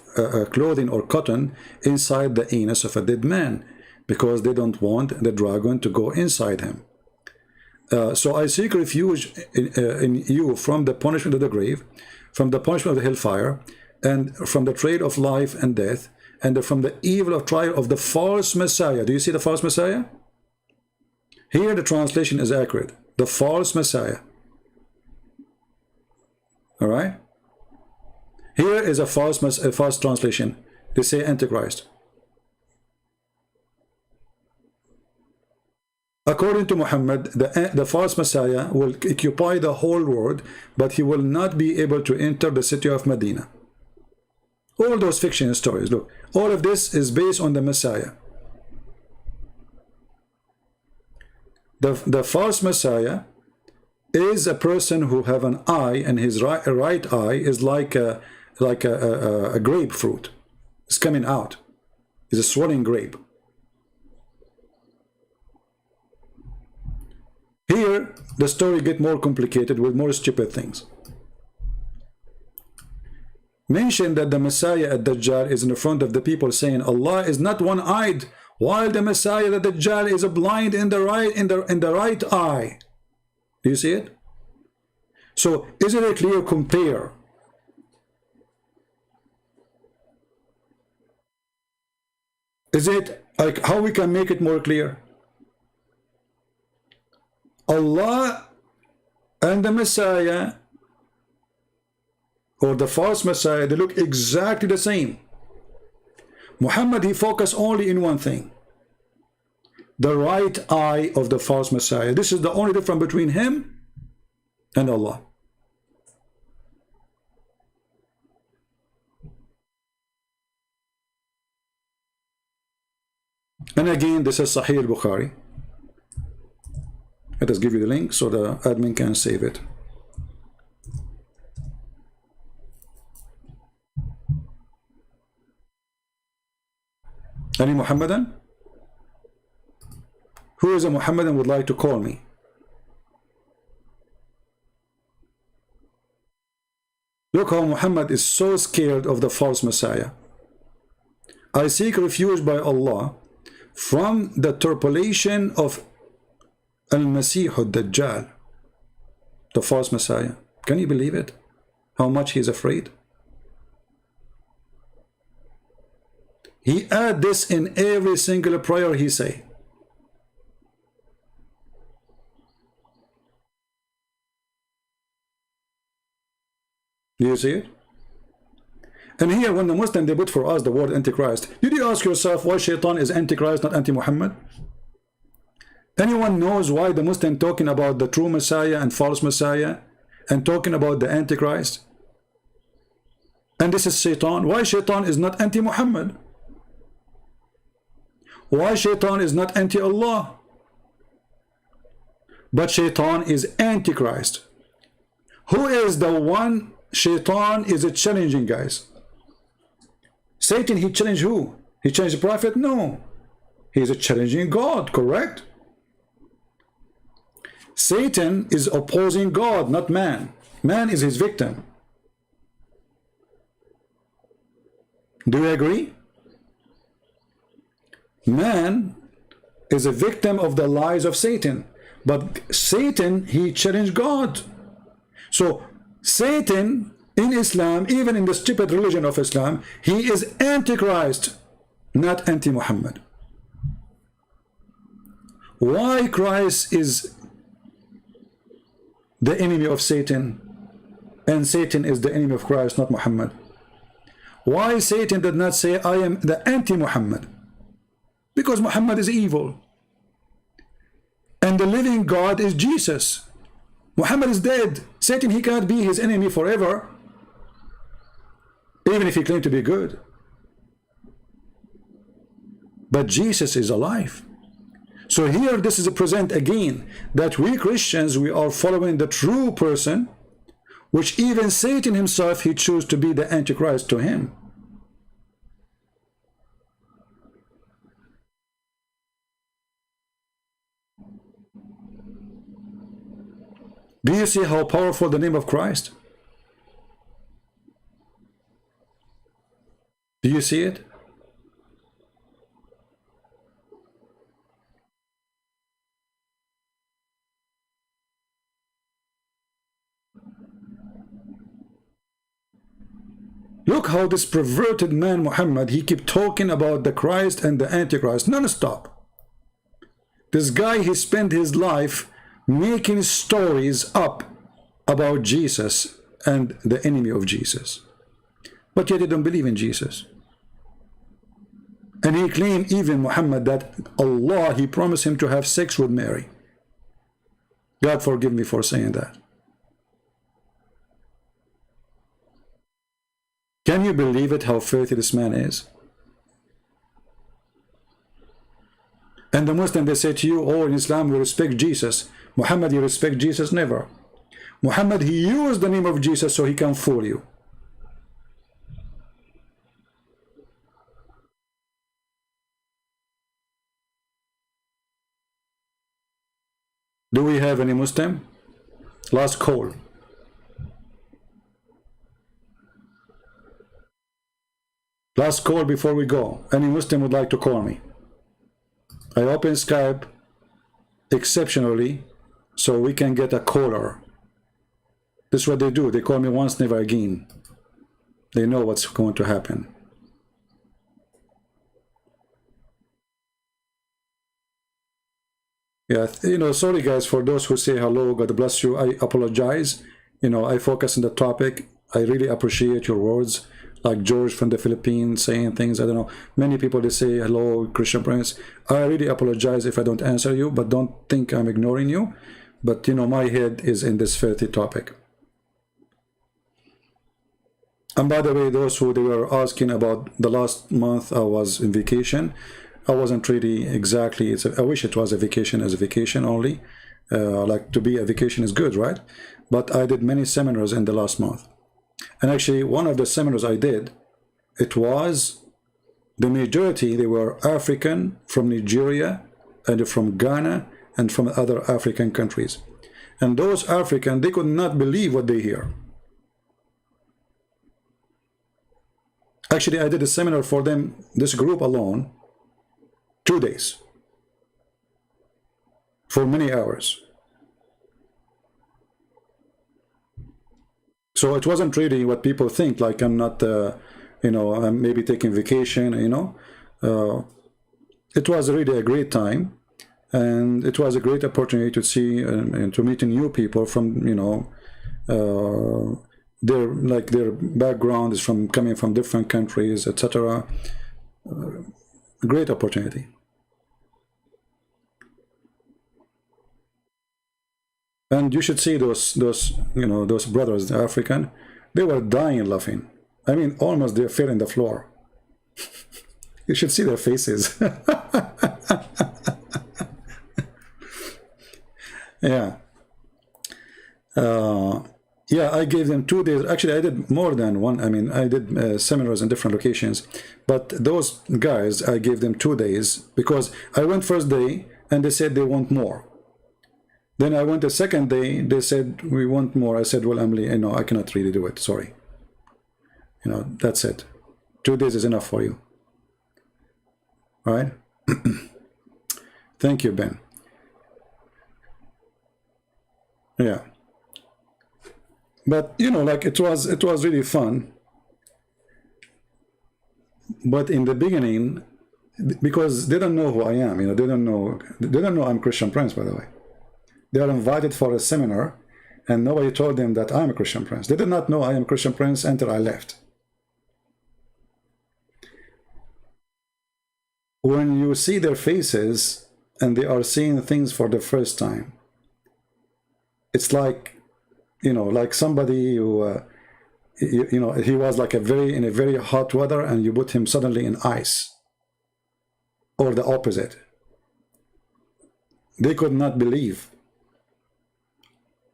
clothing or cotton inside the anus of a dead man, because they don't want the dragon to go inside him. So I seek refuge in you from the punishment of the grave, from the punishment of the hellfire, and from the trade of life and death, and from the evil of trial of the false Messiah. Do you see the false Messiah? Here the translation is accurate. The false Messiah. All right? Here is a false translation. They say Antichrist. According to Muhammad, the false Messiah will occupy the whole world, but he will not be able to enter the city of Medina. All those fiction stories, look, all of this is based on the Messiah. The false Messiah is a person who have an eye, and his right eye is like a grapefruit. It's coming out. It's a swollen grape. Here, the story gets more complicated with more stupid things. Mention that the Messiah at Dajjal is in the front of the people saying Allah is not one-eyed, while the Messiah at Dajjal is blind in the right eye. Do you see it? So is it a clear compare? Is it like how we can make it more clear? Allah and the Messiah, or the false Messiah, they look exactly the same. Muhammad, he focused only in one thing: the right eye of the false Messiah. This is the only difference between him and Allah. And again, this is Sahih al-Bukhari. Let us give you the link so the admin can save it. Any Muhammadan? Who is a Muhammadan would like to call me? Look how Muhammad is so scared of the false Messiah. I seek refuge by Allah from the turpulation of Al-Masih al-Dajjal, the false Messiah. Can you believe it? How much he's afraid? He add this in every single prayer he say. Do you see it? And here, when the Muslim, they put for us the word Antichrist, did you ask yourself why Shaitan is Antichrist, not anti-Muhammad? Anyone knows why the Muslim talking about the true Messiah and false Messiah and talking about the Antichrist? And this is Shaitan. Why Shaitan is not anti-Muhammad? Why Shaitan is not anti-Allah? But Shaitan is Antichrist. Who is the one Shaitan is challenging, guys? Satan, he challenged who? He challenged the Prophet? No. He is challenging God, correct? Satan is opposing God, not man. Man is his victim. Do you agree? Man is a victim of the lies of Satan. But Satan, he challenged God. So Satan in Islam, even in the stupid religion of Islam, he is Antichrist, not anti-Muhammad. Why Christ is the enemy of Satan and Satan is the enemy of Christ, not Muhammad? Why Satan did not say I am the anti-Muhammad? Because Muhammad is evil. And and the living God is Jesus. Muhammad is dead. Satan, he cannot be his enemy forever, even if he claimed to be good. But Jesus is alive. So here this is a present again that we Christians, we are following the true person, which even Satan himself, he chose to be the Antichrist to him. Do you see how powerful the name of Christ? Do you see it? Look how this perverted man Muhammad, he kept talking about the Christ and the Antichrist non-stop. This guy, he spent his life making stories up about Jesus and the enemy of Jesus. But yet they don't believe in Jesus. And he claimed, even Muhammad, that Allah, he promised him to have sex with Mary. God forgive me for saying that. Can you believe it, how filthy this man is? And the Muslim, they say to you, oh, in Islam we respect Jesus. Muhammad, you respect Jesus? Never. Muhammad, he used the name of Jesus so he can fool you. Do we have any Muslim? Last call. Last call before we go. Any Muslim would like to call me? I open Skype exceptionally so we can get a caller. This is what they do. They call me once, never again. They know what's going to happen. Yeah, you know, sorry guys for those who say hello, God bless you. I apologize. You know, I focus on the topic. I really appreciate your words. Like George from the Philippines saying things, I don't know. Many people, they say, hello, Christian Prince. I really apologize if I don't answer you, but don't think I'm ignoring you. But, you know, my head is in this filthy topic. And by the way, those who they were asking about the last month I was in vacation, I wasn't really exactly, I wish it was a vacation as a vacation only. Like to be a vacation is good, right? But I did many seminars in the last month. And actually, one of the seminars I did, it was the majority, they were African from Nigeria and from Ghana and from other African countries. And those African, they could not believe what they hear. Actually, I did a seminar for them, this group alone, 2 days, for many hours. So it wasn't really what people think, like I'm not, you know, I'm maybe taking vacation, you know. It was really a great time, and it was a great opportunity to see and to meet new people from, you know, their background is from coming from different countries, etc. Great opportunity. And you should see those you know, those brothers, the African, they were dying laughing. I mean, almost they fell in the floor. You should see their faces. Yeah. Yeah, I gave them 2 days. Actually, I did more than one. I mean, I did seminars in different locations. But those guys, I gave them 2 days because I went first day and they said they want more. Then I went the second day, they said, we want more. I said, well, Emily, you know, I cannot really do it. Sorry. You know, that's it. 2 days is enough for you. All right? Thank you, Ben. Yeah. But, you know, like it was really fun. But in the beginning, because they don't know who I am, you know, they don't know I'm Christian Prince, by the way. They are invited for a seminar, and nobody told them that I'm a Christian Prince. They did not know I am a Christian Prince until I left. When you see their faces, and they are seeing things for the first time. It's like, you know, like somebody who, you know, he was like in a very hot weather, and you put him suddenly in ice, or the opposite. They could not believe.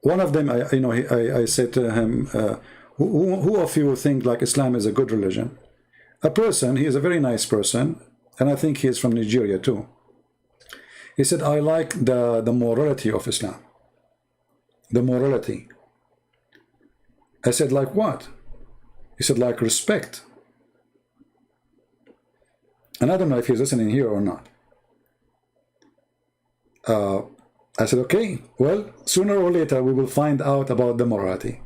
One of them, I said to him, who of you think like Islam is a good religion? A person, he is a very nice person, and I think he is from Nigeria too. He said, I like the morality of Islam. The morality. I said, like what? He said, like respect. And I don't know if he's listening here or not. I said, okay, well, sooner or later we will find out about the morality.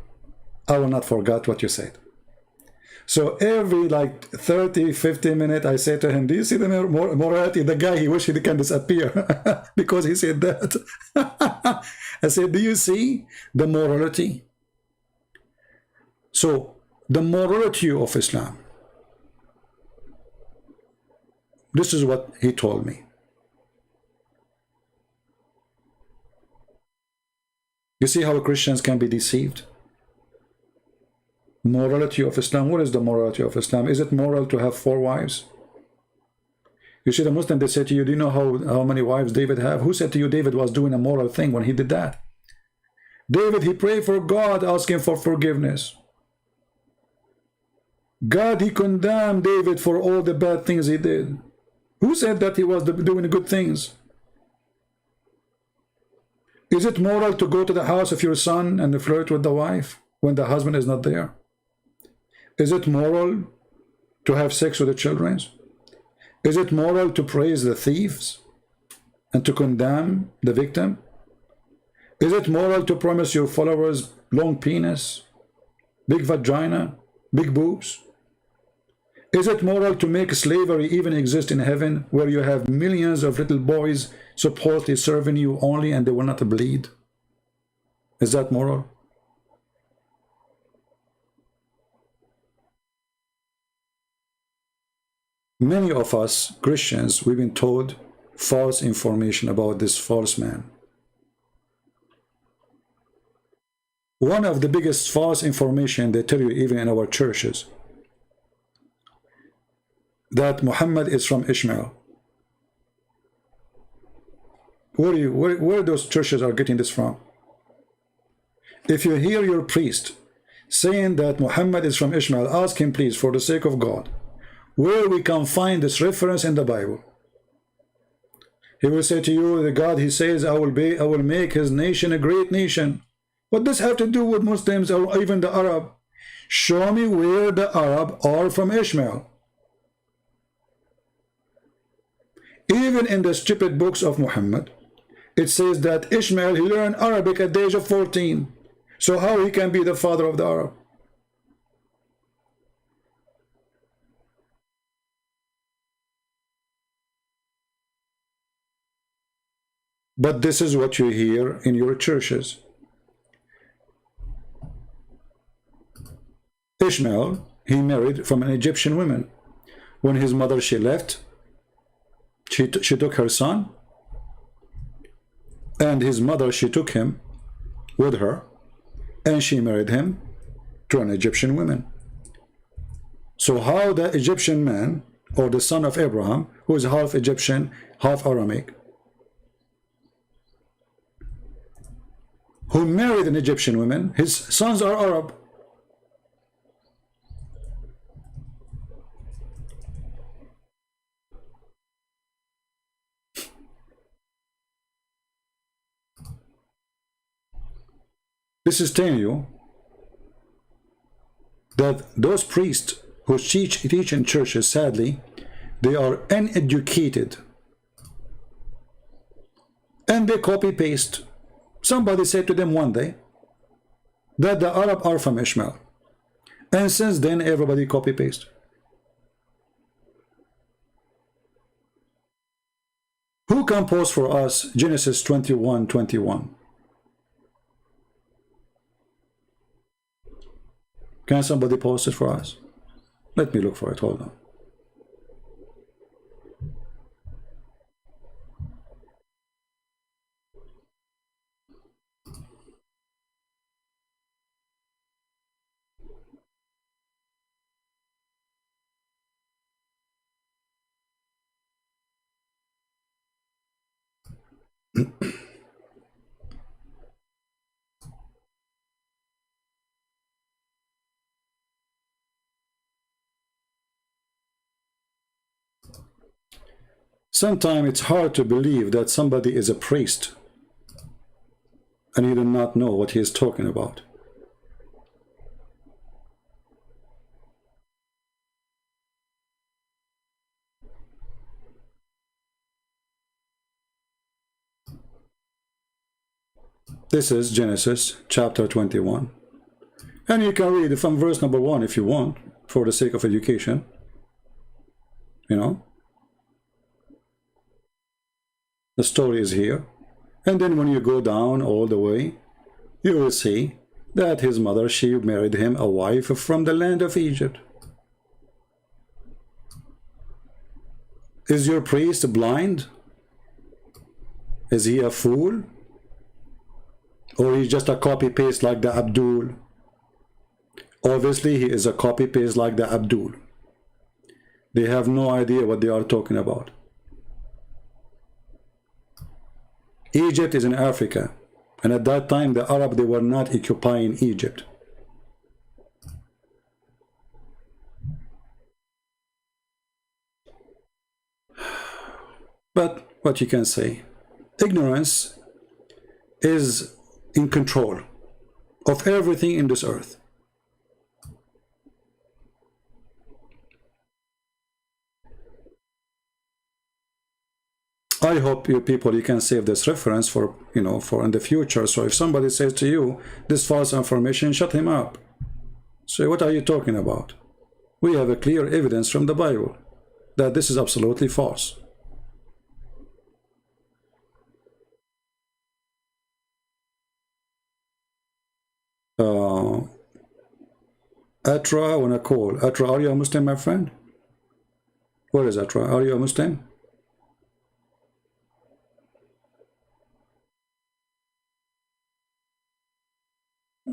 I will not forget what you said. So every like 30, 50 minutes, I say to him, do you see the morality? The guy, he wished he can disappear because he said that. I said, do you see the morality? So the morality of Islam, this is what he told me. You see how Christians can be deceived? Morality of Islam. What is the morality of Islam? Is it moral to have 4 wives? You see, the Muslim, they say to you, do you know how many wives David have? Who said to you David was doing a moral thing when he did that? David, he prayed for God, asking for forgiveness. God, he condemned David for all the bad things he did. Who said that he was doing good things? Is it moral to go to the house of your son and flirt with the wife when the husband is not there? Is it moral to have sex with the children? Is it moral to praise the thieves and to condemn the victim? Is it moral to promise your followers long penis, big vagina, big boobs? Is it moral to make slavery even exist in heaven, where you have millions of little boys supposedly serving you only and they will not bleed? Is that moral? Many of us Christians, we've been told false information about this false man. One of the biggest false information they tell you even in our churches, that Muhammad is from Ishmael. Where those churches are getting this from? If you hear your priest saying that Muhammad is from Ishmael, ask him please, for the sake of God, where we can find this reference in the Bible. He will say to you, the God, he says, I will make his nation a great nation. What does have to do with Muslims or even the Arab? Show me where the Arab are from Ishmael. Even in the stupid books of Muhammad, it says that Ishmael, he learned Arabic at the age of 14. So how he can be the father of the Arab? But this is what you hear in your churches. Ishmael, he married from an Egyptian woman. When his mother, she left, she took her son, and his mother, she took him with her, and she married him to an Egyptian woman. So how the Egyptian man, or the son of Abraham, who is half Egyptian, half Aramaic, who married an Egyptian woman, his sons are Arab. This is telling you that those priests who teach in churches, sadly, they are uneducated. And they copy-paste. Somebody said to them one day that the Arab are from Ishmael. And since then, everybody copy-paste. Who can post for us Genesis 21:21? Can somebody post it for us? Let me look for it. Hold on. Sometimes it's hard to believe that somebody is a priest and he does not know what he is talking about. This is Genesis chapter 21. And you can read it from verse number 1 if you want, for the sake of education. You know? The story is here. And then when you go down all the way, you will see that his mother, she married him a wife from the land of Egypt. Is your priest blind? Is he a fool? Or he's just a copy-paste like the Abdul? Obviously, he is a copy-paste like the Abdul. They have no idea what they are talking about. Egypt is in Africa, and at that time the Arab, they were not occupying Egypt. But what you can say, ignorance is in control of everything in this earth. I hope you people, you can save this reference for, you know, for in the future. So if somebody says to you this false information, shut him up. Say, what are you talking about? We have a clear evidence from the Bible that this is absolutely false. Atra, I want to call. Atra, are you a Muslim, my friend? Where is Atra? Are you a Muslim?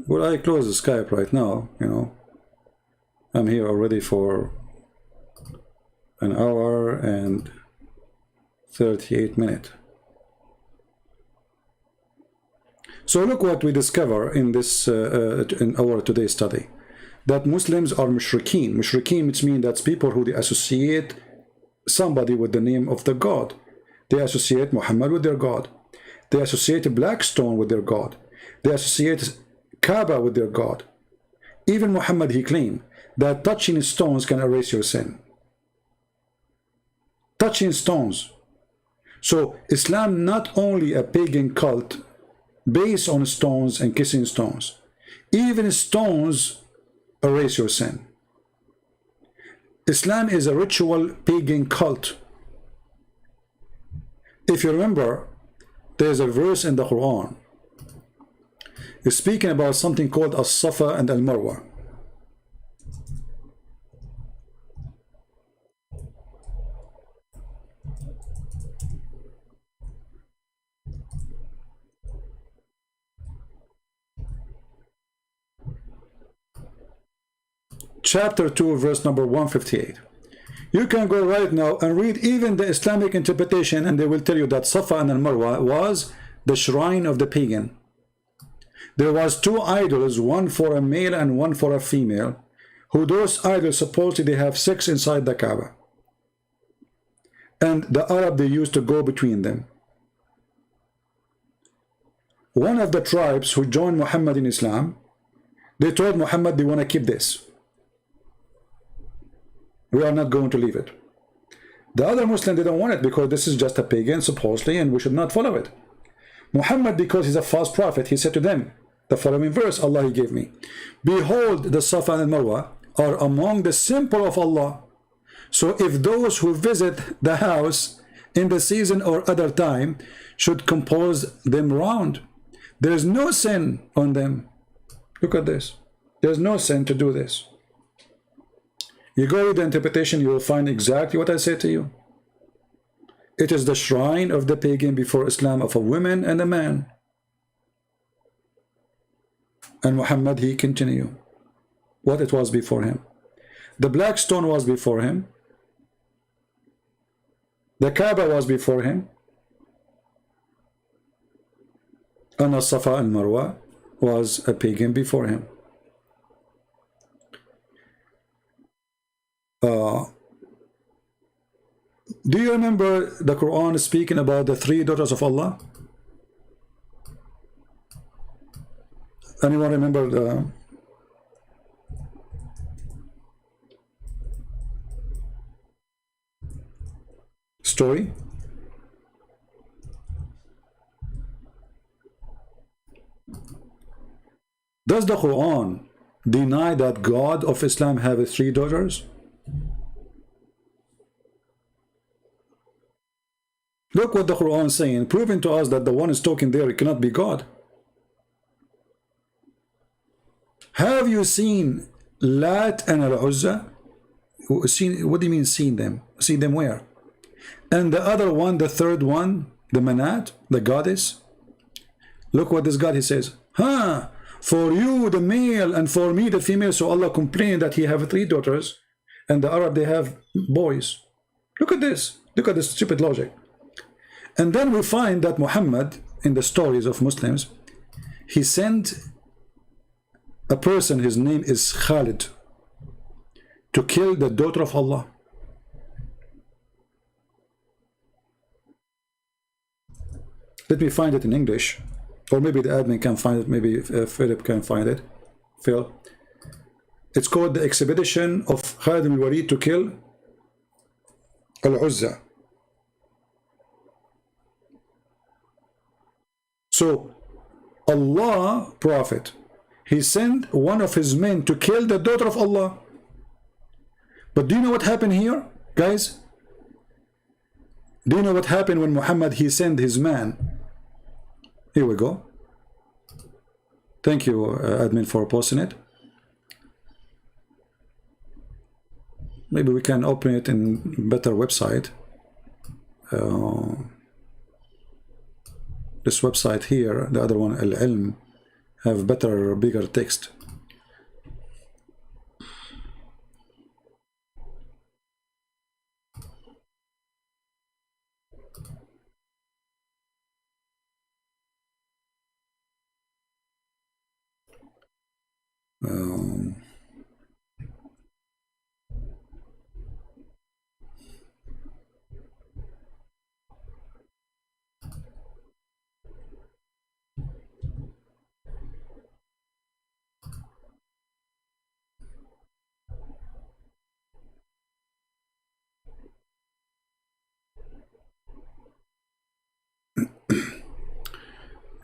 Well, I close the Skype right now, you know. I'm here already for an hour and 38 minutes. So look what we discover in this in our today's study, that Muslims are mushrikeen. Mushrikeen, which means that's people who they associate somebody with the name of the God. They associate Muhammad with their God. They associate a black stone with their God. They associate Kaaba with their God. Even Muhammad, he claimed that touching stones can erase your sin. Touching stones. So Islam not only a pagan cult based on stones and kissing stones. Even stones erase your sin. Islam is a ritual pagan cult. If you remember, there's a verse in the Quran. It's speaking about something called As-Safa and Al-Marwa. Chapter 2, verse number 158. You can go right now and read even the Islamic interpretation, and they will tell you that Safa and Al-Marwa was the shrine of the pagan. There was two idols, one for a male and one for a female, who those idols supposedly have sex inside the Kaaba. And the Arab, they used to go between them. One of the tribes who joined Muhammad in Islam, they told Muhammad they want to keep this. We are not going to leave it. The other Muslim, they don't want it because this is just a pagan, supposedly, and we should not follow it. Muhammad, because he's a false prophet, he said to them, the following verse Allah he gave me, behold, the Safa and Marwa are among the symbol of Allah. So if those who visit the house in the season or other time should compose them round, there is no sin on them. Look at this. There's no sin to do this. You go with the interpretation, you will find exactly what I said to you. It is the shrine of the pagan before Islam of a woman and a man. And Muhammad, he continued what it was before him. The black stone was before him. The Kaaba was before him. and Safa and Marwa was a pagan before him. Do you remember the Quran speaking about the 3 daughters of Allah? Anyone remember the story? Does the Quran deny that God of Islam have 3 daughters? Look what the Quran is saying, proving to us that the one is talking there, it cannot be God. Have you seen Lat and Al-Uzza? What do you mean seen them? Seen them where? And the other one, the third one, the Manat, the goddess. Look what this God, he says, huh? For you the male and for me the female. So Allah complained that he have 3 daughters and the Arab they have boys. Look at this. Look at this stupid logic. And then we find that Muhammad, in the stories of Muslims, he sent a person, his name is Khalid, to kill the daughter of Allah. Let me find it in English, or maybe the admin can find it, maybe Philip can find it. Phil. It's called the expedition of Khalid al-Walid to kill Al-Uzza. So, Allah, Prophet, he sent one of his men to kill the daughter of Allah. But do you know what happened here, guys? Do you know what happened when Muhammad, he sent his man? Here we go. Thank you, admin, for posting it. Maybe we can open it in better website. This website here, the other one, Al-Ilm, have better, bigger text.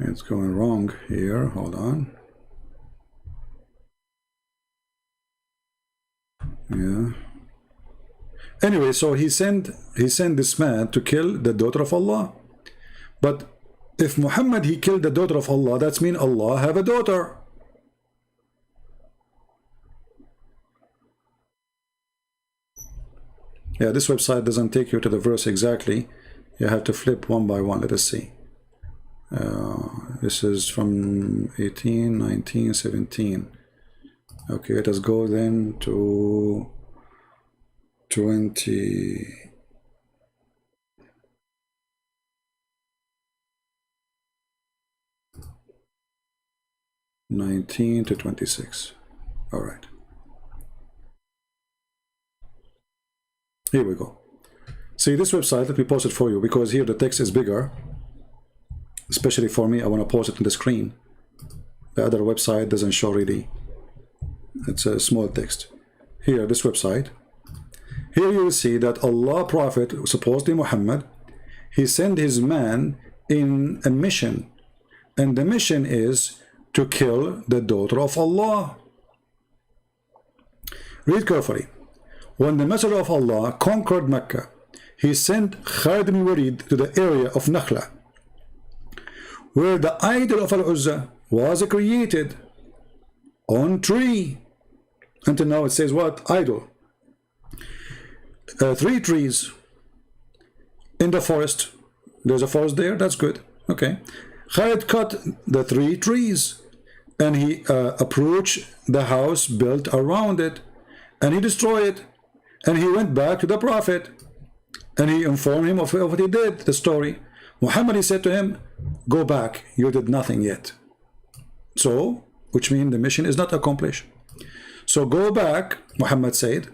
It's going wrong here. Hold on. Yeah. Anyway, so he sent this man to kill the daughter of Allah. But if Muhammad he killed the daughter of Allah, that's mean Allah have a daughter. Yeah, this website doesn't take you to the verse exactly. You have to flip one by one. Let us see. This is from 18, 19, 17. Okay, let us go then to 20. (19 to 26). All right. Here we go. See this website, let me post it for you because here the text is bigger. Especially for me, I want to post it on the screen. The other website doesn't show really. It's a small text. Here, this website. Here you will see that Allah Prophet, supposedly Muhammad, he sent his man in a mission. And the mission is to kill the daughter of Allah. Read carefully. When the Messenger of Allah conquered Mecca, he sent Khalid ibn Walid to the area of Nakhla, where the idol of Al-Uzza was created on tree. Until now it says what? Idol. 3 trees in the forest. There's a forest there, that's good. Okay. Khalid cut the 3 trees and he approached the house built around it and he destroyed it. And he went back to the Prophet and he informed him of what he did, the story. Muhammad, he said to him, go back, you did nothing yet. So, which means the mission is not accomplished. So go back, Muhammad said,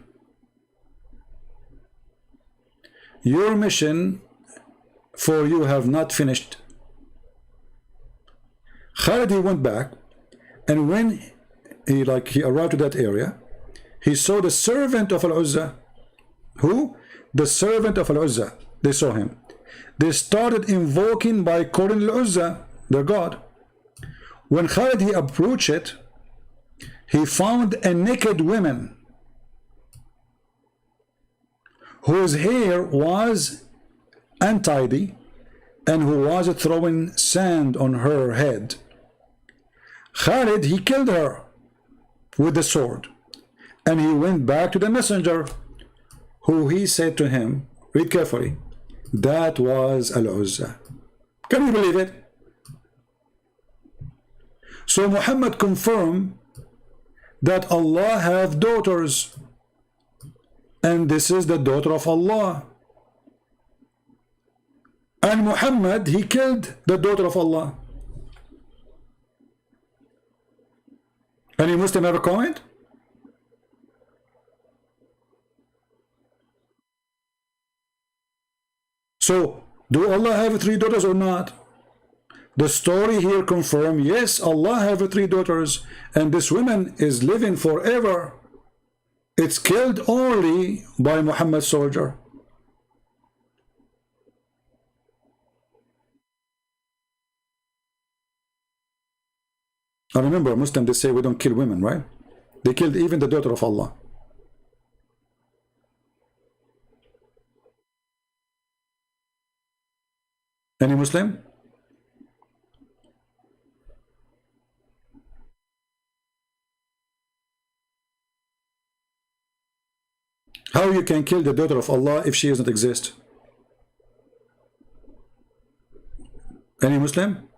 your mission for you have not finished. Khalid, he went back, and when he arrived to that area, he saw the servant of Al-Uzza. Who? The servant of Al-Uzza. They saw him. They started invoking by calling Al-Uzza, their god. When Khalid, he approached it, he found a naked woman whose hair was untidy and who was throwing sand on her head. Khalid, he killed her with the sword, and he went back to the messenger, who he said to him, read carefully, that was Al-Uzza. Can you believe it? So Muhammad confirmed that Allah have daughters, and this is the daughter of Allah. And Muhammad, he killed the daughter of Allah. Any Muslim ever comment? So, do Allah have 3 daughters or not? The story here confirms, yes, Allah have 3 daughters, and this woman is living forever. It's killed only by Muhammad's soldier. I remember Muslims, they say we don't kill women, right? They killed even the daughter of Allah. Any Muslim? How you can kill the daughter of Allah if she doesn't exist? Any Muslim?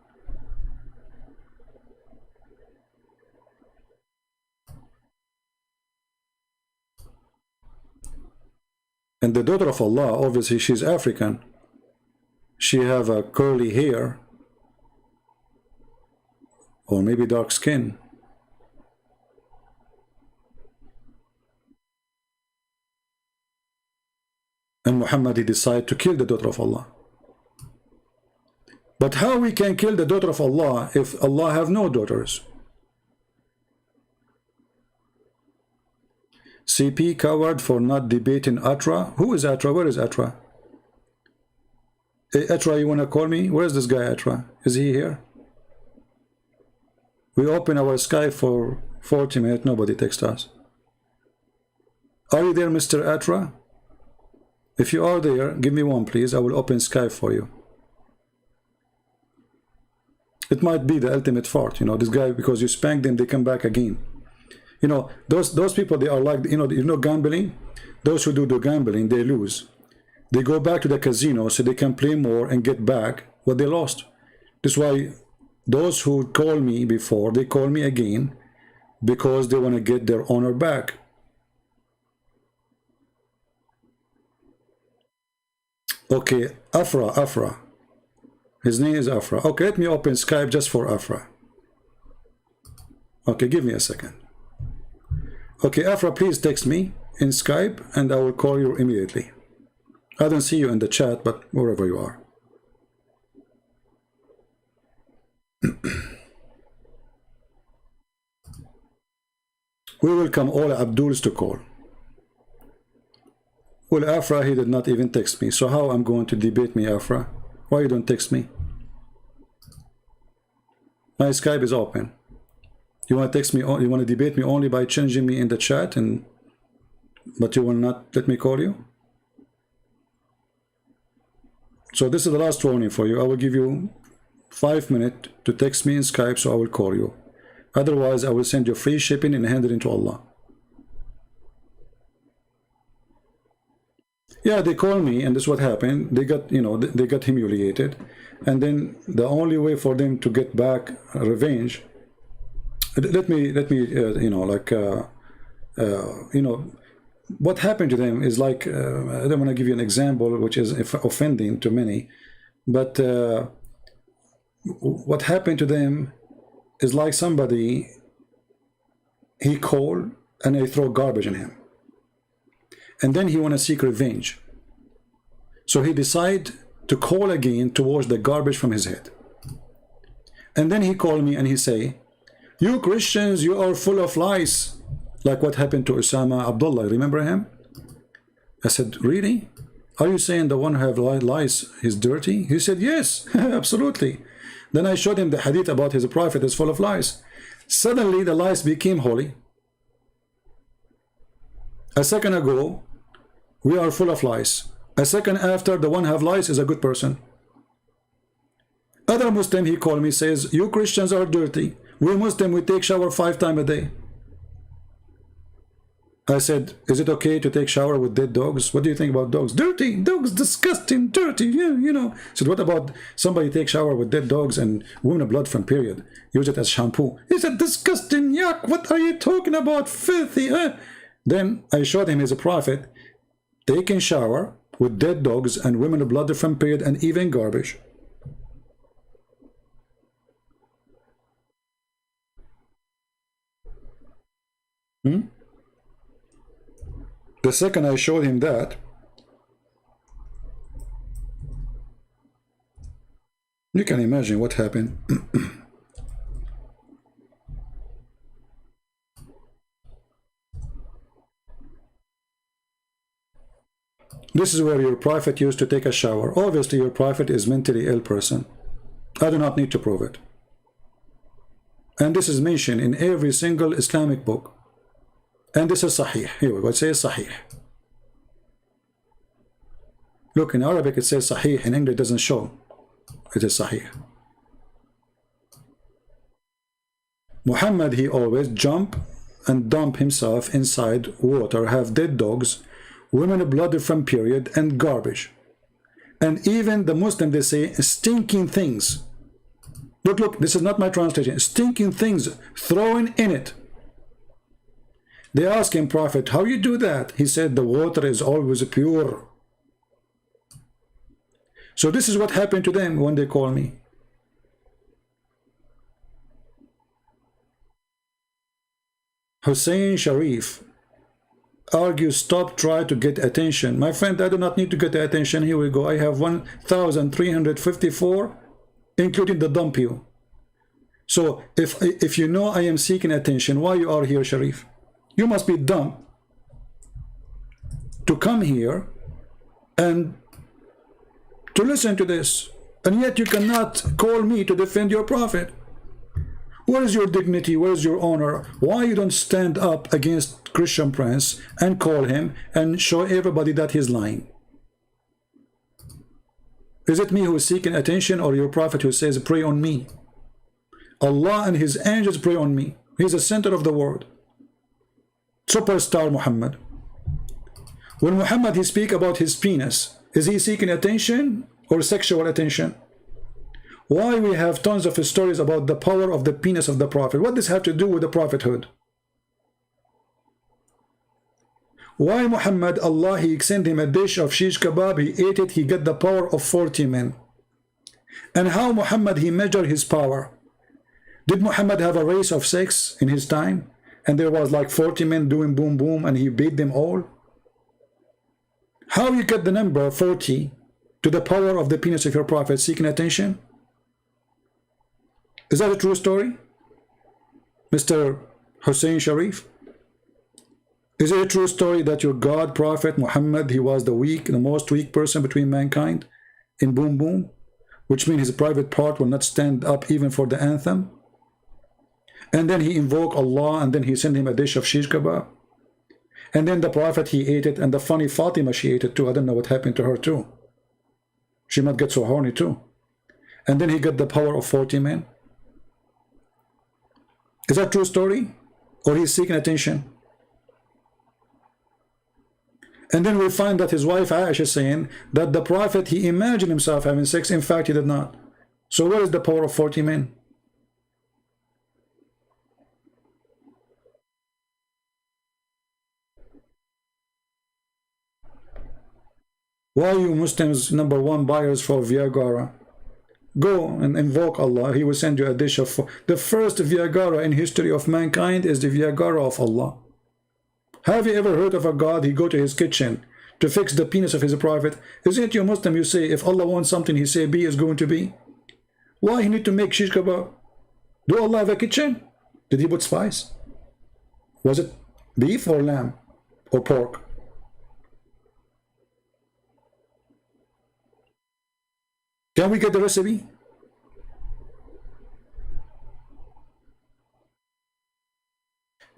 And the daughter of Allah, obviously she's African. She have a curly hair, or maybe dark skin. And Muhammad, he decided to kill the daughter of Allah. But how we can kill the daughter of Allah if Allah have no daughters? CP coward for not debating Atra. Who is Atra? Where is Atra? Hey, Atra, you want to call me? Where is this guy Atra? Is he here? We open our Skype for 40 minutes. Nobody texts us. Are you there, Mr. Atra? If you are there, give me one, please. I will open Skype for you. It might be the ultimate fart, you know, this guy, because you spank them, they come back again. You know, those people, they are like, you know gambling? Those who do the gambling, they lose. They go back to the casino so they can play more and get back what they lost. That's why those who call me before, they call me again because they want to get their honor back. Okay, Afra. His name is Afra. Okay, let me open Skype just for Afra. Okay, give me a second. Okay, Afra, please text me in Skype and I will call you immediately. I don't see you in the chat, but wherever you are. We welcome all Abduls to call. Well, Afra, he did not even text me. So how I'm going to debate me, Afra? Why you don't text me? My Skype is open. You want to text me? You want to debate me only by changing me in the chat, but you will not let me call you? So this is the last warning for you. I will give you 5 minutes to text me in Skype, so I will call you. Otherwise, I will send you free shipping and hand it into Allah. Yeah, they call me, and this is what happened. They got, you know, they got humiliated, and then the only way for them to get back revenge. Let me, you know, like, you know, what happened to them is like, I don't want to give you an example which is offending to many, but what happened to them is like somebody, he called and they throw garbage in him. And then he want to seek revenge. So he decide to call again to wash the garbage from his head. And then he called me and he say, you Christians, you are full of lies. Like what happened to Osama Abdullah, remember him? I said, really? Are you saying the one who have lies is dirty? He said, yes, absolutely. Then I showed him the hadith about his prophet is full of lies. Suddenly the lies became holy. A second ago, we are full of lies. A second after, the one who have lies is a good person. Other Muslim, he called me, says, you Christians are dirty. We Muslim, we take shower 5 times a day. I said, is it okay to take shower with dead dogs? What do you think about dogs? Dirty, dogs, disgusting, dirty, yeah, you know. I said, what about somebody take shower with dead dogs and women blood from period? Use it as shampoo. He said, disgusting, yuck, what are you talking about, filthy, huh? Then I showed him as a prophet taking shower with dead dogs and women blood from period and even garbage. The second I showed him that, you can imagine what happened. This is where your prophet used to take a shower. Obviously your prophet is mentally ill person. I do not need to prove it. And this is mentioned in every single Islamic book. And this is Sahih. Here we go. It says Sahih. Look, in Arabic it says Sahih. In English it doesn't show. It is Sahih. Muhammad, he always jump and dump himself inside water, have dead dogs, women blood from period, and garbage. And even the Muslim, they say stinking things. Look, look, this is not my translation. Stinking things thrown in it. They asked him, Prophet, how you do that? He said, the water is always pure. So this is what happened to them when they call me. Hussein Sharif argues, stop, try to get attention. My friend, I do not need to get attention. Here we go. I have 1,354, including the dump you. So if you know I am seeking attention, why you are here, Sharif? You must be dumb to come here and to listen to this. And yet you cannot call me to defend your prophet. Where is your dignity? Where is your honor? Why you don't stand up against Christian Prince and call him and show everybody that he's lying? Is it me who is seeking attention, or your prophet who says, pray on me? Allah and his angels pray on me. He's the center of the world. Superstar Muhammad. When Muhammad he speak about his penis, is he seeking attention or sexual attention? Why we have tons of stories about the power of the penis of the prophet? What does this have to do with the prophethood? Why Muhammad, Allah, he sent him a dish of shish kebab, he ate it, he got the power of 40 men. And how Muhammad, he measured his power? Did Muhammad have a race of sex in his time? And there was like 40 men doing boom boom and he beat them all? How you get the number 40 to the power of the penis of your prophet seeking attention? Is that a true story, Mr. Hussein Sharif? Is it a true story that your God, Prophet Muhammad, he was the most weak person between mankind in boom boom, which means his private part will not stand up even for the anthem? And then he invoked Allah, and then he sent him a dish of shish kebab. And then the Prophet, he ate it, and the funny Fatima, she ate it too. I don't know what happened to her too. She might get so horny too. And then he got the power of 40 men. Is that a true story? Or he's seeking attention? And then we find that his wife Aisha is saying that the Prophet, he imagined himself having sex. In fact, he did not. So where is the power of 40 men? Why are you Muslims #1 buyers for Viagra? Go and invoke Allah. He will send you a dish of food. The first Viagra in history of mankind is the Viagra of Allah. Have you ever heard of a God? He go to his kitchen to fix the penis of his prophet. Isn't it you Muslim? You say if Allah wants something, he say be is going to be. Why he need to make shish kebab? Do Allah have a kitchen? Did he put spice? Was it beef or lamb or pork? Can we get the recipe?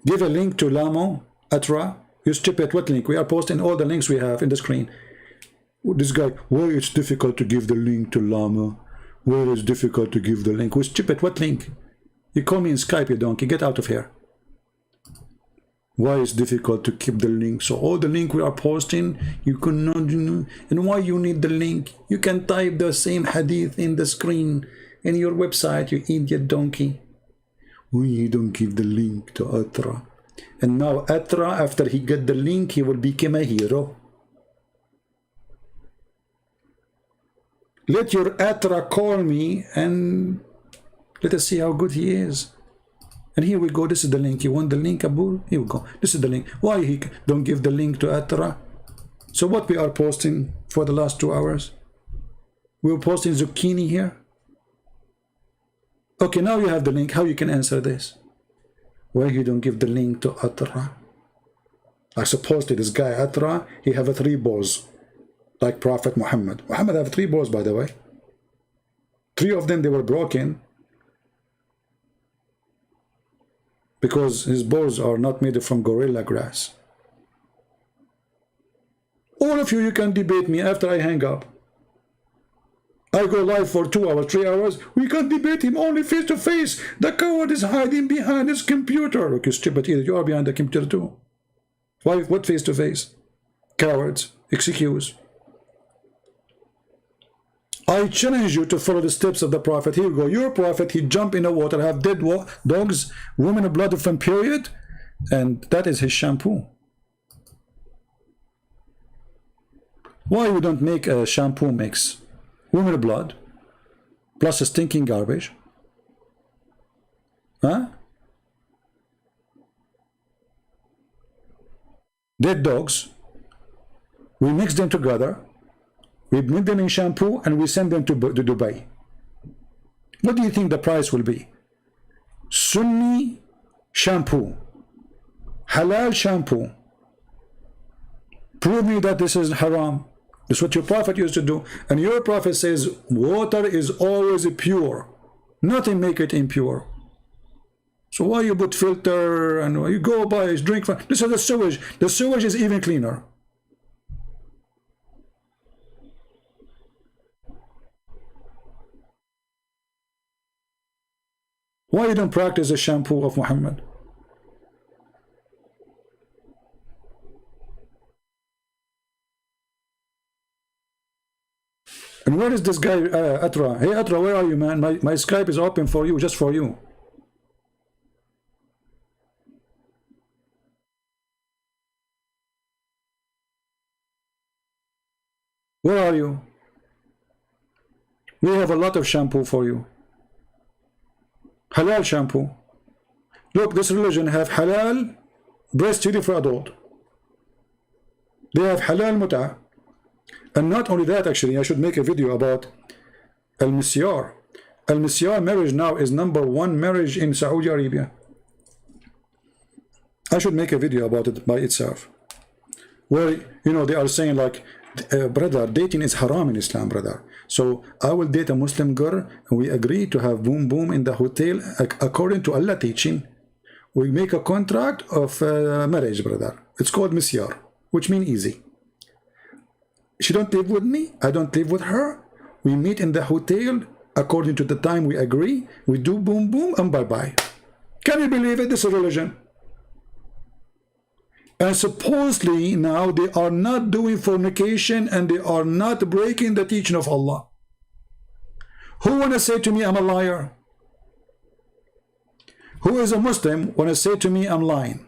Give a link to Lamo, Atra. You stupid, what link? We are posting all the links we have in the screen. This guy, why it's difficult to give the link to Lama? Why it's difficult to give the link? We stupid, what link? You call me in Skype, you donkey. Get out of here. Why it's difficult to keep the link? So all the link we are posting, you cannot, and why you need the link? You can type the same hadith in the screen in your website, you idiot donkey. Why you don't give the link to Atra? And now Atra, after he get the link, he will become a hero. Let your Atra call me and let us see how good he is. And here we go. This is the link. You want the link, Abu? Here we go. This is the link. Why he don't give the link to Atra? So what we are posting for the last 2 hours? We were posting zucchini here. Okay, now you have the link. How you can answer this? Why you don't give the link to Atra? I suppose that this guy Atra, he have 3 balls, like Prophet Muhammad. Muhammad have 3 balls, by the way. 3 of them, they were broken because his balls are not made from gorilla grass. All of you, you can debate me after I hang up. I go live for 2 hours, 3 hours. We can debate him only face to face. The coward is hiding behind his computer. Look, you stupid idiot. You are behind the computer too. Why? What face to face? Cowards. Excuse. I challenge you to follow the steps of the Prophet. Here you go. Your Prophet, he jump in the water, have dead dogs, women of blood from period, and that is his shampoo. Why you don't make a shampoo mix? Women of blood, plus a stinking garbage. Huh? Dead dogs. We mix them together. We make them in shampoo and we send them to Dubai. What do you think the price will be? Sunni shampoo. Halal shampoo. Prove me that this is haram. This is what your Prophet used to do. And your Prophet says water is always pure. Nothing make it impure. So why you put filter and you go buy drink from this is the sewage. The sewage is even cleaner. Why you don't practice the shampoo of Muhammad? And where is this guy, Atra? Hey, Atra, where are you, man? My Skype is open for you, just for you. Where are you? We have a lot of shampoo for you. Halal shampoo. Look, this religion have halal breastfeeding for adult. They have halal muta. And not only that, actually, I should make a video about al-misyar. Al-misyar marriage now is #1 marriage in Saudi Arabia. I should make a video about it by itself. Where, you know, they are saying like, brother, dating is haram in Islam, brother. So I will date a Muslim girl and we agree to have boom boom in the hotel according to Allah teaching. We make a contract of marriage, brother. It's called misyar, which means easy. She don't live with me, I don't live with her. We meet in the hotel according to the time we agree. We do boom boom and bye bye. Can you believe it? This is religion. And supposedly now they are not doing fornication and they are not breaking the teaching of Allah. Who wanna say to me I'm a liar? Who is a Muslim wanna say to me I'm lying?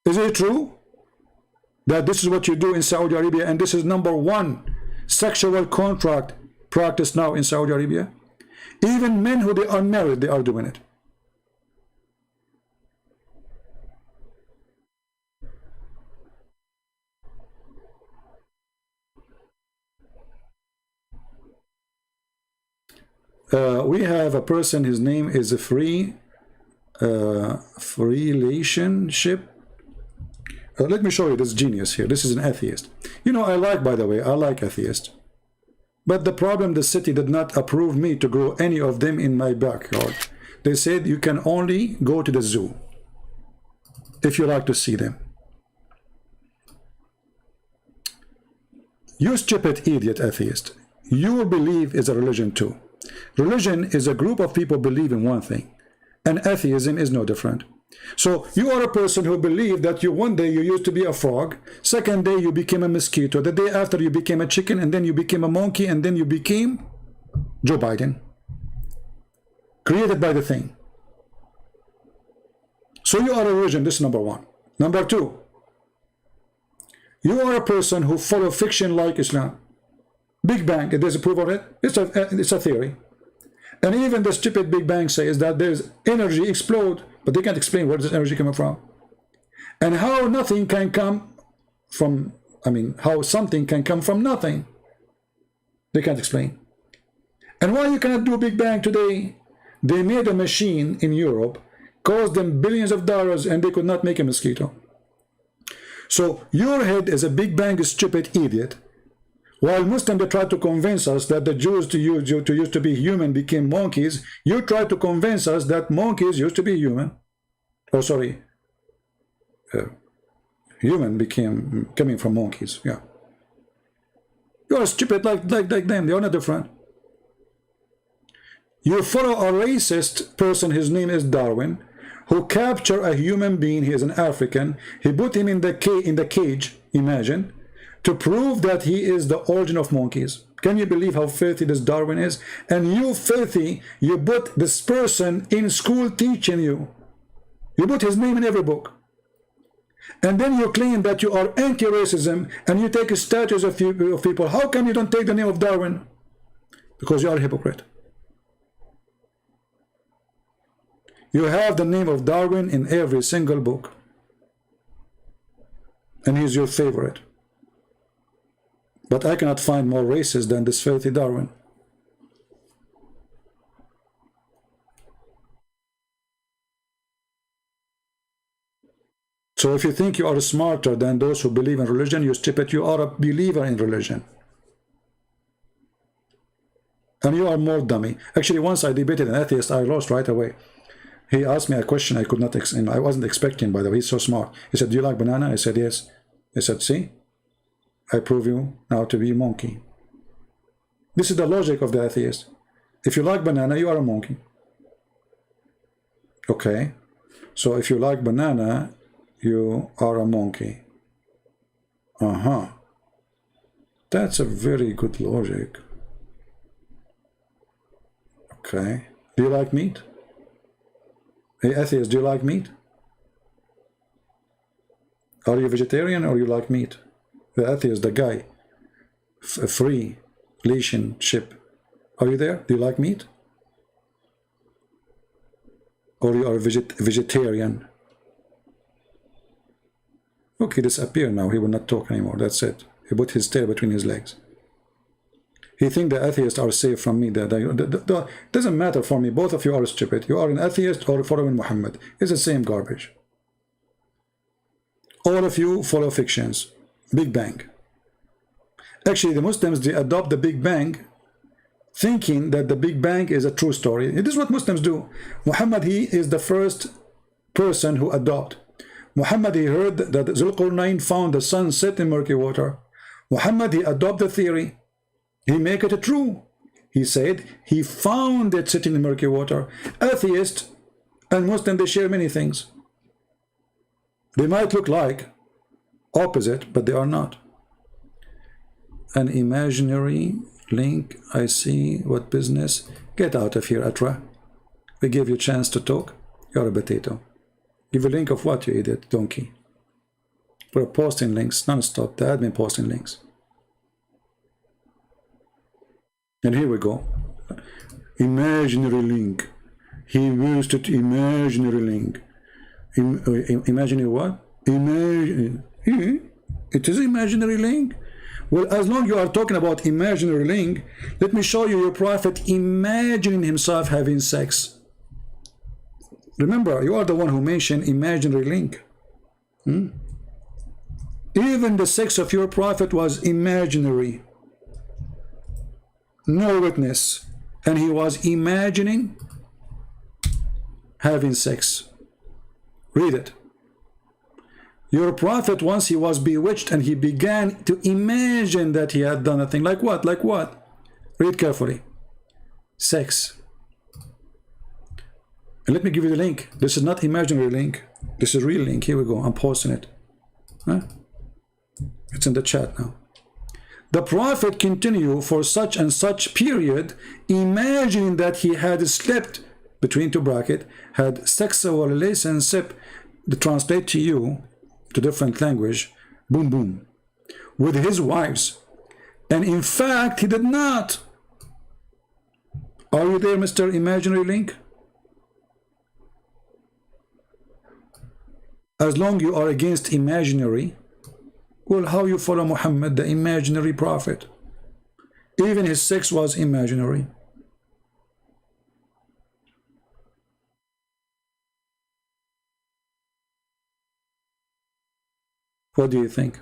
Is it true that this is what you do in Saudi Arabia, and this is #1 sexual contract practice now in Saudi Arabia. Even men who they are married, they are doing it. We have a person, his name is a free relationship. Let me show you this genius here. This is an atheist. You know, I like, by the way, I like atheists. But the problem, the city did not approve me to grow any of them in my backyard. They said you can only go to the zoo if you like to see them. You stupid idiot atheist. Your belief is a religion too. Religion is a group of people believe in one thing, and atheism is no different. So you are a person who believe that you one day you used to be a frog, second day you became a mosquito, the day after you became a chicken, and then you became a monkey, and then you became Joe Biden, created by the thing. So you are a religion. This is #1. #2, you are a person who follow fiction like Islam. Big Bang, there's a proof of it. It's a theory. And even the stupid Big Bang says that there's energy explode, but they can't explain where this energy coming from. And how nothing can come from, how something can come from nothing. They can't explain. And why you cannot do Big Bang today? They made a machine in Europe, cost them billions of dollars, and they could not make a mosquito. So your head is a Big Bang stupid idiot. While Muslims they try to convince us that the Jews used to be human became monkeys, you try to convince us that monkeys used to be human. Oh, sorry. Human became coming from monkeys. Yeah. You are stupid like them. They are not different. You follow a racist person. His name is Darwin, who captured a human being. He is an African. He put him in the cage. Imagine. To prove that he is the origin of monkeys. Can you believe how filthy this Darwin is? And you filthy, you put this person in school teaching you. You put his name in every book. And then you claim that you are anti-racism and you take statues of people. How come you don't take the name of Darwin? Because you are a hypocrite. You have the name of Darwin in every single book. And he's your favorite. But I cannot find more racist than this filthy Darwin. So if you think you are smarter than those who believe in religion, you stupid, you are a believer in religion. And you are more dummy. Actually, once I debated an atheist, I lost right away. He asked me a question I could not, I wasn't expecting, by the way. He's so smart. He said, do you like banana? I said, yes. He said, see? I prove you now to be a monkey. This is the logic of the atheist. If you like banana, you are a monkey. Okay. So if you like banana, you are a monkey. That's a very good logic. Okay. Do you like meat? Hey, atheist, do you like meat? Are you vegetarian or you like meat? The atheist, the guy, free relationship. Are you there? Do you like meat? Or you are vegetarian? Okay, disappear now. He will not talk anymore. That's it. He put his tail between his legs. He thinks the atheists are safe from me. Doesn't matter for me. Both of you are stupid. You are an atheist or following Muhammad. It's the same garbage. All of you follow fictions. Big Bang. Actually, the Muslims, they adopt the Big Bang thinking that the Big Bang is a true story. It is what Muslims do. Muhammad, he is the first person who adopt. Muhammad, he heard that Zulqarnain found the sun set in murky water. Muhammad, he adopted the theory. He make it true. He said he found it sitting in murky water. Atheist and Muslim, they share many things. They might look like opposite, but they are not. An imaginary link. I see. What business? Get out of here, Atra. We gave you a chance to talk. You're a potato. Give a link of what, you idiot donkey? We're posting links non-stop. The admin posting links. And here we go. Imaginary link. He used it. Imaginary link. Imaginary what? It is imaginary link. Well, as long as you are talking about imaginary link, let me show you your prophet imagining himself having sex. Remember, you are the one who mentioned imaginary link. Even the sex of your prophet was imaginary. No witness. And he was imagining having sex. Read it. Your prophet, once he was bewitched and he began to imagine that he had done a thing. Like what? Like what? Read carefully. Sex. And let me give you the link. This is not imaginary link. This is real link. Here we go. I'm posting it. Huh? It's in the chat now. The prophet continued for such and such period, imagining that he had slept, between two brackets, had sexual relationship, to translate to you, to different language, boom boom, with his wives. And in fact, he did not. Are you there, Mr. Imaginary Link? As long you are against imaginary, well, how you follow Muhammad, the imaginary prophet? Even his sex was imaginary. What do you think?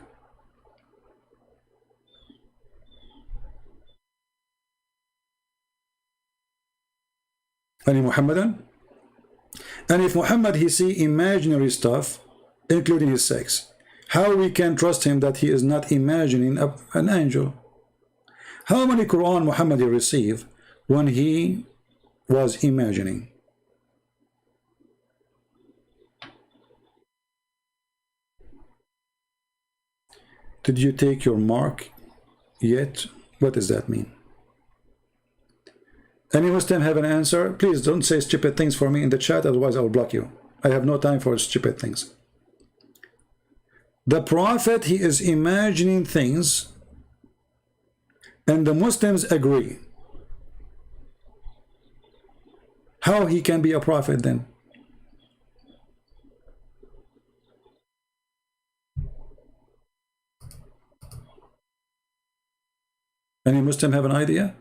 Any Muhammadan? And if Muhammad he see imaginary stuff, including his sex, how we can trust him that he is not imagining an angel? How many Quran Muhammad he received when he was imagining? Did you take your mark yet? What does that mean? Any Muslim have an answer? Please don't say stupid things for me in the chat, otherwise I will block you. I have no time for stupid things. The prophet, he is imagining things, and the Muslims agree. How he can be a prophet then? Any Muslim have an idea?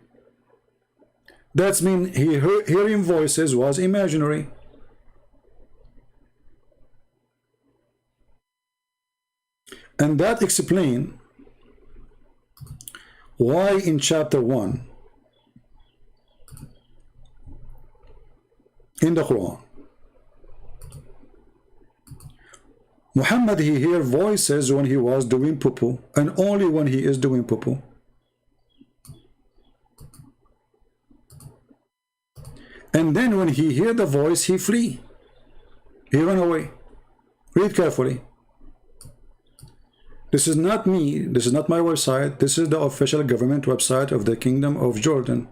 That's mean hearing voices was imaginary. And that explain why in chapter 1 in the Quran, Muhammad he hear voices when he was doing poo-poo, and only when he is doing poo-poo. And then when he hear the voice, he flee. He run away. Read carefully. This is not me. This is not my website. This is the official government website of the Kingdom of Jordan.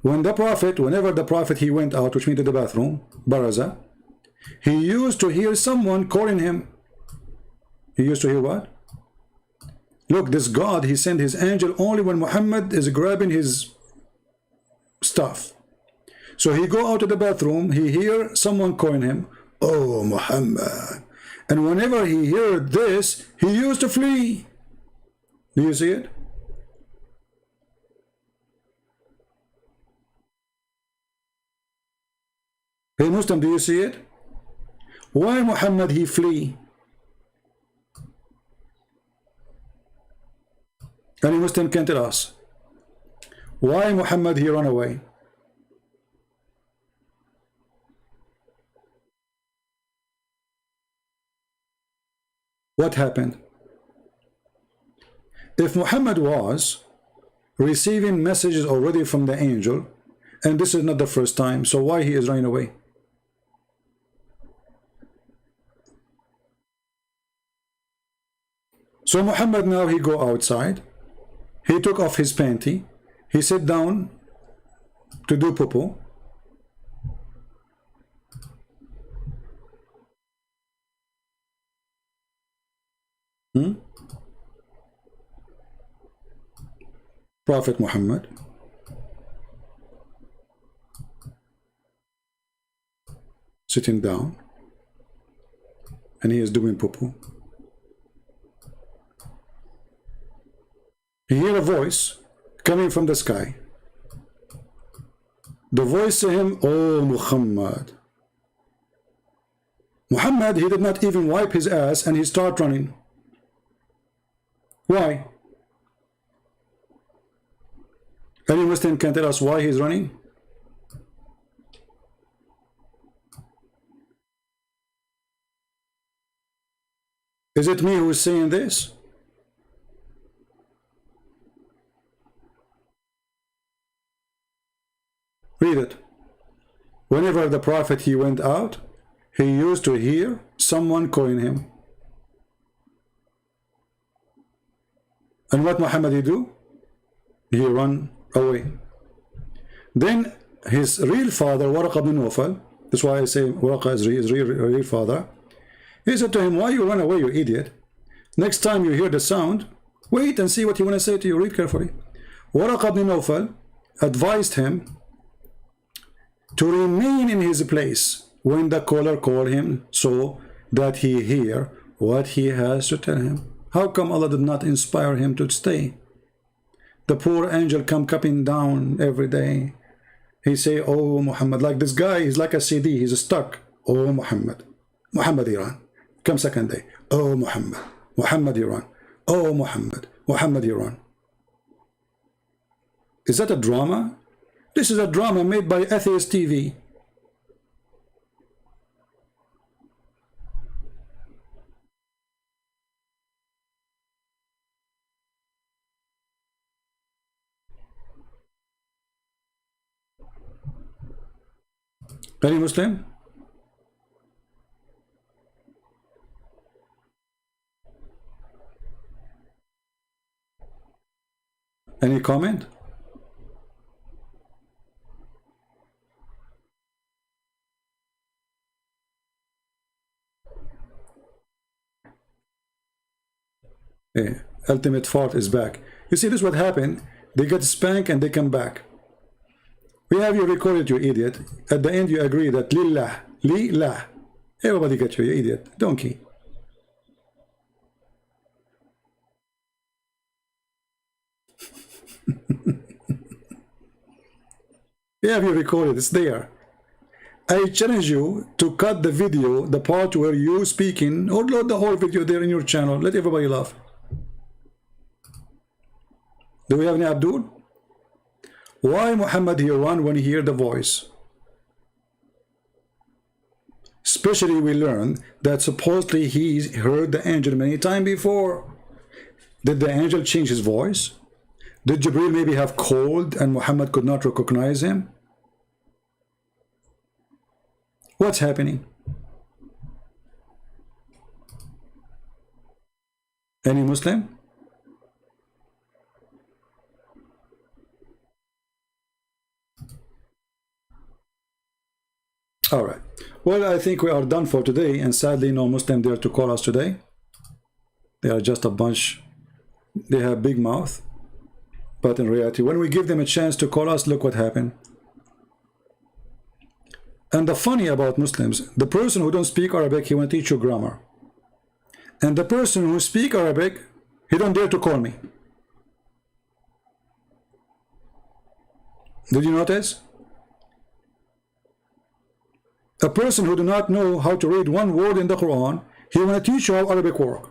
Whenever the prophet he went out, which means to the bathroom, Baraza, he used to hear someone calling him. He used to hear what? Look, this God, he sent his angel only when Muhammad is grabbing his stuff. So he go out to the bathroom, he hear someone calling him, oh Muhammad. And whenever he heard this, he used to flee. Do you see it? Hey Muslim, do you see it? Why Muhammad he flee? Any Muslim can tell us. Why Muhammad he run away? What happened? If Muhammad was receiving messages already from the angel, and this is not the first time, so why he is running away? So Muhammad now he go outside, he took off his panty, he sat down to do poo-poo. Prophet Muhammad sitting down and he is doing poo-poo. He hear a voice coming from the sky. The voice to him, "Oh Muhammad." Muhammad, he did not even wipe his ass and he start running. Why? Any Muslim can tell us why he's running? Is it me who is saying this? Read it. Whenever the Prophet he went out, he used to hear someone calling him. And what Muhammad he do? He run away. Then his real father, Waraq ibn Nawfal, that's why I say Waraq is his real father, he said to him, "Why you run away, you idiot? Next time you hear the sound, wait and see what he want to say to you. Read carefully." Waraq ibn Nawfal advised him to remain in his place when the caller called him, so that he hear what he has to tell him. How come Allah did not inspire him to stay? The poor angel come coming down every day. He say, "Oh Muhammad," like this guy is like a CD, he's stuck. "Oh Muhammad, Muhammad Iran." Come second day, "Oh Muhammad, Muhammad Iran. Oh Muhammad, Muhammad Iran." Is that a drama? This is a drama made by Atheist TV. Any Muslim? Any comment? Yeah. Ultimate fault is back. You see, this is what happened. They get spanked and they come back. We have you recorded, you idiot. At the end you agree that lillah, lillah. Everybody get you, you idiot. Donkey. We have you recorded, it's there. I challenge you to cut the video, the part where you speaking, or load the whole video there in your channel. Let everybody laugh. Do we have any Abdul? Why Muhammad he run when he hear the voice? Especially we learn that supposedly he heard the angel many times before. Did the angel change his voice? Did Jibril maybe have cold and Muhammad could not recognize him? What's happening? Any Muslim? All right. Well, I think we are done for today, and sadly no Muslim there to call us today. They are just a bunch. They have big mouth, but in reality, when we give them a chance to call us, look what happened. And the funny about Muslims, the person who don't speak Arabic, he want to teach you grammar. And the person who speak Arabic, he don't dare to call me. Did you notice? A person who do not know how to read one word in the Quran, he want to teach you how Arabic work.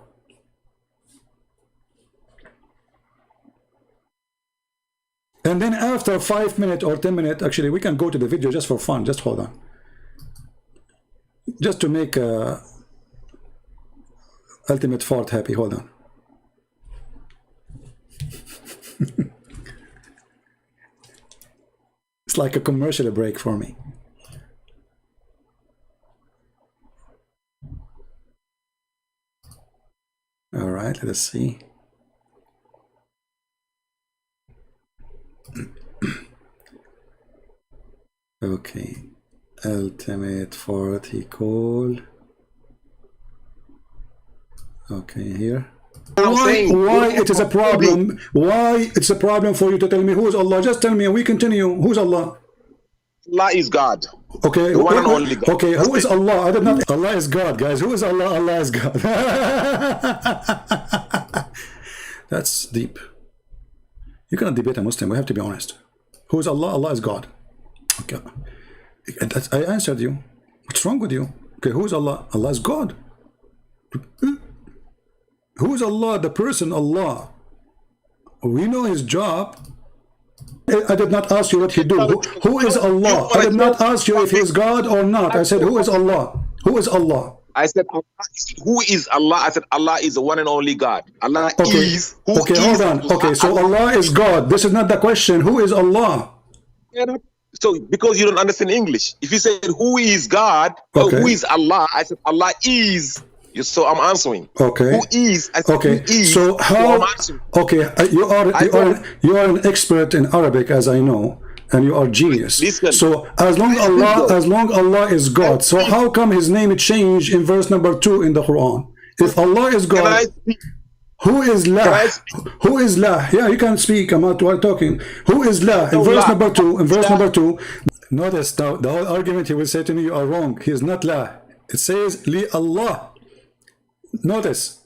And then after 5 minutes or 10 minutes, actually we can go to the video just for fun, just hold on. Just to make ultimate fault happy, hold on. It's like a commercial break for me. All right, let us see. Okay, ultimate fault he called. Okay, here. Why it is a problem? Why it's a problem for you to tell me who is Allah? Just tell me and we continue. Who's Allah? Allah is God. Okay, the one and only God. Okay, who is Allah? I did not. Allah is God, guys. Who is Allah? Allah is God. That's deep. You cannot debate a Muslim. We have to be honest. Who is Allah? Allah is God. Okay, I answered you. What's wrong with you? Okay, who is Allah? Allah is God. Who is Allah? The person Allah. We know his job. I did not ask you what he do. Who is Allah? I did not ask you if he is God or not. I said, who is Allah? Who is Allah? I said, who is Allah? I said, Allah is the one and only God. Allah is. Okay, hold on. Okay, so Allah is God. This is not the question. Who is Allah? So, because you don't understand English, if you said, who is God? Or who is Allah? I said, Allah is. So I'm answering. Okay. Who is? I said, okay. Who is? So how? So okay, you are an expert in Arabic, as I know, and you are genius. Listen, so as long Allah is God, so how come His name changed in verse number 2 in the Quran? If Allah is God, who is La? Who is La? Yeah, you can speak. I'm not talking. Who is La? In verse number 2. In verse number 2. Notice now the whole argument he will say to me, you are wrong. He is not La. It says Li Allah. Notice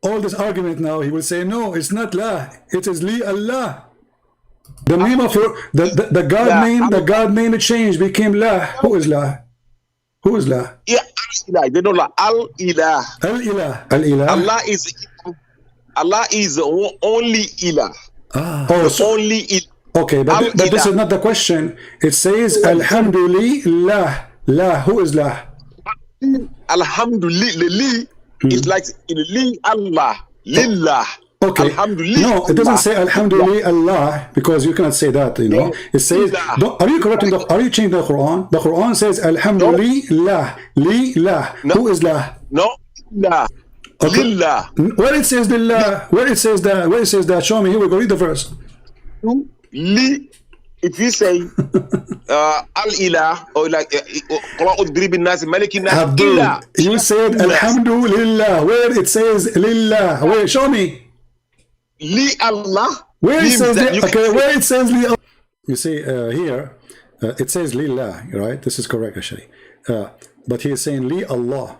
all this argument now. He will say, no, it's not La. It is Li Allah. The name of the God name, the God name changed, became La. Who is La? Who is La? Yeah, Al-Ilah. They don't like Al-Ilah. Al-Ilah. Al-Ilah. Allah is the only Ilah. Only Ilah. Okay, but this is not the question. It says Alhamdulillah. La. Who is La? Alhamdulillah. It's like Li Allah. Lillah. Okay. No, it doesn't say Alhamdulillah Allah, because you cannot say that, you know. It says, are you correcting are you changing the Quran? The Quran says Alhamdulillah. Lillah. Who is La? No. La. Okay. Lillah. Where it says Lillah, where it says that, show me. Here we go, read the verse. Li. If you say Al-Ilah, or like Abdul, you said Alhamdulillah. Where it says Lillah? Where? Show me. Li Allah. Where it says where it says Li Allah. You see here, it says Lillah, right? This is correct actually. But he is saying Li Allah.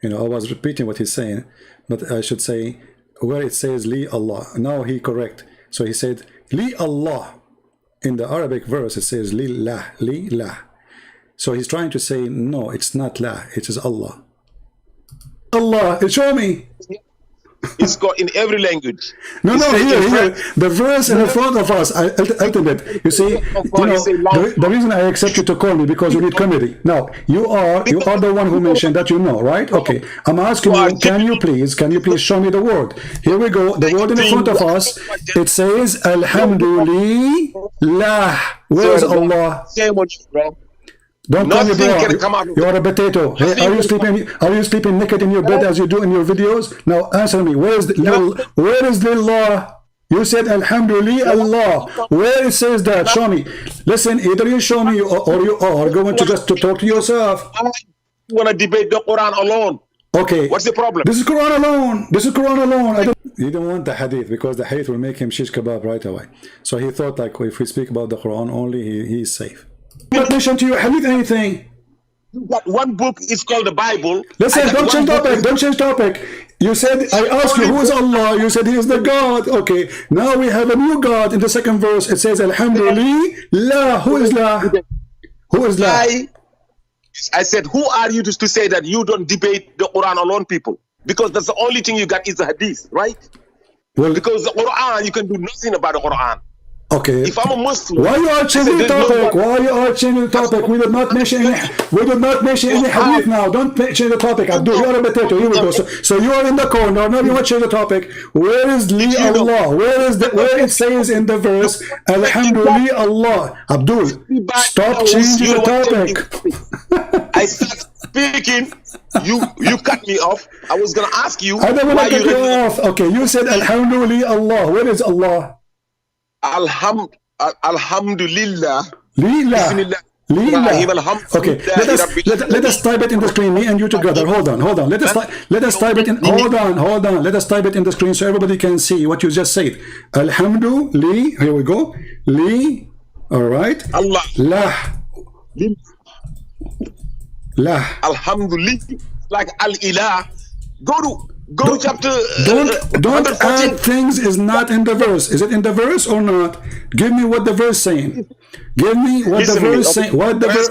You know, I was repeating what he's saying, but I should say where it says Li Allah. Now he correct. So he said Li Allah. In the Arabic verse, it says Lillah, Lillah. So he's trying to say, no, it's not La, it is Allah. Allah, show me. It's got in every language. No, here. The verse in front of us, ultimate. You see, the reason I accept you to call me because you need comedy. Now, you are the one who mentioned that, you know, right? Okay. I'm asking you, can you please show me the word? Here we go. The word in front of us, it says Alhamdulillah. Where is Allah? Don't call me bro. You are a potato. Hey, are you sleeping naked in your bed as you do in your videos? Now answer me. Where is Lillah? You said Alhamdulillah Allah. Where it says that? Show me. Listen, either you show me or you are going to just to talk to yourself. You want to debate the Quran alone? Okay. What's the problem? This is Quran alone. This is Quran alone. You don't want the hadith because the hadith will make him shish kebab right away. So he thought like if we speak about the Quran only, he is safe. Not mention to your hadith anything. That one book is called the Bible. Listen, don't change topic. Don't change topic. You said, I asked you who is Allah. You said he is the God. Okay. Now we have a new God in the second verse. It says Alhamdulillah. Who is La? Who is La? I said, who are you to say that you don't debate the Quran alone, people? Because that's the only thing you got is the hadith, right? Well, because the Quran, you can do nothing about the Quran. Okay. If I'm a Muslim, why you are changing the topic? Why you are changing the topic? We did not mention any. We did not mention any hadith now. Don't change the topic. Abdul, you are a potato. Here we go. So you are in the corner. Now you want to change the topic. Where is Li Allah? Where it says in the verse Alhamdulillah Allah? Abdul, stop changing the topic. I started speaking. You cut me off. I was gonna ask you. I don't want to cut you off. Okay, you said Alhamdulillah Allah. Where is Allah? Alhamdulillah. Lillah. Okay, let us type it in the screen, me and you together. Hold on. Let us type it in. Hold on. Let us type it in the screen so everybody can see what you just said. Alhamdulillah. Here we go. Li. All right. Allah. Lah. Lah. Alhamdulillah. Like al-ilah. Go to chapter. Don't add things is not in the verse. Is it in the verse or not? Give me what the verse saying. Give me what the verse saying. What the verse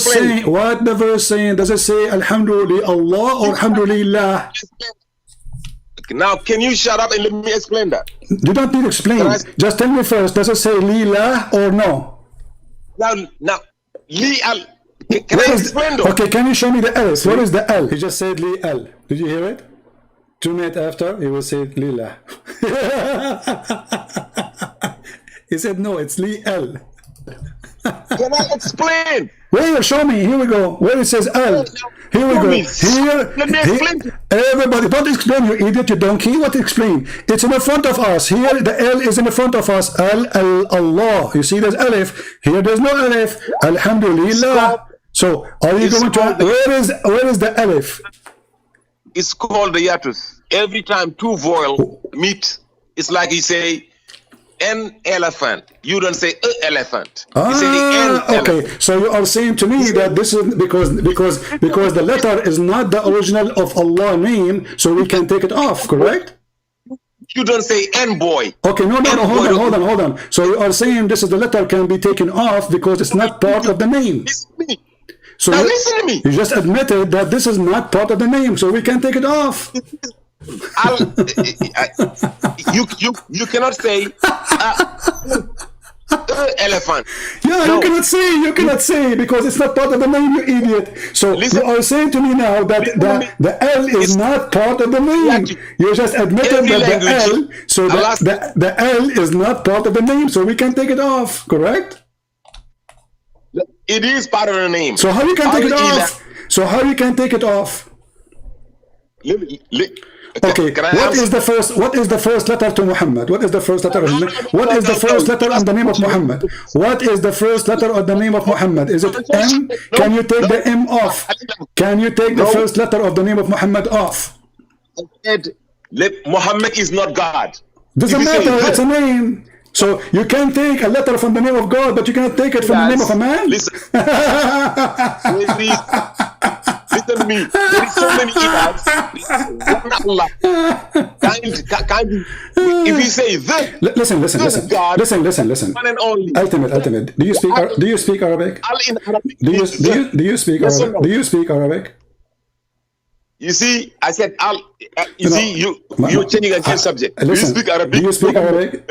saying? What the verse saying? Does it say Alhamdulillah Allah or Alhamdulillah? Now, can you shut up and let me explain that? You don't need to explain. Just tell me first. Does it say Lillah or no? Now, Li al. Can I explain though? Okay, can you show me the L? What is the L? He just said Li L. Did you hear it? 2 minutes after, he will say Lila. He said no, it's Li L. Can I explain? Where? Show me. Here we go. Where it says L. Here we go. Here. Let me explain. Everybody, don't explain, you idiot, you donkey. What explain? It's in the front of us. Here, the L is in the front of us. Allah. You see, there's Alif. Here, there's no Alif. Alhamdulillah. So, are you going to? Where is the Alif? It's called the yatus. Every time two vowel meet, it's like you say an elephant. You don't say a elephant. You say the an okay. elephant. So you are saying to me that this is because the letter is not the original of Allah name, so we can take it off, correct? You don't say N boy. Okay, no, hold on. So you are saying this is the letter can be taken off because it's not part of the name. So now listen to me. You just admitted that this is not part of the name, so we can take it off. You cannot say elephant. Yeah, no. You cannot say because it's not part of the name, you idiot. So listen, you are saying to me now that the L is not part of the name. You just admitted that the L, so the L is not part of the name, so we can take it off, correct? It is part of the name. So how you can take it off? So how you can take it off? Okay. What is the first letter to Muhammad? What is the first letter? What is the first letter on the name of Muhammad? What is the first letter of the name of Muhammad? Is it M? Can you take the M off? Can you take the first letter of the name of Muhammad off? Muhammad is not God. Doesn't matter. It's a name. So you can take a letter from the name of God, but you cannot take it from the name of a man? Listen. Listen to me. There is so many ilahs. If you say listen. God, listen. one and only. Ultimate. Do you speak Arabic? Do you speak Arabic? Do you speak Arabic? You see, I said, you're changing against subject. Listen, do you speak Arabic?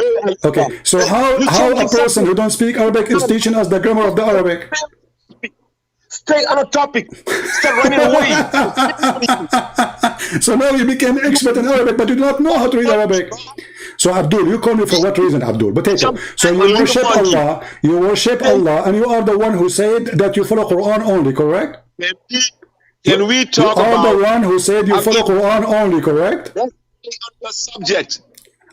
Okay, so how a person who don't speak Arabic is teaching us the grammar of the Arabic? Stay on a topic. Stop running away. So now you became expert in Arabic, but you do not know how to read Arabic. So Abdul, you call me for what reason, Abdul? Potato. So you worship Allah, and you are the one who said that you follow Quran only, correct? Can we talk about... You are the one who said you follow Quran only, correct? That's the subject.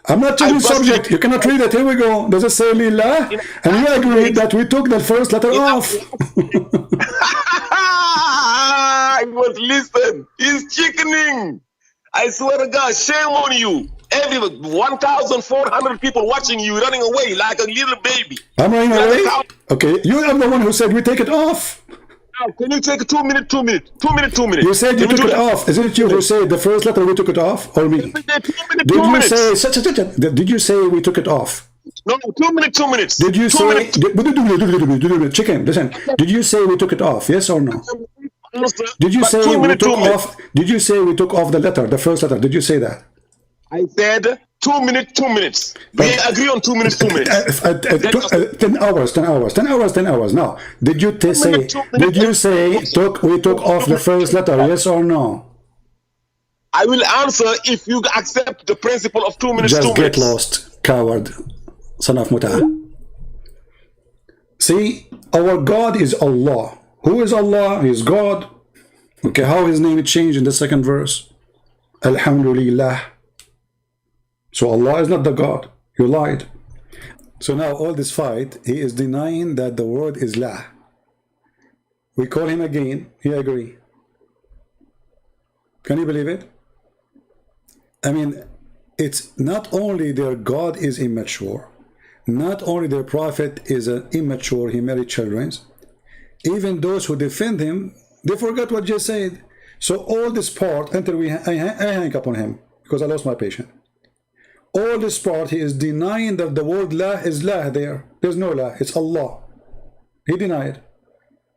I'm not changing subject. You cannot read it. Here we go. Does it say Lillah? And we agreed that we took the first letter off. I was listening. He's chickening. I swear to God, shame on you. Every 1,400 people watching you, running away like a little baby. I'm running away? Okay, you are the one who said we take it off. Now, can you take 2 minutes, 2 minutes? 2 minutes, 2 minutes. You said you took it off. Isn't it you who said the first letter we took it off? Or me? Did you say we took it off? No, 2 minutes, 2 minutes. Did you say... Chicken, listen. Did you say we took it off? Yes or no? Did you say we took off? Did you say we took off the letter, the first letter? Did you say that? I said 2 minutes, 2 minutes. We agree on 2 minutes, 2 minutes. 10 hours. Now, did you say? Did you say we took off the first letter? Yes or no? I will answer if you accept the principle of 2 minutes. Just get lost, coward, son of Muta. See, our God is Allah. Who is Allah? He is God. Okay, how his name changed in the second verse? Alhamdulillah. So Allah is not the God. You lied. So now all this fight, he is denying that the word is lah. We call him again, he agree. Can you believe it? I mean, it's not only their God is immature, not only their prophet is an immature, he married children, even those who defend him, they forgot what just said. So all this part, until I hang up on him, because I lost my patience. All this part, he is denying that the word lah is lah there. There's no lah, it's Allah. He denied.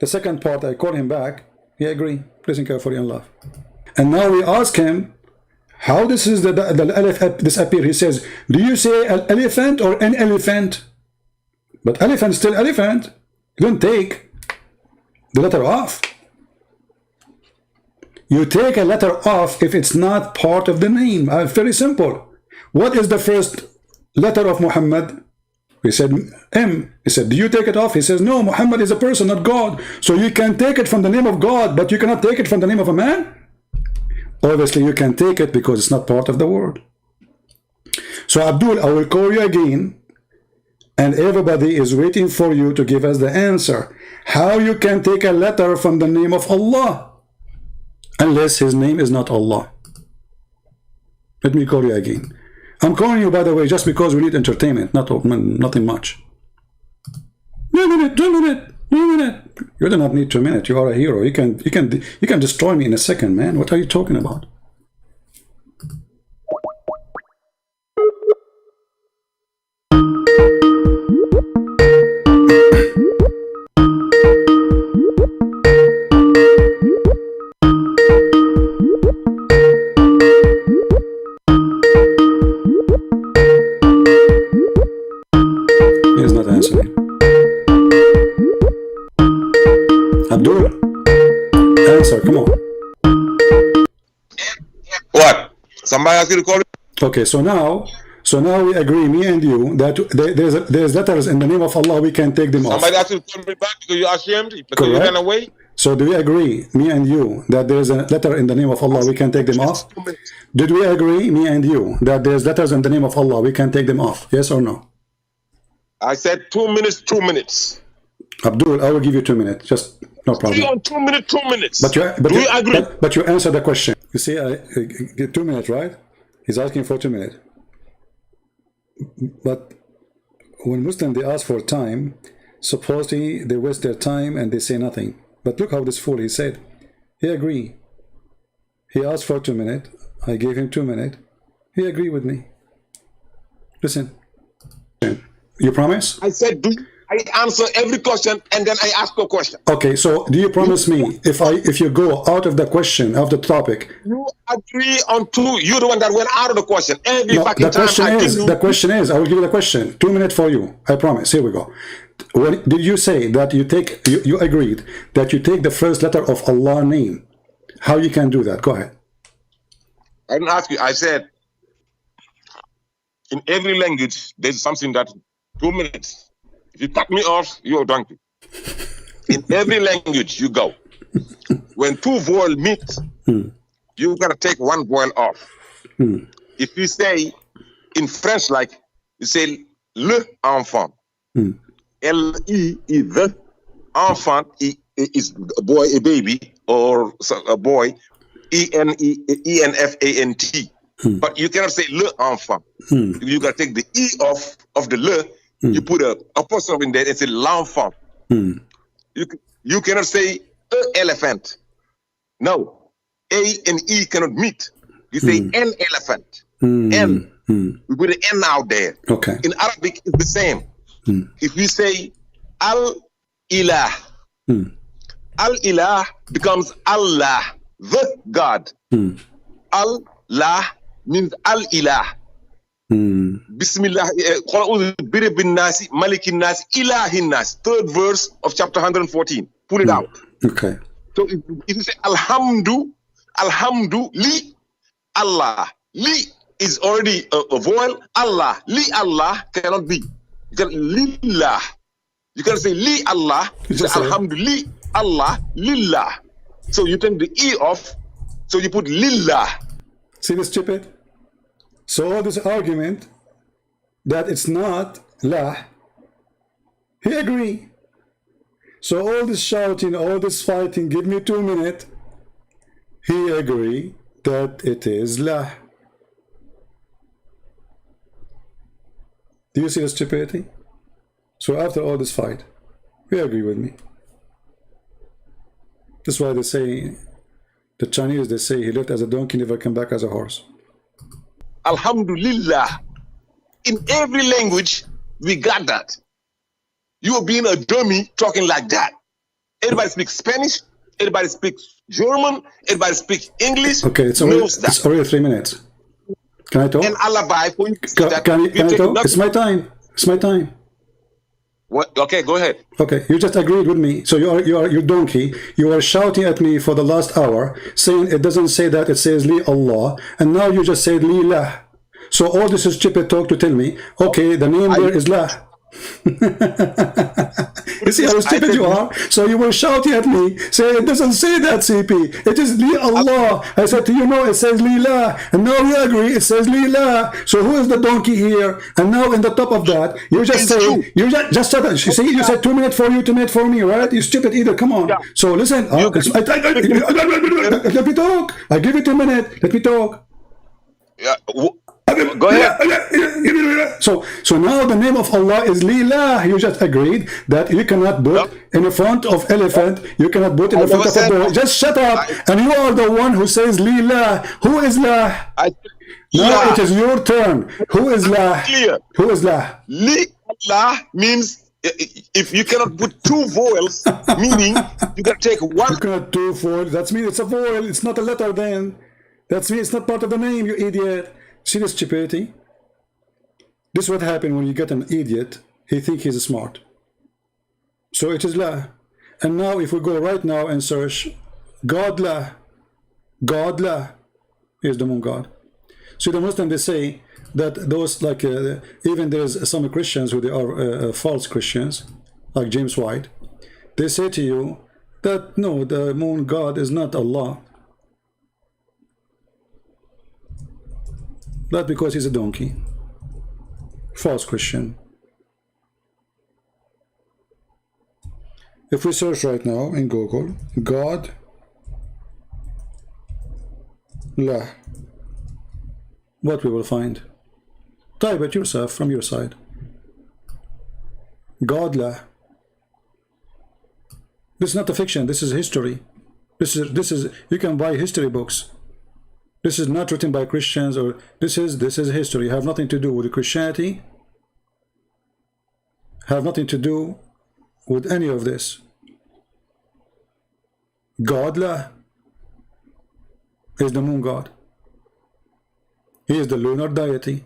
The second part, I call him back, he agreed. Listen carefully and laugh. And now we ask him, how this is this appear? He says, do you say an elephant or an elephant? But elephant is still elephant. You don't take the letter off. You take a letter off if it's not part of the name. Very simple. What is the first letter of Muhammad? We said M. He said, do you take it off? He says, no, Muhammad is a person, not God. So you can take it from the name of God, but you cannot take it from the name of a man? Obviously, you can take it because it's not part of the word. So Abdul, I will call you again, and everybody is waiting for you to give us the answer. How you can take a letter from the name of Allah, unless his name is not Allah. Let me call you again. I'm calling you, by the way, just because we need entertainment, nothing much. 2 minutes, 2 minutes, 2 minutes. You do not need 2 minutes. You are a hero. You can destroy me in a second, man. What are you talking about? He's not answering. Abdul, answer, come on. What? Somebody asked you to call it? Okay, so now we agree, me and you, that there's letters in the name of Allah, we can take them off. Somebody asked you to call me back because you're ashamed? Because you ran away? So do we agree, me and you, that there's a letter in the name of Allah, we can take them off? Did we agree, me and you, that there's letters in the name of Allah, we can take them off? Yes or no? I said 2 minutes, 2 minutes. Abdul, I will give you 2 minutes, just no problem. 2 minutes, 2 minutes. But you agree? But you answer the question. You see, I get 2 minutes, right? He's asking for 2 minutes. But when Muslims, they ask for time, supposedly they waste their time and they say nothing. But look how this fool, he said, he agreed. He asked for 2 minutes. I gave him 2 minutes. He agreed with me. Listen. You promise? I said, I answer every question and then I ask a question. Okay, so do you promise me if you go out of the question, of the topic? You agree on 2. You're the one that went out of the question. Every fucking the question is, I will give you the question. 2 minutes for you. I promise. Here we go. Did you say that you agreed that you take the first letter of Allah's name? How you can do that? Go ahead. I didn't ask you. I said, in every language, there's something that 2 minutes. If you cut me off, you're a donkey. In every language you go, when 2 vowels meet, you gotta take 1 vowel off. If you say in French, like you say le enfant, L-E is the enfant is a boy, a baby, or a boy, E-N-F-A-N-T. But you cannot say le enfant. You gotta take the E off of the le. You put a apostrophe in there and say l'enfant. You cannot say elephant. No. A and E cannot meet. You say an elephant. N. We put an N out there. Okay. In Arabic, it's the same. If we say al-ilah, al-ilah becomes Allah, the God. Allah means al-ilah. Bismillah, bin nasi, malikin nasi, ilahin nasi. 3rd verse of chapter 114. Pull it out. Okay. So if you say alhamdu, li Allah. Li is already a vowel. Allah, li Allah cannot be. You can lillah. You can say li Allah. You say alhamdu li Allah, lillah. So you take the E off. So you put lillah. See this stupid? So all this argument that it's not lah, He agree. So all this shouting, all this fighting, give me 2 minutes. He agree that it is lah. Do you see the stupidity? So after all this fight, he agree with me. That's why they say, the Chinese, they say he lived as a donkey, never come back as a horse. Alhamdulillah. In every language, we got that. You are being a dummy talking like that. Everybody speaks Spanish, everybody speaks German, everybody speaks English. Okay, it's already 3 minutes. Can I talk? And alibi for you. Can I talk? It's my time. It's my time. What? Okay, go ahead. Okay, you just agreed with me. So you donkey. You were shouting at me for the last hour, saying it doesn't say that, it says Li Allah, and now you just said Li lah. So all this is stupid talk to tell me, okay, the name there is lah. You see how stupid you are? So you were shouting at me, saying it doesn't say that, CP. It is Li Allah. I said to you, no, it says Li lah. And now you agree, it says Li lah. So who is the donkey here? And now in the top of that, you just say, you just said that. You see, you said 2 minutes for you, 2 minutes for me, right? You stupid either. Come on. So listen, let me talk. I give you 2 minutes. Let me talk. Yeah. Go ahead. So now the name of Allah is Lillah. You just agreed that you cannot put in the front of elephant, you cannot put in the front of a boy. Just shut up. And you are the one who says Lillah. Who is lah? Now it is your turn. Who is lah? Who is lah? Lillah means if you cannot put 2 vowels, meaning you can take one. You cannot do vowels. That means it's a vowel. It's not a letter then. That means it's not part of the name, you idiot. See the stupidity? This is what happens when you get an idiot. He thinks he's smart. So it is lah. And now if we go right now and search God lah, God lah, is the moon god. So the Muslims, they say that those, like even there's some Christians who they are false Christians, like James White. They say to you that no, the moon god is not Allah. That's because he's a donkey. False Christian. If we search right now in Google, God lah, what we will find? Type it yourself from your side. God lah. This is not a fiction. This is history. This is you can buy history books. This is not written by Christians, or this is history. Have nothing to do with Christianity. Have nothing to do with any of this. God lah is the moon god. He is the lunar deity.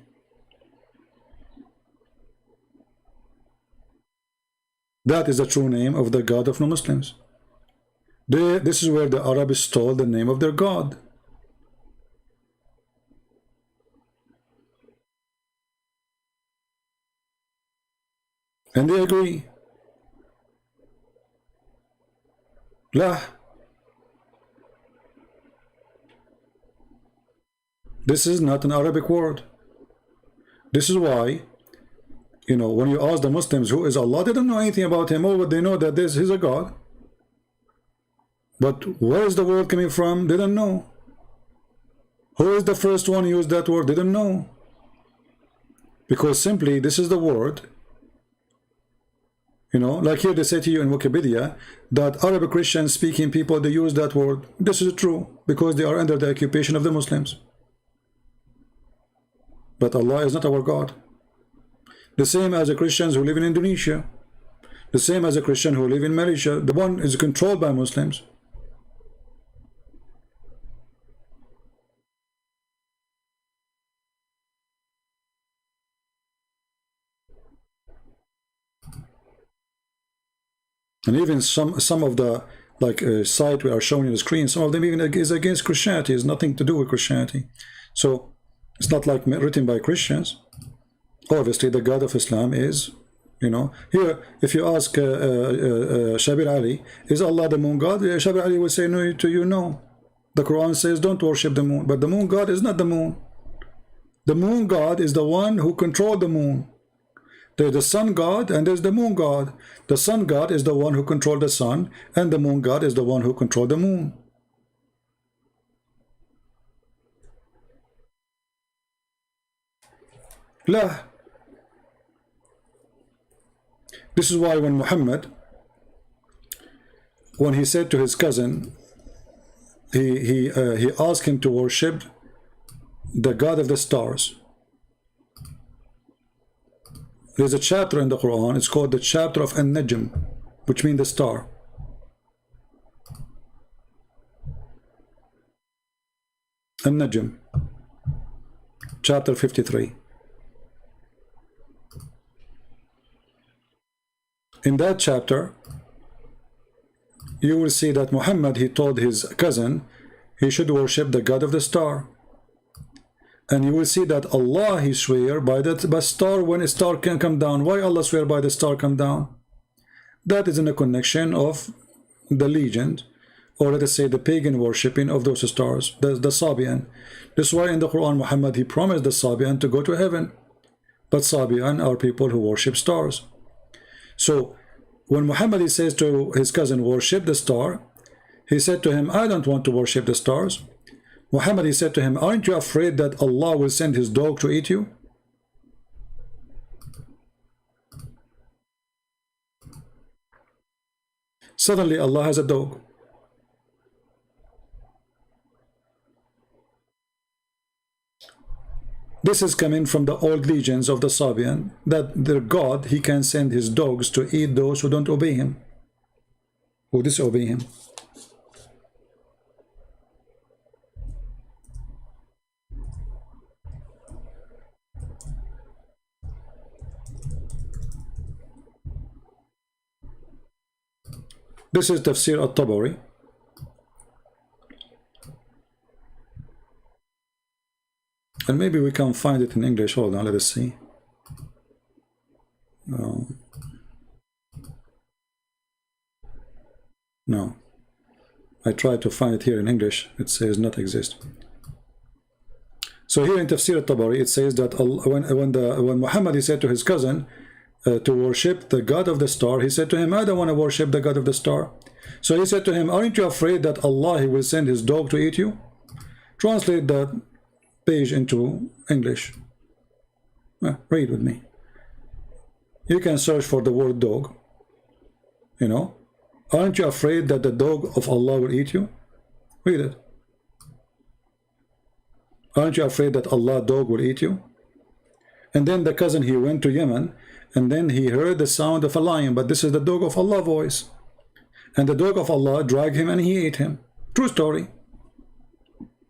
That is the true name of the god of non-Muslims. This is where the Arabs stole the name of their god. And they agree. Lah. This is not an Arabic word. This is why, you know, when you ask the Muslims who is Allah, they don't know anything about him. But they know that this is a God. But where is the word coming from? They don't know. Who is the first one who used that word? They don't know. Because simply this is the word. You know, like here they say to you in Wikipedia that Arab Christian speaking people, they use that word. This is true because they are under the occupation of the Muslims. But Allah is not our God. The same as the Christians who live in Indonesia. The same as the Christian who live in Malaysia. The one is controlled by Muslims. And even some of the site we are showing on the screen, some of them even is against Christianity. It's nothing to do with Christianity. So it's not like written by Christians. Obviously the God of Islam is, you know, here if you ask Shabir Ali, is Allah the moon god? Shabir Ali will say no to you, no. The Quran says don't worship the moon, but the moon god is not the moon. The moon god is the one who controlled the moon. There's the sun god and there's the moon god. The sun god is the one who controls the sun, and the moon god is the one who controls the moon. La. This is why when Muhammad, when he said to his cousin, he asked him to worship the god of the stars. There's a chapter in the Quran, it's called the chapter of An-Najm, which means the star. An-Najm, chapter 53. In that chapter, you will see that Muhammad, he told his cousin he should worship the god of the star. And you will see that Allah, he swear by that by star when a star can come down. Why Allah swear by the star come down? That is in a connection of the legend, or let us say the pagan worshipping of those stars, the Sabian. That's why in the Quran Muhammad, he promised the Sabian to go to heaven. But Sabian are people who worship stars. So when Muhammad, he says to his cousin, worship the star, he said to him, I don't want to worship the stars. Muhammad, he said to him, aren't you afraid that Allah will send his dog to eat you? Suddenly Allah has a dog. This is coming from the old legends of the Sabian, that their God, he can send his dogs to eat those who don't obey him, who disobey him. This is Tafsir al-Tabari. And maybe we can find it in English. Hold on, let us see. No. I tried to find it here in English. It says not exist. So here in Tafsir al-Tabari, it says that when Muhammad, he said to his cousin, to worship the god of the star, he said to him, I don't want to worship the god of the star. So he said to him, aren't you afraid that Allah, he will send his dog to eat you? Translate that page into English. Read with me. You can search for the word dog. You know, aren't you afraid that the dog of Allah will eat you? Read it. Aren't you afraid that Allah dog will eat you? And then the cousin, he went to Yemen, and then he heard the sound of a lion, but this is the dog of Allah voice. And the dog of Allah dragged him and he ate him. True story.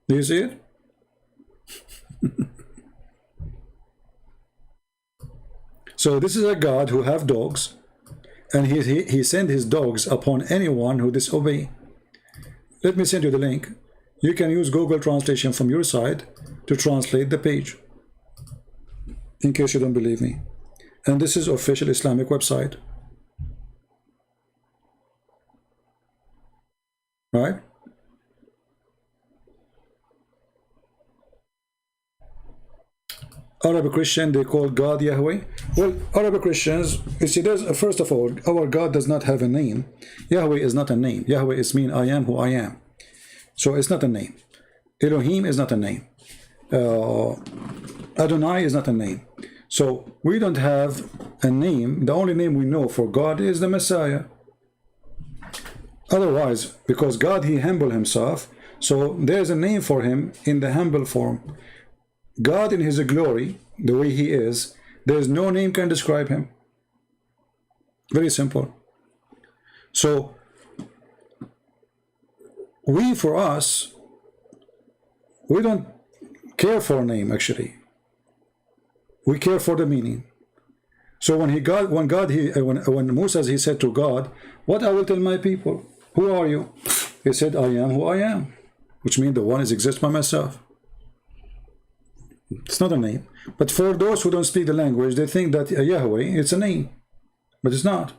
Do you see it? So this is a God who have dogs, and he sent his dogs upon anyone who disobey. Let me send you the link. You can use Google translation from your side to translate the page, in case you don't believe me. And this is official Islamic website. Right? Arab Christian, they call God Yahweh. Well, Arab Christians, you see, first of all, our God does not have a name. Yahweh is not a name. Yahweh is mean I am who I am. So it's not a name. Elohim is not a name. Adonai is not a name. So we don't have a name. The only name we know for God is the Messiah. Otherwise, because God, he humbled himself, so there's a name for him in the humble form. God in his glory, the way he is, there's no name can describe him. Very simple. So for us, we don't care for a name actually. We care for the meaning. So when Moses, he said to God, what I will tell my people? Who are you? He said, I am who I am, which means the one is exists by myself. It's not a name. But for those who don't speak the language, they think that Yahweh, it's a name. But it's not.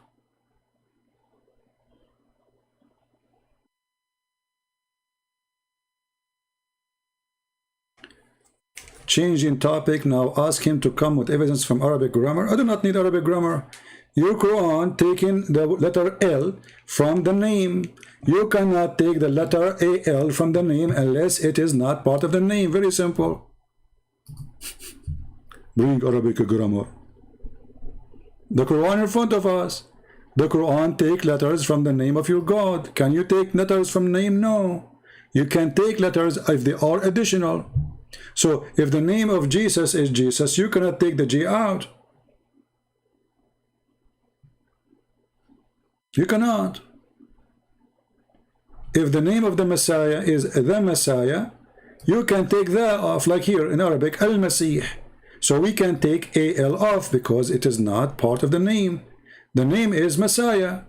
changing topic. Now ask him to come with evidence from Arabic grammar. I do not need Arabic grammar. Your Quran taking the letter L from the name. You cannot take the letter AL from the name unless it is not part of the name. Very simple. Bring Arabic grammar. The Quran in front of us. The Quran take letters from the name of your God. Can you take letters from name? No. You can take letters if they are additional. So if the name of Jesus is Jesus, you cannot take the G out. You cannot. If the name of the Messiah is the Messiah, you can take that off, like here in Arabic, Al-Masih. So we can take AL off because it is not part of the name. The name is Messiah.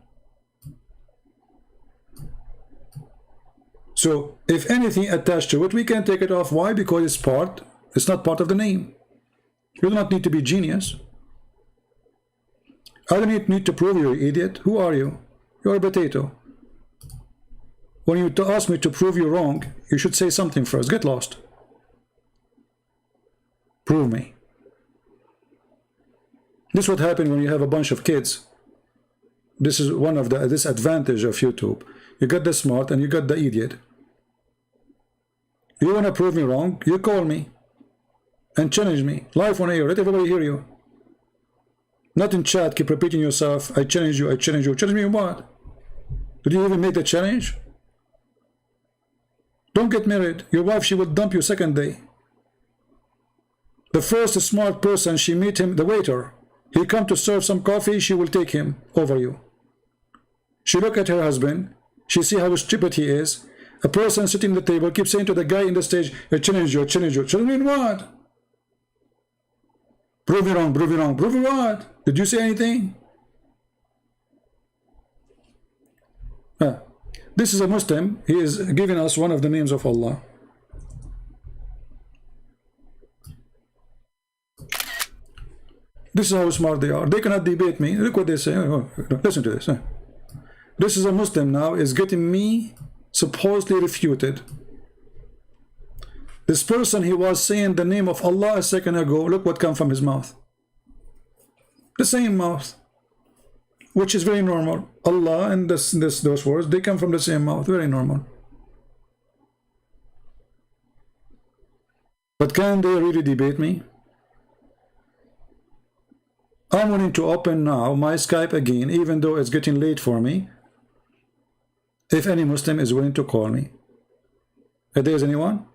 So if anything attached to it, we can take it off. Why? Because it's not part of the name. You do not need to be genius. I don't need to prove you, idiot. Who are you? You're a potato. When you ask me to prove you wrong, you should say something first. Get lost. Prove me. This is what happens when you have a bunch of kids. This is one of the disadvantage of YouTube. You got the smart and you got the idiot. You want to prove me wrong? You call me and challenge me. Live on air. Let everybody hear you. Not in chat. Keep repeating yourself. I challenge you. I challenge you. Challenge me in what? Did you even make the challenge? Don't get married. Your wife, she will dump you second day. The first smart person, she meet him, the waiter. He come to serve some coffee, she will take him over you. She look at her husband. She see how stupid he is. A person sitting at the table keeps saying to the guy in the stage, I challenge you, I challenge you. Challenge me in what? Prove me wrong, prove me wrong. Prove me what? Did you say anything? This is a Muslim. He is giving us one of the names of Allah. This is how smart they are. They cannot debate me. Look what they say. Listen to this. This is a Muslim now, is getting me supposedly refuted. This person, he was saying the name of Allah a second ago. Look what come from his mouth. The same mouth. Which is very normal. Allah and those words, they come from the same mouth. Very normal. But can they really debate me? I'm willing to open now my Skype again, even though it's getting late for me. If any Muslim is willing to call me. If there is anyone?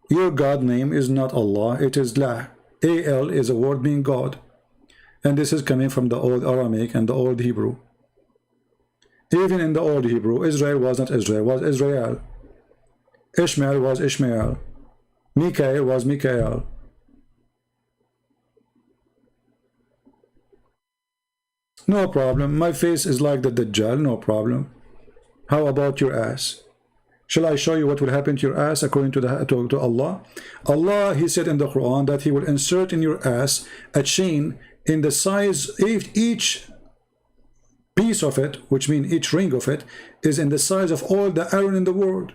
Your God name is not Allah, it is La. AL is a word meaning God. And this is coming from the old Aramaic and the old Hebrew. Even in the old Hebrew, Israel was not Israel, was Israel. Ishmael was Ishmael. Mikael was Mikael. No problem. My face is like the Dajjal, no problem. How about your ass? Shall I show you what will happen to your ass according to Allah? Allah, he said in the Quran that he will insert in your ass a chain in the size, each piece of it, which means each ring of it, is in the size of all the iron in the world.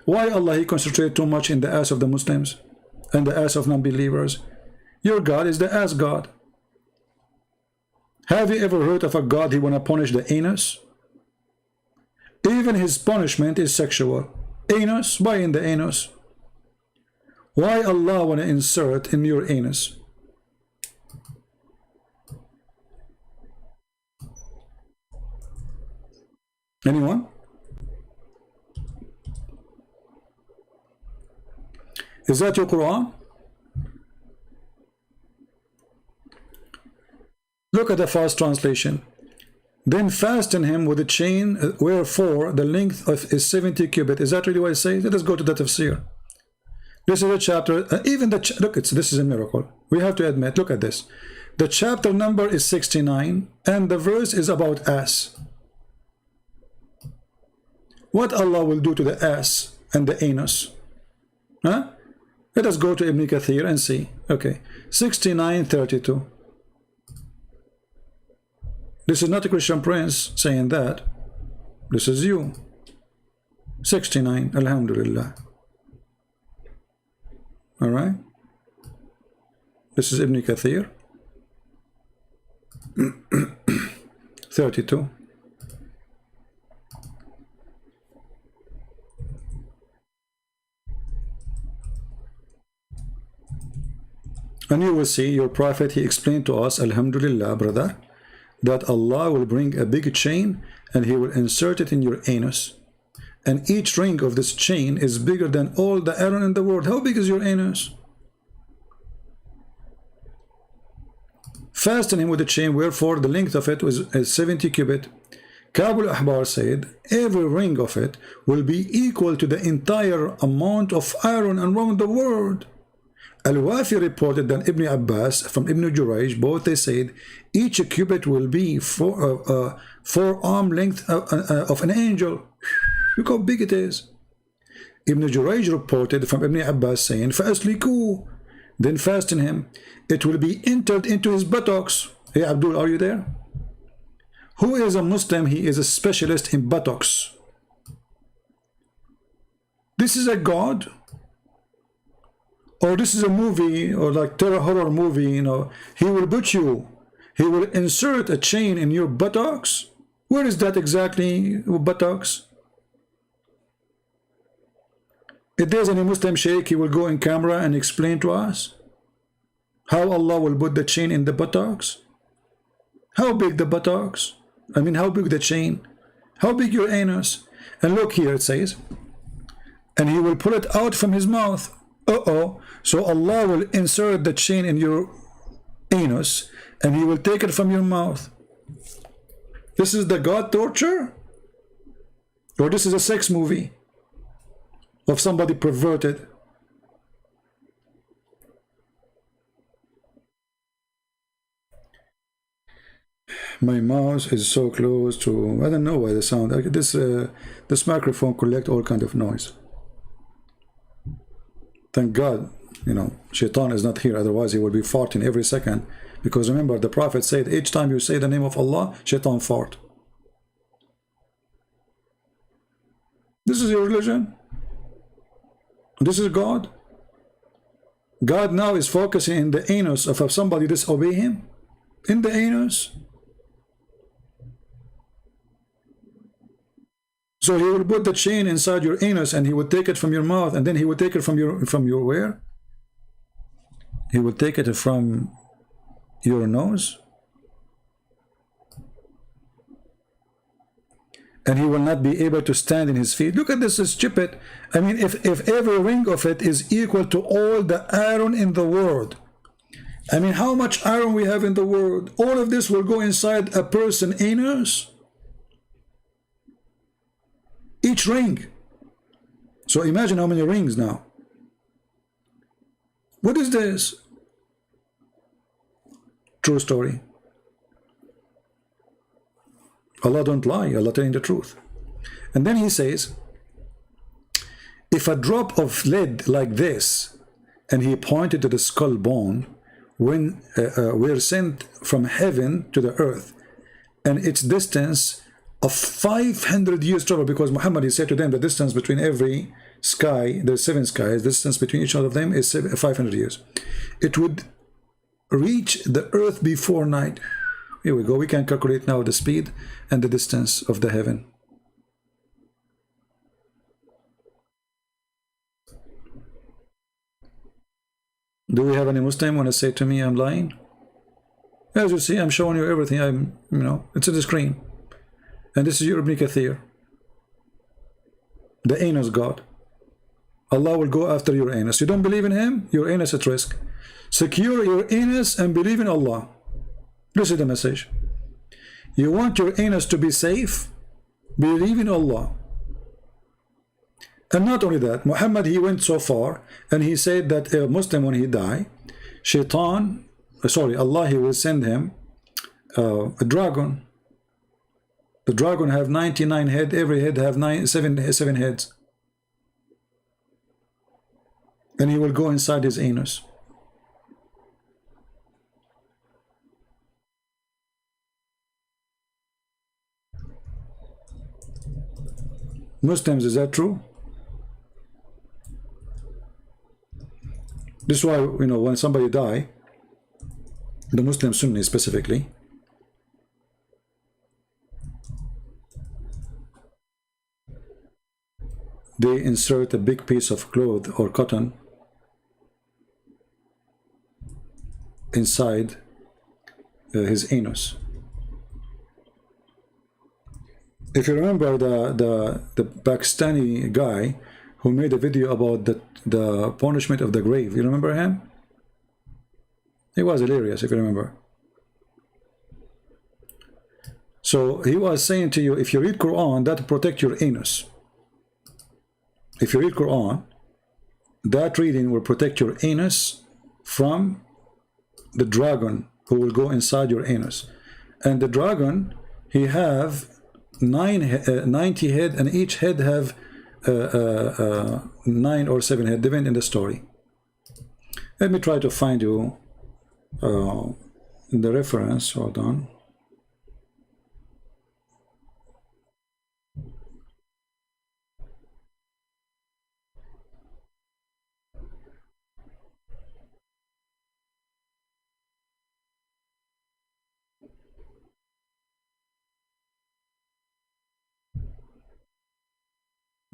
Why Allah, he concentrated too much in the ass of the Muslims and the ass of non-believers? Your God is the ass God. Have you ever heard of a God he want to punish the anus? Even his punishment is sexual. Anus? Why in the anus? Why Allah want to insert in your anus? Anyone? Is that your Quran? Look at the fast translation. Then fasten him with a chain, wherefore the length of is 70 cubits. Is that really what it says? Let us go to the tafsir. This is a chapter, even the, look, this is a miracle. We have to admit, look at this. The chapter number is 69, and the verse is about ass. What Allah will do to the ass and the anus? Huh? Let us go to Ibn Kathir and see. Okay, 69:32. This is not a Christian prince saying that. This is you. 69, Alhamdulillah. All right. This is Ibn Kathir. 32. And you will see your prophet, he explained to us, Alhamdulillah, brother, that Allah will bring a big chain and he will insert it in your anus. And each ring of this chain is bigger than all the iron in the world. How big is your anus? Fasten him with the chain, wherefore the length of it is 70 cubit. Kabul Ahbar said, every ring of it will be equal to the entire amount of iron around the world. Al-Wafi reported that Ibn Abbas from Ibn Jurayj, both they said, each cubit will be four-arm length of an angel. Look how big it is. Ibn Jurayj reported from Ibn Abbas saying, فَأَسْلِكُوا, then fasten him. It will be entered into his buttocks. Hey Abdul, are you there? Who is a Muslim? He is a specialist in buttocks. This is a god? Or this is a movie, or like terror horror movie, you know, he will put you, he will insert a chain in your buttocks. Where is that exactly, buttocks? If there's any Muslim sheikh, he will go in camera and explain to us how Allah will put the chain in the buttocks. How big the buttocks? I mean, how big the chain? How big your anus? And look here, it says, and he will pull it out from his mouth. So Allah will insert the chain in your anus and he will take it from your mouth. This is the God torture? Or this is a sex movie of somebody perverted? My mouse is so close to, I don't know why the sound, this microphone collects all kind of noise. Thank God, you know, Shaitan is not here, otherwise he will be farting every second. Because remember, the Prophet said, each time you say the name of Allah, Shaitan fart. This is your religion? This is God? God now is focusing in the anus of somebody disobey him? In the anus? So he will put the chain inside your anus and he would take it from your mouth, and then he would take it from your where? He would take it from your nose. And he will not be able to stand in his feet. Look at this, is stupid. I mean, if every ring of it is equal to all the iron in the world, I mean, how much iron we have in the world? All of this will go inside a person's anus. Each ring. So imagine how many rings now. What is this? True story. Allah don't lie, Allah telling the truth. And then he says, if a drop of lead like this, and he pointed to the skull bone, when we're sent from heaven to the earth, and its distance of 500 years travel, because Muhammad, he said to them, the distance between every sky, there's 7 skies, the distance between each one of them is 500 years. It would reach the earth before night. Here we go, we can calculate now the speed and the distance of the heaven. Do we have any Muslim want to say to me I'm lying? As you see, I'm showing you everything. It's on the screen. And this is your Ibn Kathir. The anus God. Allah will go after your anus. You don't believe in him? Your anus at risk. Secure your anus and believe in Allah. This is the message. You want your anus to be safe? Believe in Allah. And not only that, Muhammad, he went so far and he said that a Muslim, when he die, Allah, he will send him a dragon. The dragon have 99 heads, every head have seven heads. And he will go inside his anus. Muslims, is that true? This is why, you know, when somebody die, the Muslim Sunni specifically, they insert a big piece of cloth or cotton inside his anus. If you remember the Pakistani guy who made a video about the punishment of the grave, you remember him? He was hilarious, if you remember. So he was saying to you, if you read Quran, that will protect your anus. If you read Quran, that reading will protect your anus from the dragon who will go inside your anus. And the dragon, he have 90 head, and each head have 9 or 7 head, depending on the story. Let me try to find you the reference. Hold on.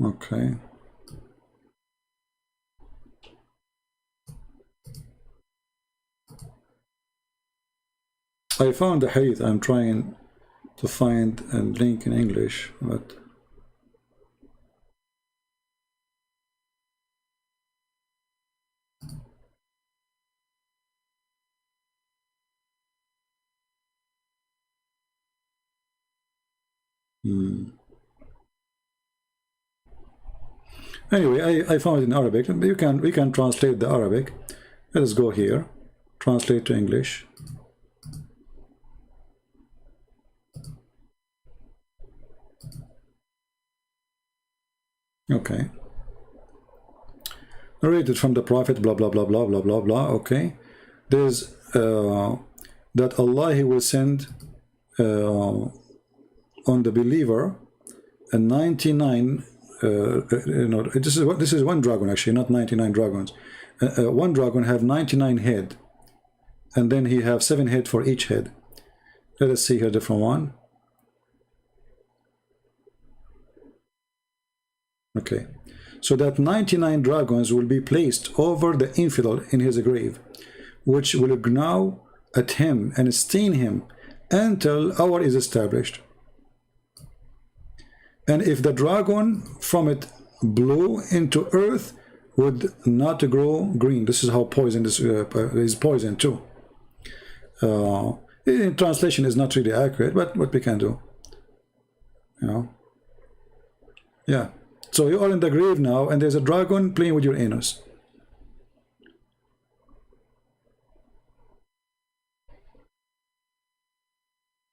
Okay. I found the hadith. I'm trying to find a link in English, but anyway, I found it in Arabic. We can translate the Arabic. Let us go here, translate to English. Okay. Narrated from the Prophet, blah, blah, blah, blah, blah, blah, blah. Okay. There's that Allah, He will send on the believer a 99, you know, this is one dragon, actually, not 99 dragons. One dragon have 99 head, and then he have 7 head for each head. Let us see here different one. Okay, so that 99 dragons will be placed over the infidel in his grave, which will gnaw at him and stain him until hour is established. And if the dragon from it blow into earth, would not grow green. This is how poison is poison too. In translation is not really accurate, but what we can do, you know. Yeah. So you are in the grave now, and there's a dragon playing with your anus.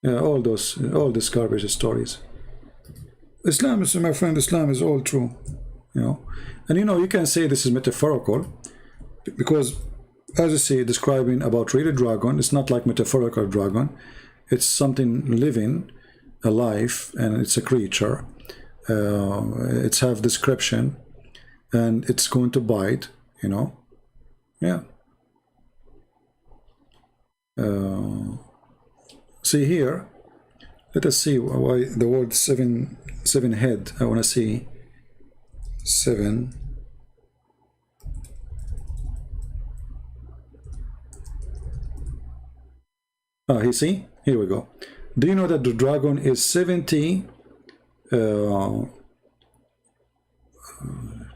Yeah, all this garbage stories. Islam is, my friend, Islam is all true, you know. And you know, you can say this is metaphorical, because as I say, describing about really dragon, it's not like metaphorical dragon. It's something living, alive, and it's a creature. It's have description, and it's going to bite, you know. Yeah. See here, let us see why the word seven head. I want to see 7. You see, here we go. Do you know that the dragon is 70?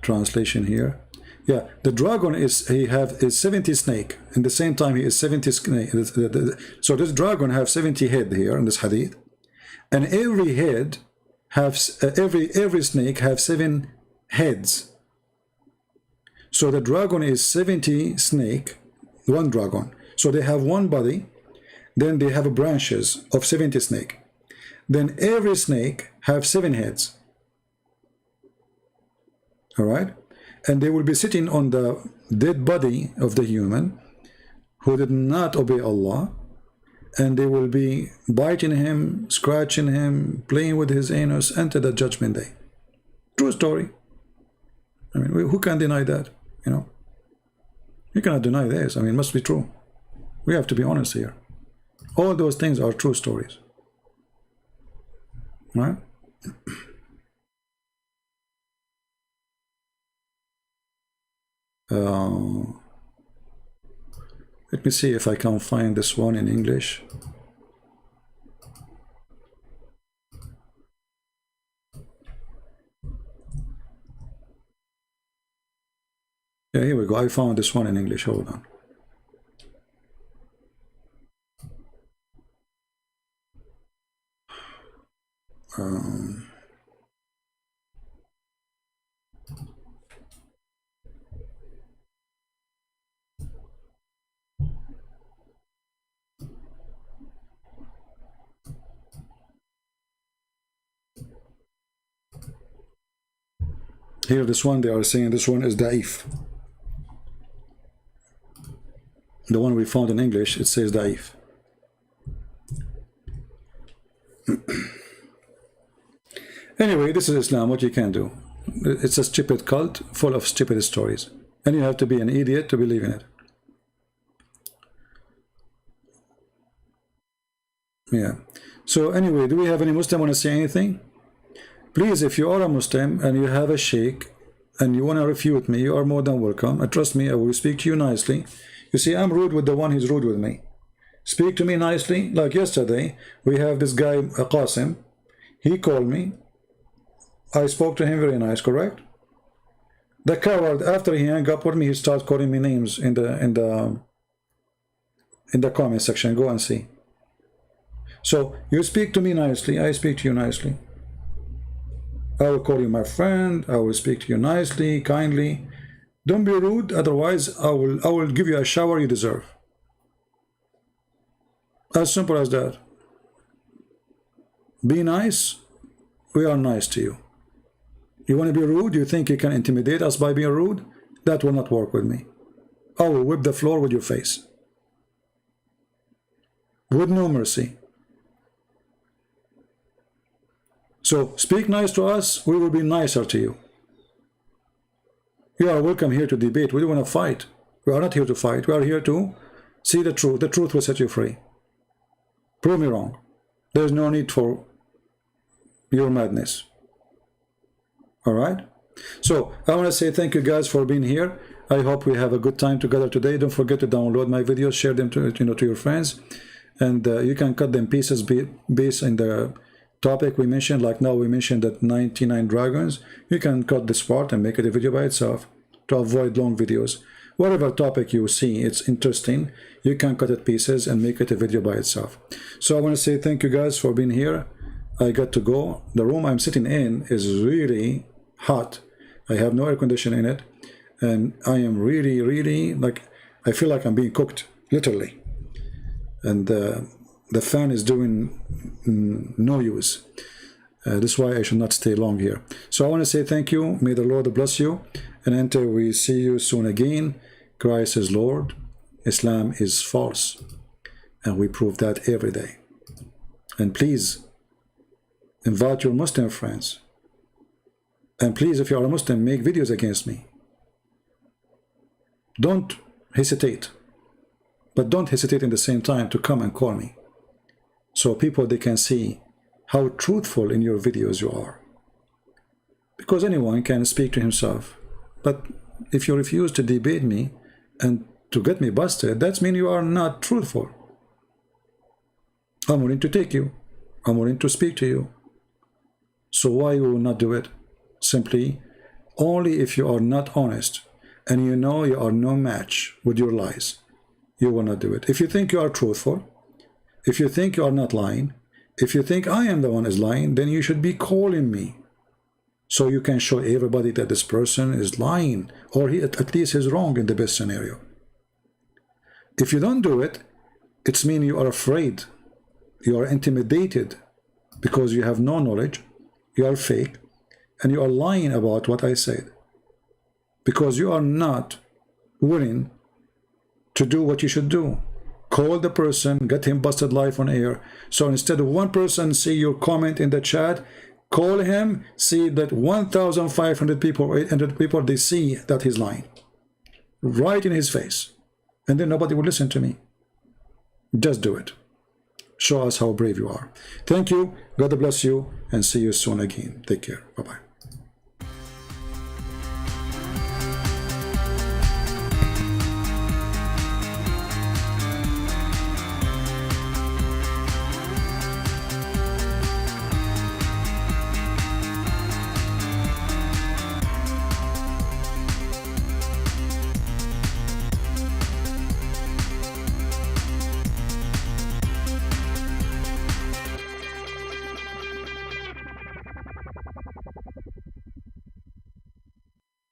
Translation here. Yeah, the dragon is 70 snake. In the same time, he is 70 snake. So this dragon have 70 head here in this hadith, and every head have every snake have 7 heads. So the dragon is 70 snake, one dragon. So they have one body, then they have branches of 70 snake. Then every snake have 7 heads. All right, and they will be sitting on the dead body of the human who did not obey Allah, and they will be biting him, scratching him, playing with his anus until the judgment day. True story. I mean, who can deny that, you know? You cannot deny this. I mean, it must be true. We have to be honest here. All those things are true stories. Right? Let me see if I can find this one in English. Yeah, here we go. I found this one in English. Hold on. Here, this one, they are saying this one is da'if. The one we found in English, it says da'if. Anyway, this is Islam, what you can do. It's a stupid cult full of stupid stories. And you have to be an idiot to believe in it. Yeah. So anyway, do we have any Muslim want to say anything? Please, if you are a Muslim and you have a sheikh and you want to refute me, you are more than welcome. And trust me, I will speak to you nicely. You see, I'm rude with the one who's rude with me. Speak to me nicely. Like yesterday, we have this guy, Qasim. He called me. I spoke to him very nice, correct? The coward, after he hung up with me, he starts calling me names in the comment section. Go and see. So you speak to me nicely, I speak to you nicely. I will call you my friend. I will speak to you nicely, kindly. Don't be rude, otherwise I will give you a shower you deserve. As simple as that. Be nice, we are nice to you. You want to be rude? You think you can intimidate us by being rude? That will not work with me. I will whip the floor with your face. With no mercy. So speak nice to us, we will be nicer to you. You are welcome here to debate. We don't want to fight. We are not here to fight. We are here to see the truth. The truth will set you free. Prove me wrong. There is no need for your madness. All right? So I want to say thank you guys for being here. I hope we have a good time together today. Don't forget to download my videos, share them to your friends, and you can cut them pieces based on the topic we mentioned. Like now we mentioned that 99 dragons. You can cut this part and make it a video by itself to avoid long videos. Whatever topic you see it's interesting, you can cut it pieces and make it a video by itself. So I want to say thank you guys for being here. I got to go. The room I'm sitting in is really hot. I have no air conditioning in it, and I am really like, I feel like I'm being cooked, literally. And the fan is doing no use. This is why I should not stay long here. So I want to say thank you. May the Lord bless you. And until we see you soon again, Christ is Lord, Islam is false. And we prove that every day. And please, invite your Muslim friends. And please, if you are a Muslim, make videos against me. Don't hesitate. But don't hesitate in the same time to come and call me. So people, they can see how truthful in your videos you are. Because anyone can speak to himself. But if you refuse to debate me and to get me busted, that means you are not truthful. I'm willing to take you. I'm willing to speak to you. So why you will not do it? Simply, only if you are not honest and you know you are no match with your lies, you will not do it. If you think you are truthful, if you think you are not lying, if you think I am the one is lying, then you should be calling me. So you can show everybody that this person is lying, or he at least is wrong in the best scenario. If you don't do it, it means you are afraid, you are intimidated, because you have no knowledge, you are fake, and you are lying about what I said. Because you are not willing to do what you should do. Call the person, get him busted live on air. So instead of one person see your comment in the chat, call him, see that 1,500 people or 800 people, they see that he's lying. right in his face, and then nobody will listen to me. Just do it. Show us how brave you are. Thank you. God bless you, and see you soon again. Take care. Bye-bye.